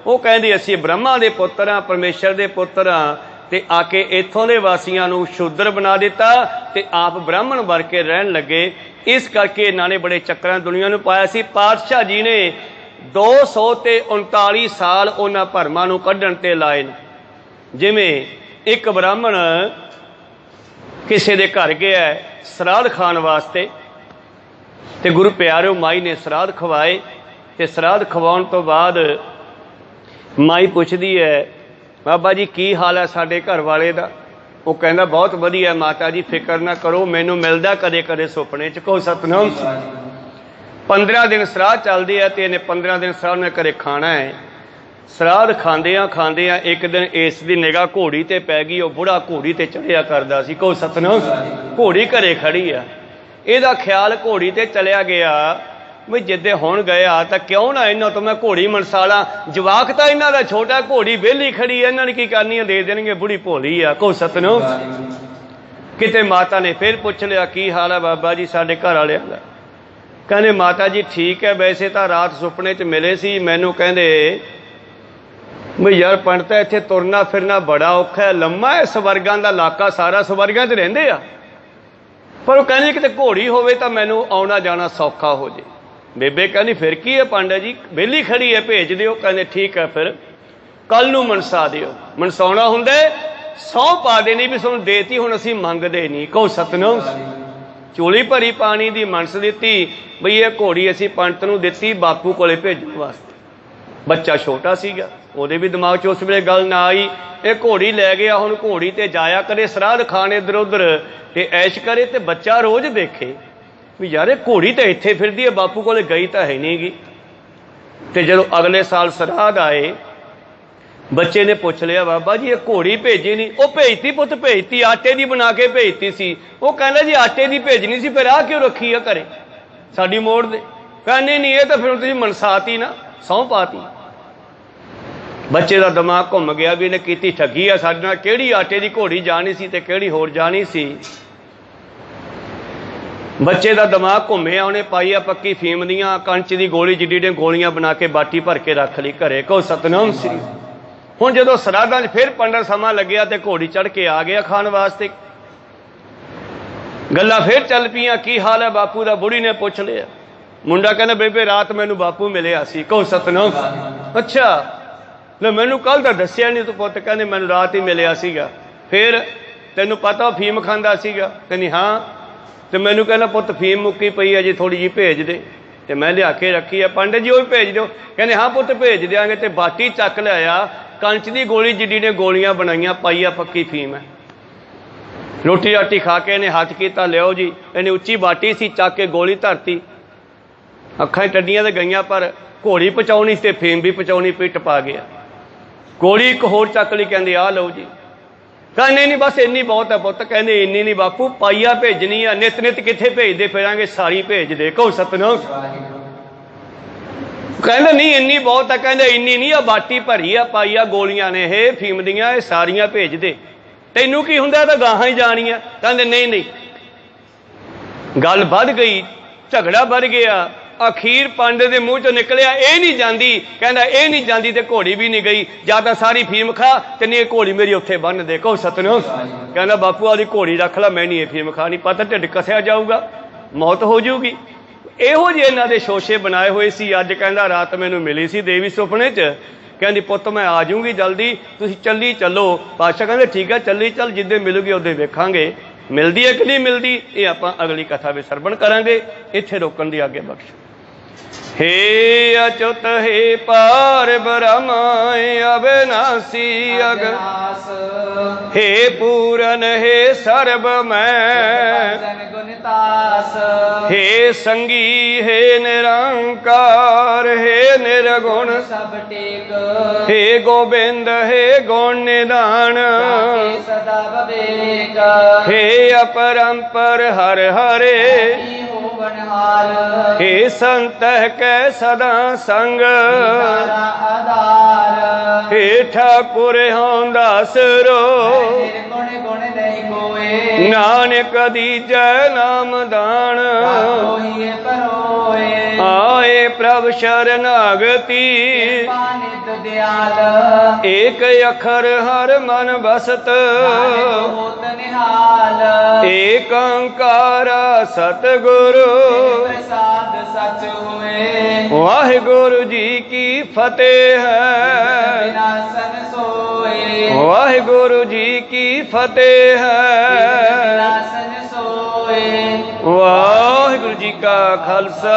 ਉਹ ਕਹਿੰਦੇ ਅਸੀਂ ਬ੍ਰਹਮਾ ਦੇ ਪੁੱਤਰ ਹਾਂ, ਪਰਮੇਸ਼ਰ ਦੇ ਪੁੱਤਰ ਹਾਂ, ਤੇ ਆ ਕੇ ਇੱਥੋਂ ਦੇ ਵਾਸੀਆਂ ਨੂੰ ਸ਼ੂਦਰ ਬਣਾ ਦਿੱਤਾ ਤੇ ਆਪ ਬ੍ਰਾਹਮਣ ਬਣ ਕੇ ਰਹਿਣ ਲੱਗੇ। ਇਸ ਕਰਕੇ ਇਹਨਾਂ ਨੇ ਬੜੇ ਚੱਕਰਾਂ ਦੁਨੀਆ ਨੂੰ ਪਾਇਆ ਸੀ। ਪਾਤਸ਼ਾਹ ਜੀ ਨੇ 239 ਸਾਲ ਉਹਨਾਂ ਭਰਮਾਂ ਨੂੰ ਕੱਢਣ ਤੇ ਲਾਏ ਨੇ। ਜਿਵੇਂ ਇੱਕ ਬ੍ਰਾਹਮਣ ਕਿਸੇ ਦੇ ਘਰ ਗਿਆ ਸਰਾਧ ਖਾਣ ਵਾਸਤੇ, ਤੇ ਗੁਰੂ ਪਿਆਰਿਓ ਮਾਈ ਨੇ ਸਰਾਧ ਖਵਾਏ, ਤੇ ਸਰਾਧ ਖਵਾਉਣ ਤੋਂ ਬਾਅਦ ਮਾਈ ਪੁੱਛਦੀ ਹੈ ਬਾਬਾ ਜੀ ਕੀ ਹਾਲ ਹੈ ਸਾਡੇ ਘਰ ਵਾਲੇ ਦਾ? ਉਹ ਕਹਿੰਦਾ ਬਹੁਤ ਵਧੀਆ ਮਾਤਾ ਜੀ, ਫਿਕਰ ਨਾ ਕਰੋ, ਮੈਨੂੰ ਮਿਲਦਾ ਕਦੇ ਕਦੇ ਸੁਪਨੇ 'ਚ। ਕਹੋ ਸਤਨਾਮ। 15 ਦਿਨ ਸਰਾਧ ਚੱਲਦੇ ਆ ਤੇ ਇਹਨੇ 15 ਦਿਨ ਸਰਾਧ ਨੇ ਘਰੇ ਖਾਣਾ ਹੈ। ਸਰਾਧ ਖਾਂਦਿਆਂ ਇੱਕ ਦਿਨ ਇਸ ਦੀ ਨਿਗਾਹ ਘੋੜੀ ਤੇ ਪੈ ਗਈ। ਉਹ ਬੁੜਾ ਘੋੜੀ ਤੇ ਚੜਿਆ ਕਰਦਾ ਸੀ। ਕਹੋ ਸਤਨਾਮ। ਘੋੜੀ ਘਰੇ ਖੜੀ ਆ, ਇਹਦਾ ਖਿਆਲ ਘੋੜੀ ਤੇ ਚਲਿਆ ਗਿਆ ਵੀ ਜਿੱਦੇ ਹੁਣ ਗਿਆ ਤਾਂ ਕਿਉਂ ਨਾ ਇਹਨਾਂ ਤੋਂ ਮੈਂ ਘੋੜੀ ਮਨਸਾਲਾ। ਜਵਾਕ ਤਾਂ ਇਹਨਾਂ ਦਾ ਛੋਟਾ, ਘੋੜੀ ਵਿਹਲੀ ਖੜੀ ਹੈ, ਇਹਨਾਂ ਨੇ ਕੀ ਕਰਨੀ ਹੈ, ਦੇ ਦੇਣਗੇ, ਬੁੜੀ ਭੋਲੀ ਆ। ਕਹੋ ਸਤਨਾਮ। ਕਿਤੇ ਮਾਤਾ ਨੇ ਫਿਰ ਪੁੱਛ ਲਿਆ ਕੀ ਹਾਲ ਹੈ ਬਾਬਾ ਜੀ ਸਾਡੇ ਘਰ ਵਾਲਿਆਂ ਦਾ? ਕਹਿੰਦੇ ਮਾਤਾ ਜੀ ਠੀਕ ਹੈ, ਵੈਸੇ ਤਾਂ ਰਾਤ ਸੁਪਨੇ 'ਚ ਮਿਲੇ ਸੀ, ਮੈਨੂੰ ਕਹਿੰਦੇ ਵੀ ਯਾਰ ਪੰਡਤਾ ਇੱਥੇ ਤੁਰਨਾ ਫਿਰਨਾ ਬੜਾ ਔਖਾ ਹੈ, ਲੰਮਾ ਹੈ, ਸਵਰਗਾਂ ਦਾ ਇਲਾਕਾ ਸਾਰਾ, ਸਵਰਗਾਂ 'ਚ ਰਹਿੰਦੇ ਆ, ਪਰ ਉਹ ਕਹਿੰਦੇ ਕਿਤੇ ਘੋੜੀ ਹੋਵੇ ਤਾਂ ਮੈਨੂੰ ਆਉਣਾ ਜਾਣਾ ਸੌਖਾ ਹੋ ਜੇ। ਬੇਬੇ ਕਹਿੰਦੀ ਫਿਰ ਕੀ ਹੈ ਪਾਂਡਾ ਜੀ, ਵਿਹਲੀ ਖੜੀ ਹੈ, ਭੇਜ ਦਿਓ। ਕਹਿੰਦੇ ਠੀਕ ਹੈ, ਫਿਰ ਕੱਲ ਨੂੰ ਮਨਸਾ ਦਿਓ। ਮਨਸਾਉਣਾ ਹੁੰਦਾ ਸਹੁੰ ਪਾ ਦੇਣੀ ਵੀ ਤੁਹਾਨੂੰ ਦੇਤੀ, ਹੁਣ ਅਸੀਂ ਮੰਗਦੇ ਨਹੀਂ। ਕਹੋ ਸਤਨਾਮ। ਚੋਲੀ ਭਰੀ ਪਾਣੀ ਦੀ ਮਨਸ ਦਿੱਤੀ ਬਈ ਇਹ ਘੋੜੀ ਅਸੀਂ ਪੰਡਤ ਨੂੰ ਦਿੱਤੀ ਬਾਪੂ ਕੋਲੇ ਭੇਜਣ ਵਾਸਤੇ। ਬੱਚਾ ਛੋਟਾ ਸੀਗਾ, ਉਹਦੇ ਵੀ ਦਿਮਾਗ 'ਚ ਉਸ ਵੇਲੇ ਗੱਲ ਨਾ ਆਈ। ਇਹ ਘੋੜੀ ਲੈ ਗਿਆ, ਹੁਣ ਘੋੜੀ ਤੇ ਜਾਇਆ ਕਰੇ ਸਰਾਧ ਖਾਣ ਇੱਧਰ ਉੱਧਰ ਤੇ ਐਸ਼ ਕਰੇ, ਤੇ ਬੱਚਾ ਰੋਜ਼ ਦੇਖੇ ਵੀ ਯਾਰ ਇਹ ਘੋੜੀ ਤਾਂ ਇੱਥੇ ਫਿਰਦੀ ਹੈ, ਬਾਪੂ ਕੋਲੇ ਗਈ ਤਾਂ ਹੈ ਨਹੀਂ ਗੀ। ਤੇ ਜਦੋਂ ਅਗਲੇ ਸਾਲ ਸਰਾਧ ਆਏ, ਬੱਚੇ ਨੇ ਪੁੱਛ ਲਿਆ ਬਾਬਾ ਜੀ ਇਹ ਘੋੜੀ ਭੇਜੀ ਨਹੀਂ? ਉਹ ਭੇਜਤੀ ਪੁੱਤ, ਭੇਜਤੀ, ਆਟੇ ਦੀ ਬਣਾ ਕੇ ਭੇਜਤੀ ਸੀ। ਉਹ ਕਹਿੰਦਾ ਜੀ ਆਟੇ ਦੀ ਭੇਜਣੀ ਸੀ, ਫਿਰ ਆਹ ਕਿਉਂ ਰੱਖੀ ਆ ਘਰੇ ਸਾਡੀ ਮੋੜ ਦੇ? ਕਹਿੰਦੇ ਨਹੀਂ ਇਹ ਤਾਂ ਫਿਰ ਤੁਸੀਂ ਮਨਸਾਤੀ ਨਾ, ਸਹੁੰ ਪਾਤੀ। ਬੱਚੇ ਦਾ ਦਿਮਾਗ ਘੁੰਮ ਗਿਆ ਵੀ ਇਹਨੇ ਕੀਤੀ ਠੱਗੀ ਆ ਸਾਡੇ ਨਾਲ, ਕਿਹੜੀ ਆਟੇ ਦੀ ਘੋੜੀ ਜਾਣੀ ਸੀ ਤੇ ਕਿਹੜੀ ਹੋਰ ਜਾਣੀ ਸੀ। ਬੱਚੇ ਦਾ ਦਿਮਾਗ ਘੁੰਮਿਆ, ਉਹਨੇ ਪਾਈ ਆ ਪੱਕੀ ਫੀਮ ਦੀਆਂ ਕੰਚ ਦੀ ਗੋਲੀ ਜਿੱਡੀ ਦੀਆਂ ਗੋਲੀਆਂ ਬਣਾ ਕੇ ਬਾਟੀ ਭਰ ਕੇ ਰੱਖ ਲਈ ਘਰੇ। ਕਹੋ ਸਤਨਾਮ ਸ੍ਰੀ। ਹੁਣ ਜਦੋਂ ਸਰਾਧਾਂ 'ਚ ਫਿਰ ਪੰਡਤ ਸਮਾਂ ਲੱਗਿਆ ਤੇ ਘੋੜੀ ਚੜ੍ਹ ਕੇ ਆ ਗਿਆ ਖਾਣ ਵਾਸਤੇ। ਗੱਲਾਂ ਫਿਰ ਚੱਲ ਪਈਆਂ, ਕੀ ਹਾਲ ਹੈ ਬਾਪੂ ਦਾ? ਬੁੜੀ ਨੇ ਪੁੱਛ ਲਿਆ। ਮੁੰਡਾ ਕਹਿੰਦਾ ਬੇਬੇ ਰਾਤ ਮੈਨੂੰ ਬਾਪੂ ਮਿਲਿਆ ਸੀ। ਕਹੋ ਸਤਨਾਮ। ਅੱਛਾ ਲੈ ਮੈਨੂੰ ਕੱਲ ਤਾਂ ਦੱਸਿਆ ਨਹੀਂ ਤੂੰ ਪੁੱਤ? ਕਹਿੰਦੇ ਮੈਨੂੰ ਰਾਤ ਹੀ ਮਿਲਿਆ ਸੀਗਾ। ਫਿਰ ਤੈਨੂੰ ਪਤਾ ਉਹ ਫੀਮ ਖਾਂਦਾ ਸੀਗਾ? ਕਹਿੰਦੀ ਹਾਂ। ਤੇ ਮੈਨੂੰ ਕਹਿੰਦਾ ਪੁੱਤ ਫੀਮ ਮੁੱਕੀ ਪਈ ਹੈ ਜੀ, ਥੋੜ੍ਹੀ ਜਿਹੀ ਭੇਜ ਦੇ। ਤੇ ਮੈਂ ਲਿਆ ਕੇ ਰੱਖੀ ਆ। ਪੰਡਿਤ ਜੀ ਉਹ ਵੀ ਭੇਜ ਦਿਓ। ਕਹਿੰਦੇ ਹਾਂ ਪੁੱਤ ਭੇਜ ਦਿਆਂਗੇ। ਤੇ ਬਾਟੀ ਚੱਕ ਲਿਆਇਆ, ਕੰਚ ਦੀ ਗੋਲੀ ਜਿੱਡੀ ਨੇ ਗੋਲੀਆਂ ਬਣਾਈਆਂ, ਪਾਈ ਆ ਪੱਕੀ ਫੀਮ ਹੈ। रोटी राटी खा के इन्हें हथ किया, लियो जी। इन्हें उच्ची बाटी सी, चक के गोली धरती, अखां टड्डियां तो गईयां, पर घोड़ी पहुँचानी ते फेम भी पहुँचानी, पिट पा गया। गोली एक होर चक ली, कहते आ लो जी। कहते नहीं नहीं बस इन्नी बहुत है पुत। कहते इन्नी नहीं बापू, पाइया भेजनी है, नित नित कित्थे भेजदे फिरांगे, सारी भेज दे। कहो सतनाम। कहते नहीं इन्नी बहुत है। कहते इन्नी नहीं, बाटी भरी आ, पाइया गोलियां ने हे फीम दियां, सारियां भेज दे। तैनू की हुंदा, तां गाहां ही जानी है। कहते नहीं नहीं, गल बढ़ गई, झगड़ा बढ़ गया। अखीर पांडे के मूँह चो निकलिया ये नहीं जाती। कहना ये नहीं जाती तो घोड़ी भी नहीं गई, या तो सारी फीम खा ते नहीं घोड़ी मेरी उत्थे बन दे। कहो सतनाम। कहना बापू आदि घोड़ी रख ला, मैं नहीं ये फीम खानी, पता ढिड कसिया जाऊगा, मौत हो जाऊगी। ਇਹੋ ਜਿਹੇ ਇਹਨਾਂ ਦੇ ਸ਼ੋਸ਼ੇ बनाए हुए सी। अज कहता रात मैनू मिली सी देवी सुपने च, कहती पुत मैं आ जाऊँगी जल्दी, तुसीं चली चलो। पातशाह कहते ठीक है चली चल, जिद्दे मिलूगी उदे वेखांगे मिलती है कि नहीं मिलती। ये आपां अगली कथा में सरवण करांगे। इत्थे रोकण दी आग्या बख्शो। हे अच्युत हे पार ब्रह्म अविनाशी अगनास, हे पूरन हे सर्व मैं, हे संगी हे निरंकार, हे निर्गुण सब टेक, हे गोबिंद हे गुण निधान, सदा विवेक, हे अपरंपर हर हरे, हे संत कै सदा संग, हे ठाकुर हों दासरो, नानक दीजै नाम दान, आए प्रभ शरणागति, एक अखर हर मन बसत, एक ओंकार सतगुरु, सच हुए वाहिगुरु जी की फतेह है, वाहिगुरु जी की फतेह है, वाहिगुरु जी का खालसा।